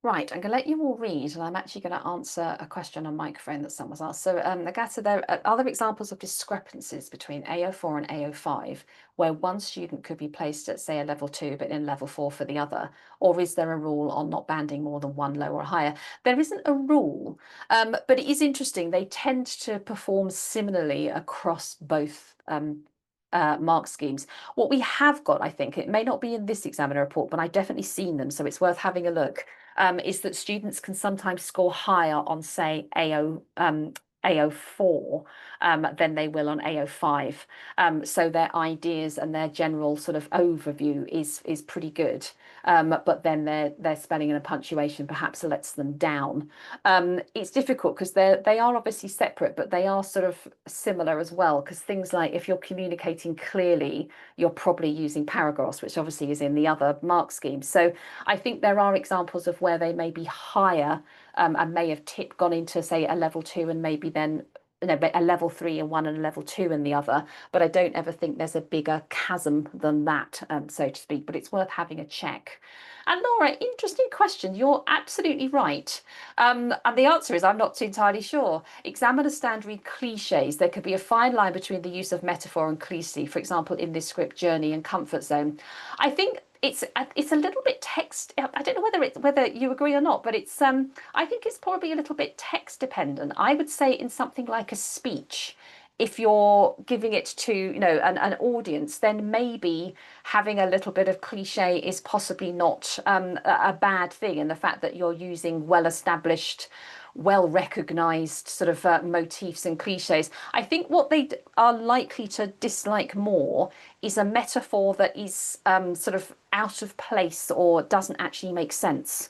Right, I'm going to let you all read, and I'm actually going to answer a question on microphone that someone's asked. So, Agata, there are other examples of discrepancies between AO4 and AO5, where one student could be placed at, say, a level 2, but in level 4 for the other? Or is there a rule on not banding more than one lower or higher? There isn't a rule, but it is interesting. They tend to perform similarly across both mark schemes. What we have got, I think, it may not be in this examiner report, but I've definitely seen them, so it's worth having a look, is that students can sometimes score higher on, say, AO4 than they will on AO5. So their ideas and their general sort of overview is pretty good. But then their spelling and a punctuation perhaps lets them down. It's difficult because they are obviously separate, but they are sort of similar as well. Because things like if you're communicating clearly, you're probably using paragraphs, which obviously is in the other mark scheme. So I think there are examples of where they may be higher and may have gone into, say, a level 2 and maybe then a level 3 in one and a level 2 in the other. But I don't ever think there's a bigger chasm than that, so to speak. But it's worth having a check. And Laura, interesting question. You're absolutely right. And the answer is I'm not entirely sure. Examiners stand read cliches. There could be a fine line between the use of metaphor and cliche, for example, in this script, journey and comfort zone. I think it's a little bit text. I don't know whether you agree or not, but it's I think it's probably a little bit text dependent. I would say in something like a speech, if you're giving it to, an audience, then maybe having a little bit of cliche is possibly not a bad thing. And the fact that you're using well-established, well recognized sort of motifs and cliches. I think what they are likely to dislike more is a metaphor that is sort of out of place or doesn't actually make sense.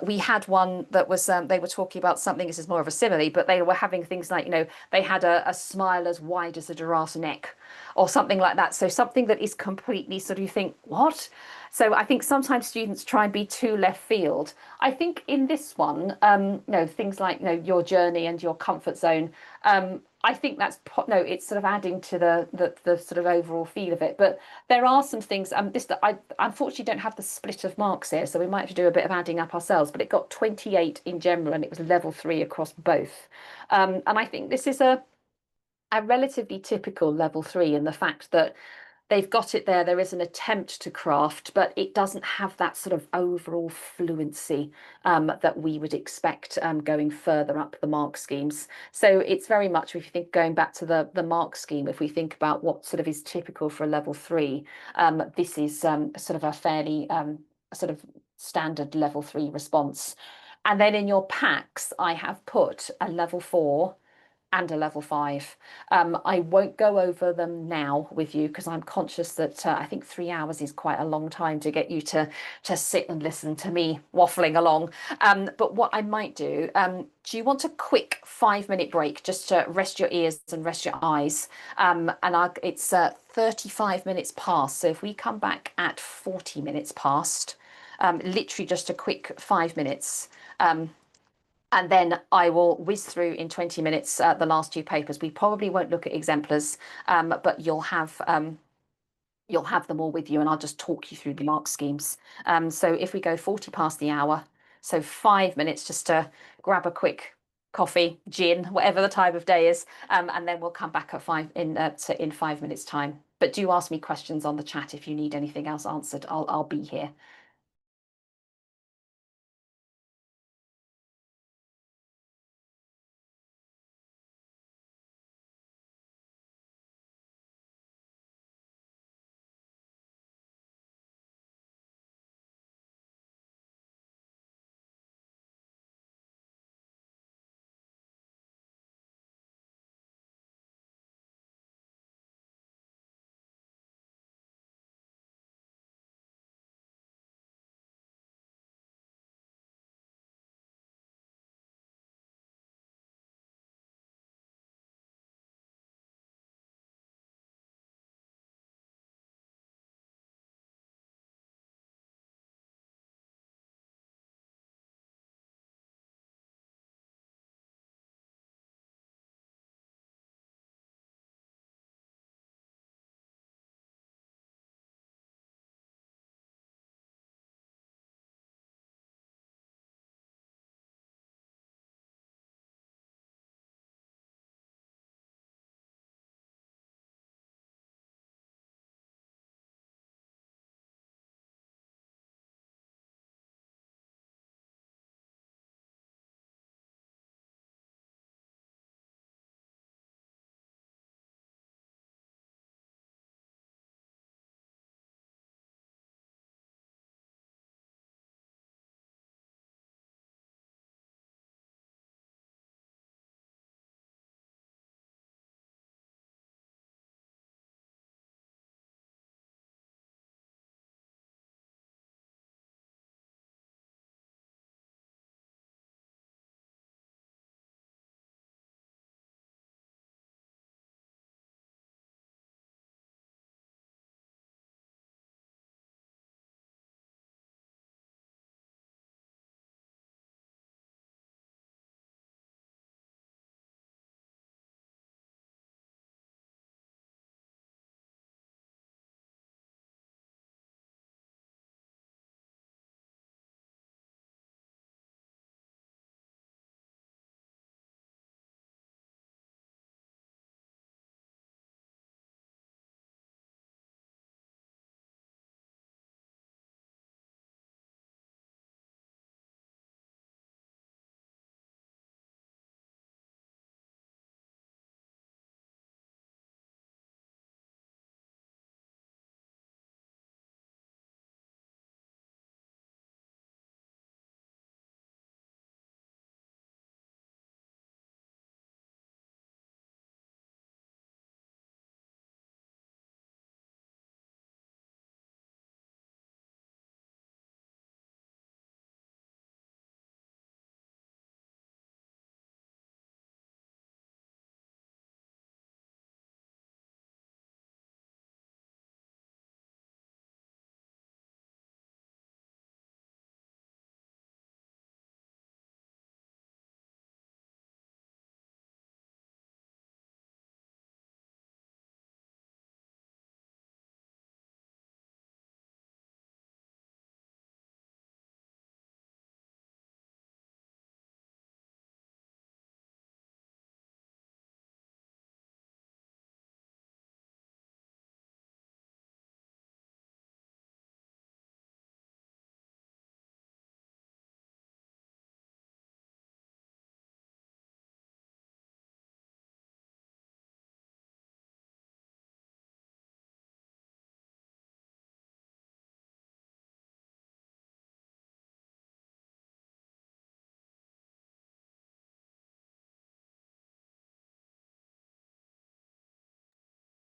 We had one that was, they were talking about something, this is more of a simile, but they were having things like, they had a smile as wide as a giraffe's neck or something like that. So something that is completely sort of, you think, what? So I think sometimes students try and be too left field. I think in this one, things like, your journey and your comfort zone, I think that's no, it's sort of adding to the sort of overall feel of it. But there are some things. This that I unfortunately don't have the split of marks here, so we might have to do a bit of adding up ourselves. But it got 28 in general, and it was level 3 across both. And I think this is a relatively typical level 3 in the fact that they've got it there. There is an attempt to craft, but it doesn't have that sort of overall fluency that we would expect going further up the mark schemes. So it's very much, if you think going back to the mark scheme, if we think about what sort of is typical for a level 3, this is sort of a fairly sort of standard level 3 response. And then in your packs, I have put a level 4 and a level 5. I won't go over them now with you because I'm conscious that I think 3 hours is quite a long time to get you to sit and listen to me waffling along. But what I might do, do you want a quick 5-minute break just to rest your ears and rest your eyes? It's 35 minutes past. So if we come back at 40 minutes past, literally just a quick 5 minutes. And then I will whiz through in 20 minutes the last two papers. We probably won't look at exemplars, but you'll have them all with you, and I'll just talk you through the mark schemes. So if we go 40 past the hour, so 5 minutes just to grab a quick coffee, gin, whatever the time of day is, and then we'll come back at in 5 minutes time. But do ask me questions on the chat if you need anything else answered. I'll be here.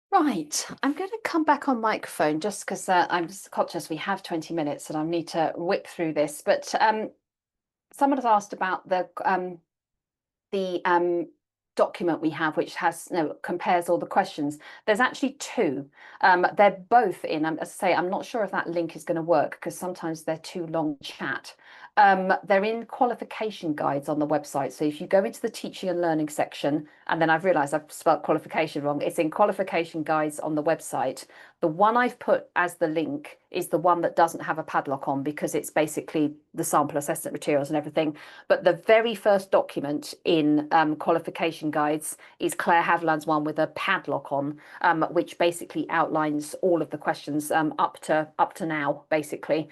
Right, I'm going to come back on microphone just because I'm just conscious we have 20 minutes and I need to whip through this. But someone has asked about the document we have, which has, compares all the questions. There's actually two. They're both in. As I say, I'm not sure if that link is going to work because sometimes they're too long to chat. They're in qualification guides on the website. So if you go into the teaching and learning section, and then I've realised I've spelled qualification wrong, it's in qualification guides on the website. The one I've put as the link is the one that doesn't have a padlock on because it's basically the sample assessment materials and everything. But the very first document in qualification guides is Claire Haviland's one with a padlock on, which basically outlines all of the questions up to now, basically.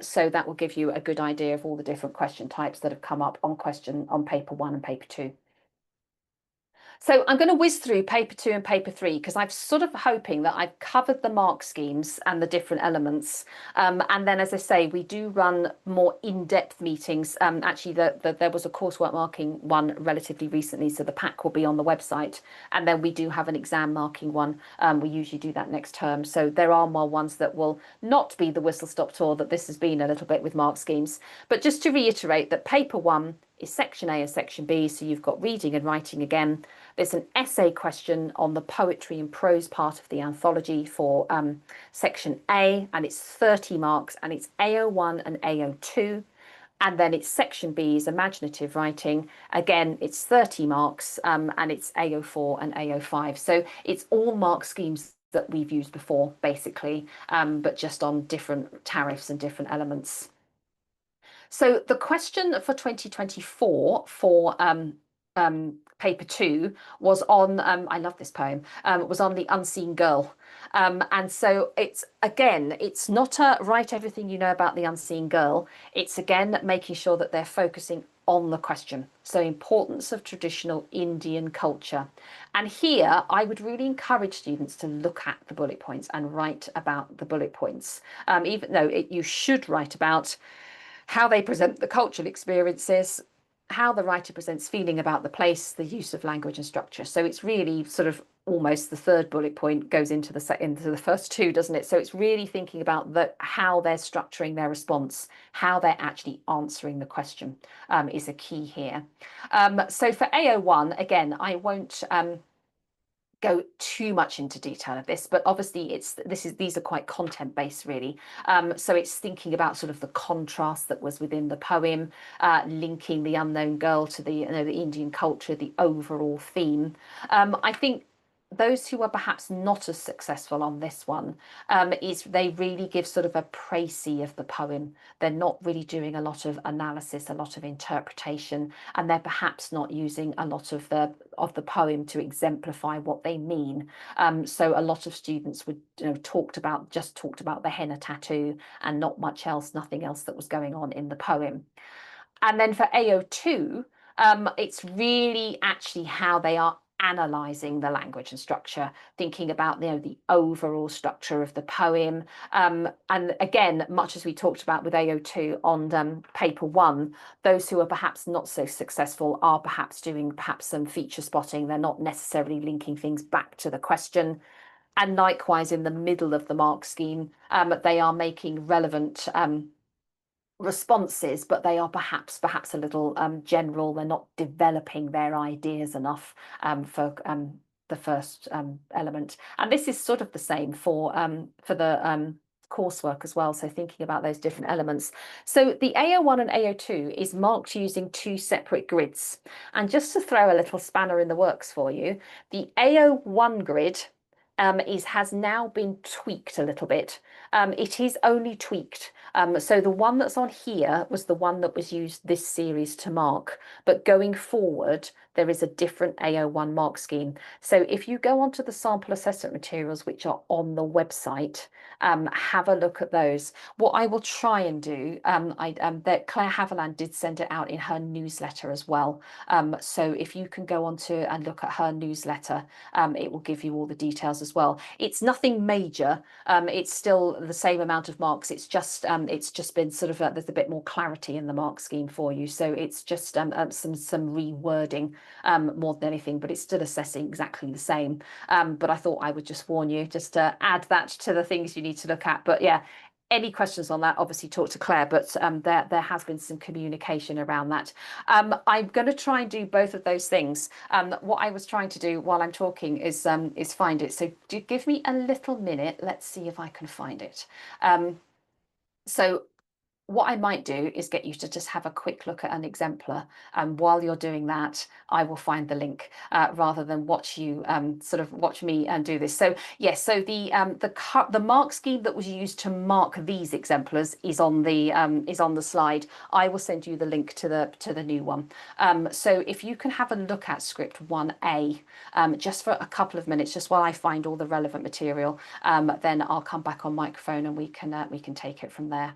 So that will give you a good idea of all the different question types that have come up on paper 1 and paper 2. So I'm going to whiz through paper 2 and paper 3 because I'm sort of hoping that I've covered the mark schemes and the different elements. And then, as I say, we do run more in-depth meetings. Actually, there was a coursework marking one relatively recently, so the pack will be on the website. And then we do have an exam marking one. We usually do that next term. So there are more ones that will not be the whistle-stop tour that this has been a little bit with mark schemes. But just to reiterate that paper 1 is section A and section B, so you've got reading and writing again. There's an essay question on the poetry and prose part of the anthology for section A, and it's 30 marks, and it's AO1 and AO2. And then it's section B is imaginative writing. Again, it's 30 marks, and it's AO4 and AO5. So it's all mark schemes that we've used before, basically, but just on different tariffs and different elements. So the question for 2024 for paper 2 was on, I love this poem, was on the unseen girl. And so it's not a write everything you know about the unseen girl. It's again making sure that they're focusing on the question. So importance of traditional Indian culture. And here I would really encourage students to look at the bullet points and write about the bullet points. Even though you should write about how they present the cultural experiences, how the writer presents feeling about the place, the use of language and structure. So it's really sort of almost the third bullet point goes into the first two, doesn't it? So it's really thinking about how they're structuring their response, how they're actually answering the question is a key here. So for AO1, again, I won't go too much into detail of this, but obviously these are quite content based really. So it's thinking about sort of the contrast that was within the poem, linking the unknown girl to the Indian culture, the overall theme. I think those who are perhaps not as successful on this one is they really give sort of a précis of the poem. They're not really doing a lot of analysis, a lot of interpretation, and they're perhaps not using a lot of the poem to exemplify what they mean. So a lot of students would talked about the henna tattoo and not much else, nothing else that was going on in the poem. And then for AO2, it's really actually how they are analysing the language and structure, thinking about the overall structure of the poem. And again, much as we talked about with AO2 on paper 1, those who are perhaps not so successful are perhaps doing some feature spotting. They're not necessarily linking things back to the question. And likewise, in the middle of the mark scheme, they are making relevant responses, but they are perhaps a little general. They're not developing their ideas enough for the first element. And this is sort of the same for the coursework as well. So thinking about those different elements. So the AO1 and AO2 is marked using 2 separate grids. And just to throw a little spanner in the works for you, the AO1 grid has now been tweaked a little bit. It is only tweaked. So the one that's on here was the one that was used this series to mark. But going forward, there is a different AO1 mark scheme. So if you go onto the sample assessment materials, which are on the website, have a look at those. What I will try and do, that Claire Haviland did send it out in her newsletter as well. So if you can go onto and look at her newsletter, it will give you all the details as well. It's nothing major. It's still the same amount of marks. It's just been sort of there's a bit more clarity in the mark scheme for you. So it's just some rewording more than anything, but it's still assessing exactly the same. But I thought I would just warn you, just to add that to the things you need to look at. But yeah, any questions on that, obviously talk to Claire, but there has been some communication around that. I'm going to try and do both of those things. What I was trying to do while I'm talking is find it. So do give me a little minute. Let's see if I can find it. So what I might do is get you to just have a quick look at an exemplar. And while you're doing that, I will find the link rather than watch you sort of watch me and do this. So yes, so the mark scheme that was used to mark these exemplars is on the slide. I will send you the link to the new one. So if you can have a look at script 1A just for a couple of minutes, just while I find all the relevant material, then I'll come back on microphone and we can take it from there.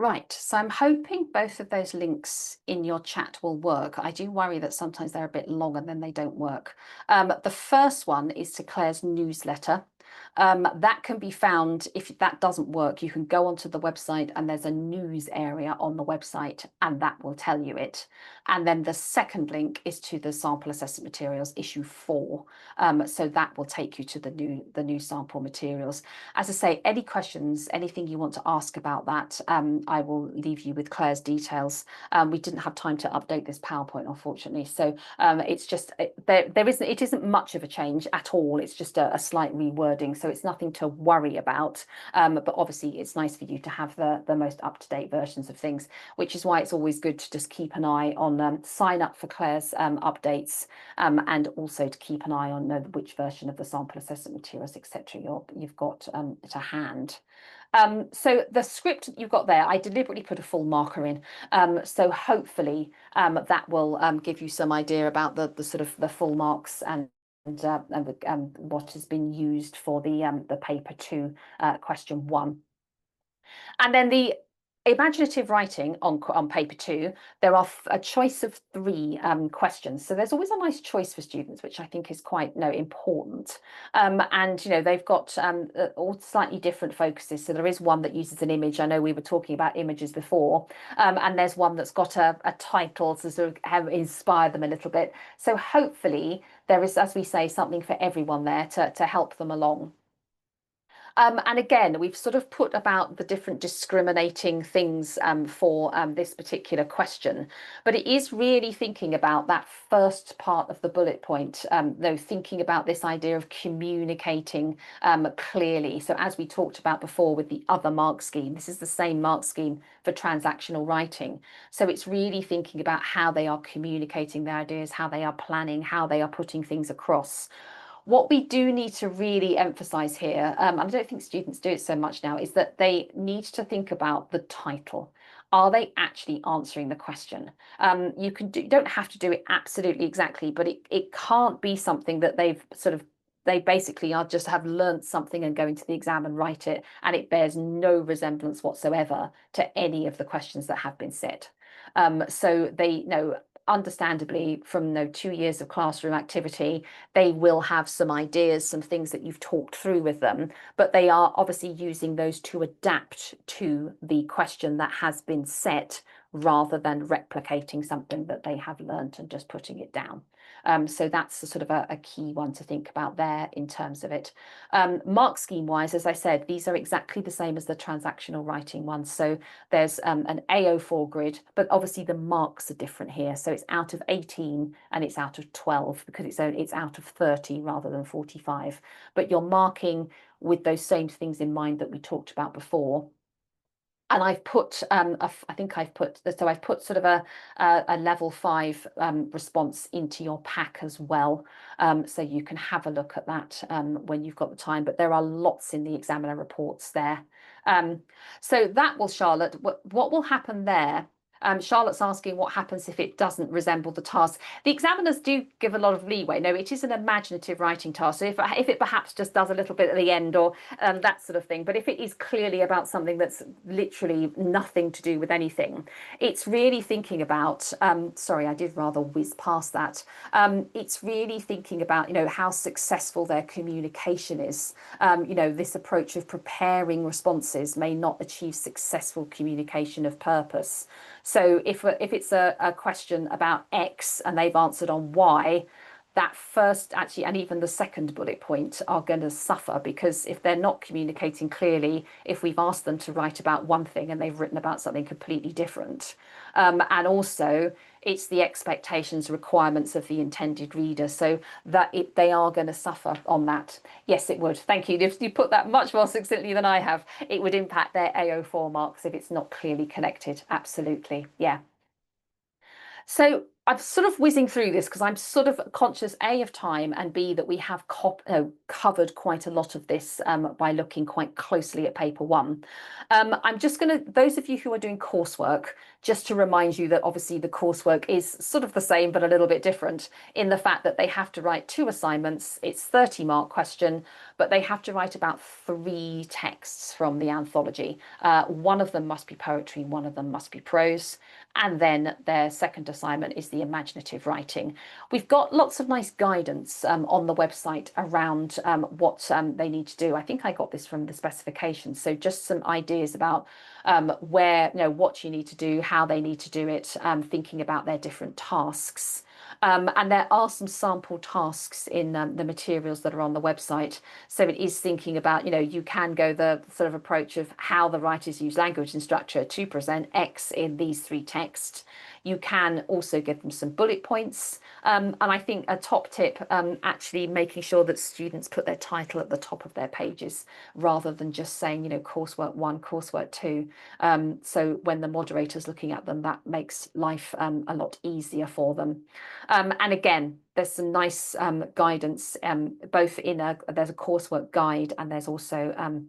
Right, so I'm hoping both of those links in your chat will work. I do worry that sometimes they're a bit long and then they don't work. The first one is to Claire's newsletter. That can be found, if that doesn't work, you can go onto the website and there's a news area on the website and that will tell you it. And then the second link is to the sample assessment materials issue 4. So that will take you to the new sample materials. As I say, any questions, anything you want to ask about that, I will leave you with Claire's details. We didn't have time to update this PowerPoint, unfortunately. So it's just, it isn't much of a change at all. It's just a slight rewording. So it's nothing to worry about. But obviously it's nice for you to have the most up-to-date versions of things, which is why it's always good to just keep an eye on sign up for Claire's updates, and also to keep an eye on which version of the sample assessment materials, etc. you've got to hand. So the script you've got there, I deliberately put a full marker in. So hopefully that will give you some idea about the sort of the full marks and what has been used for the paper 2 question 1. And then the imaginative writing on paper 2, there are a choice of 3 questions. So there's always a nice choice for students, which I think is quite important. And they've got all slightly different focuses. So there is one that uses an image. I know we were talking about images before, and there's one that's got a title to sort of have inspired them a little bit. So hopefully there is, as we say, something for everyone there to help them along. And again, we've sort of put about the different discriminating things for this particular question, but it is really thinking about that first part of the bullet point, though, thinking about this idea of communicating clearly. So as we talked about before with the other mark scheme, this is the same mark scheme for transactional writing. So it's really thinking about how they are communicating their ideas, how they are planning, how they are putting things across. What we do need to really emphasize here, and I don't think students do it so much now, is that they need to think about the title. Are they actually answering the question? You don't have to do it absolutely exactly, but it can't be something that they basically are just have learnt something and go into the exam and write it, and it bears no resemblance whatsoever to any of the questions that have been set. So they know. understandably, from 2 years of classroom activity, they will have some ideas, some things that you've talked through with them, but they are obviously using those to adapt to the question that has been set rather than replicating something that they have learnt and just putting it down. So that's sort of a key one to think about there in terms of it. Mark scheme wise, as I said, these are exactly the same as the transactional writing ones. So there's an AO4 grid, but obviously the marks are different here. So it's out of 18 and it's out of 12 because it's out of 30 rather than 45. But you're marking with those same things in mind that we talked about before. And I've put, I think I've put, so I've put sort of a level 5 response into your pack as well. So you can have a look at that when you've got the time, but there are lots in the examiner reports there. So that will, Charlotte, what will happen there? Charlotte's asking what happens if it doesn't resemble the task. The examiners do give a lot of leeway. No, it is an imaginative writing task. So if it perhaps just does a little bit at the end or that sort of thing, but if it is clearly about something that's literally nothing to do with anything, it's really thinking about, sorry, I did rather whiz past that. It's really thinking about, how successful their communication is. This approach of preparing responses may not achieve successful communication of purpose. So if it's a question about X and they've answered on Y, that first actually, and even the second bullet point are going to suffer, because if they're not communicating clearly, if we've asked them to write about one thing and they've written about something completely different. And also it's the expectations, requirements of the intended reader, so that they are going to suffer on that. Yes, it would. Thank you. If you put that much more succinctly than I have, it would impact their AO4 marks if it's not clearly connected. Absolutely. Yeah. So I'm sort of whizzing through this because I'm sort of conscious, A, of time, and B, that we have covered quite a lot of this by looking quite closely at paper 1. I'm just going to, those of you who are doing coursework, just to remind you that obviously the coursework is sort of the same, but a little bit different in the fact that they have to write 2 assignments. It's 30-mark question, but they have to write about 3 texts from the anthology. One of them must be poetry, one of them must be prose. And then their second assignment is the imaginative writing. We've got lots of nice guidance on the website around what they need to do. I think I got this from the specification. So just some ideas about where, what you need to do, how they need to do it, thinking about their different tasks. And there are some sample tasks in the materials that are on the website. So it is thinking about, you can go the sort of approach of how the writers use language and structure to present X in these 3 texts. You can also give them some bullet points. And I think a top tip, actually making sure that students put their title at the top of their pages rather than just saying, coursework 1, coursework 2. So when the moderator's looking at them, that makes life a lot easier for them. And again, there's some nice guidance, both there's a coursework guide and there's also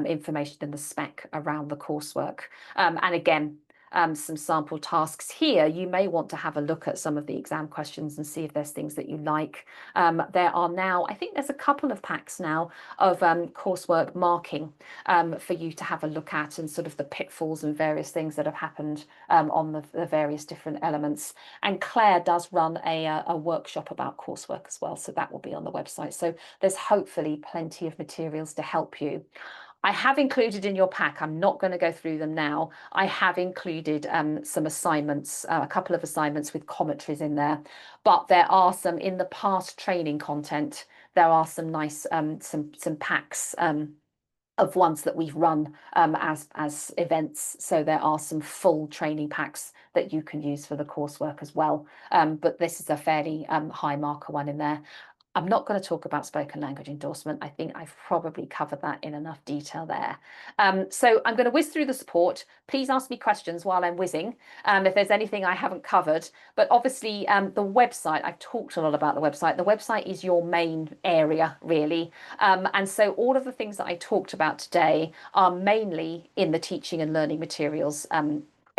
information in the spec around the coursework. And again, some sample tasks here. You may want to have a look at some of the exam questions and see if there's things that you like. There are now, I think there's a couple of packs now of coursework marking for you to have a look at, and sort of the pitfalls and various things that have happened on the various different elements. And Claire does run a workshop about coursework as well, so that will be on the website. So there's hopefully plenty of materials to help you. I have included in your pack, I'm not going to go through them now, I have included some assignments, a couple of assignments with commentaries in there, but there are some in the past training content, there are some nice, some packs of ones that we've run as events. So there are some full training packs that you can use for the coursework as well. But this is a fairly high marker one in there. I'm not going to talk about spoken language endorsement. I think I've probably covered that in enough detail there. So I'm going to whiz through the support. Please ask me questions while I'm whizzing, if there's anything I haven't covered. But obviously the website, I've talked a lot about the website. The website is your main area, really. And so all of the things that I talked about today are mainly in the teaching and learning materials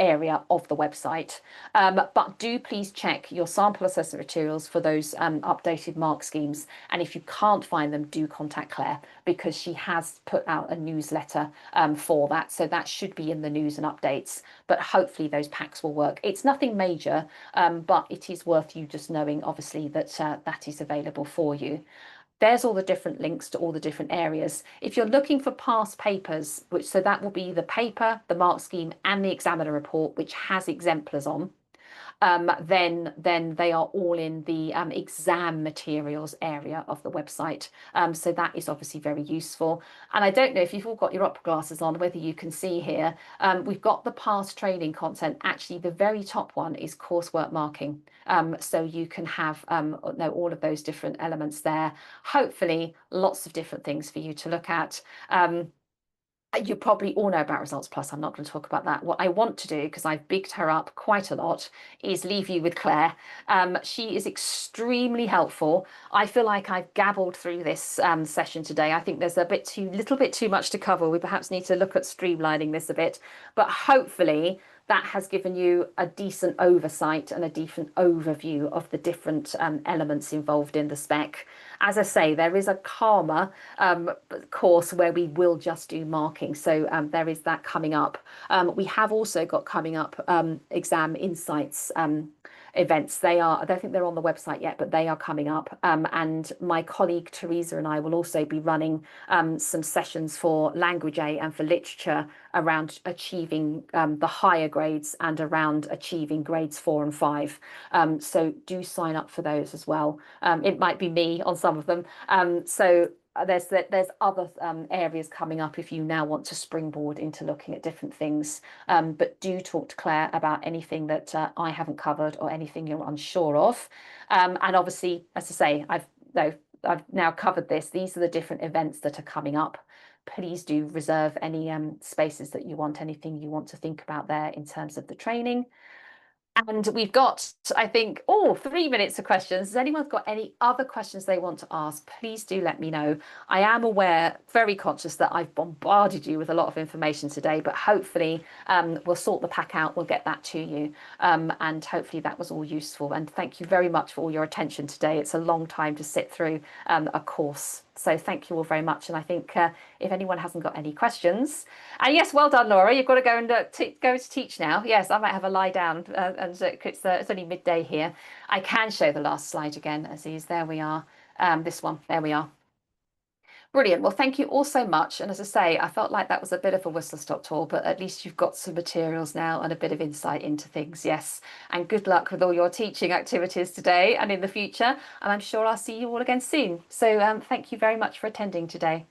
area of the website. But do please check your sample assessment materials for those updated mark schemes. And if you can't find them, do contact Claire, because she has put out a newsletter for that. So that should be in the news and updates. But hopefully those packs will work. It's nothing major, but it is worth you just knowing, obviously, that that is available for you. There's all the different links to all the different areas. If you're looking for past papers, so that will be the paper, the mark scheme, and the examiner report, which has exemplars on, then they are all in the exam materials area of the website. So that is obviously very useful. And I don't know if you've all got your opera glasses on, whether you can see here, we've got the past training content. Actually, the very top one is coursework marking. So you can have all of those different elements there. Hopefully, lots of different things for you to look at. You probably all know about Results Plus. I'm not going to talk about that. What I want to do, because I've bigged her up quite a lot, is leave you with Claire. She is extremely helpful. I feel like I've gabbled through this session today. I think there's a little bit too much to cover. We perhaps need to look at streamlining this a bit, but hopefully that has given you a decent oversight and a decent overview of the different elements involved in the spec. As I say, there is a calmer course where we will just do marking. So there is that coming up. We have also got coming up exam insights events. I don't think they're on the website yet, but they are coming up. And my colleague Teresa and I will also be running some sessions for Language A and for literature around achieving the higher grades and around achieving grades 4 and 5. So do sign up for those as well. It might be me on some of them. So there's other areas coming up if you now want to springboard into looking at different things. But do talk to Claire about anything that I haven't covered or anything you're unsure of. And obviously, as I say, I've now covered this. These are the different events that are coming up. Please do reserve any spaces that you want, anything you want to think about there in terms of the training. And we've got, I think, 3 minutes of questions. Has anyone got any other questions they want to ask? Please do let me know. I am aware, very conscious that I've bombarded you with a lot of information today, but hopefully we'll sort the pack out. We'll get that to you. And hopefully that was all useful. And thank you very much for all your attention today. It's a long time to sit through a course. So thank you all very much. And I think if anyone hasn't got any questions, and yes, well done, Laura. You've got to go and go to teach now. Yes, I might have a lie down, and it's only midday here. I can show the last slide again, Aziz. There we are. This one. There we are. Brilliant. Well, thank you all so much. And as I say, I felt like that was a bit of a whistle-stop tour, but at least you've got some materials now and a bit of insight into things. Yes. And good luck with all your teaching activities today and in the future. And I'm sure I'll see you all again soon. So thank you very much for attending today.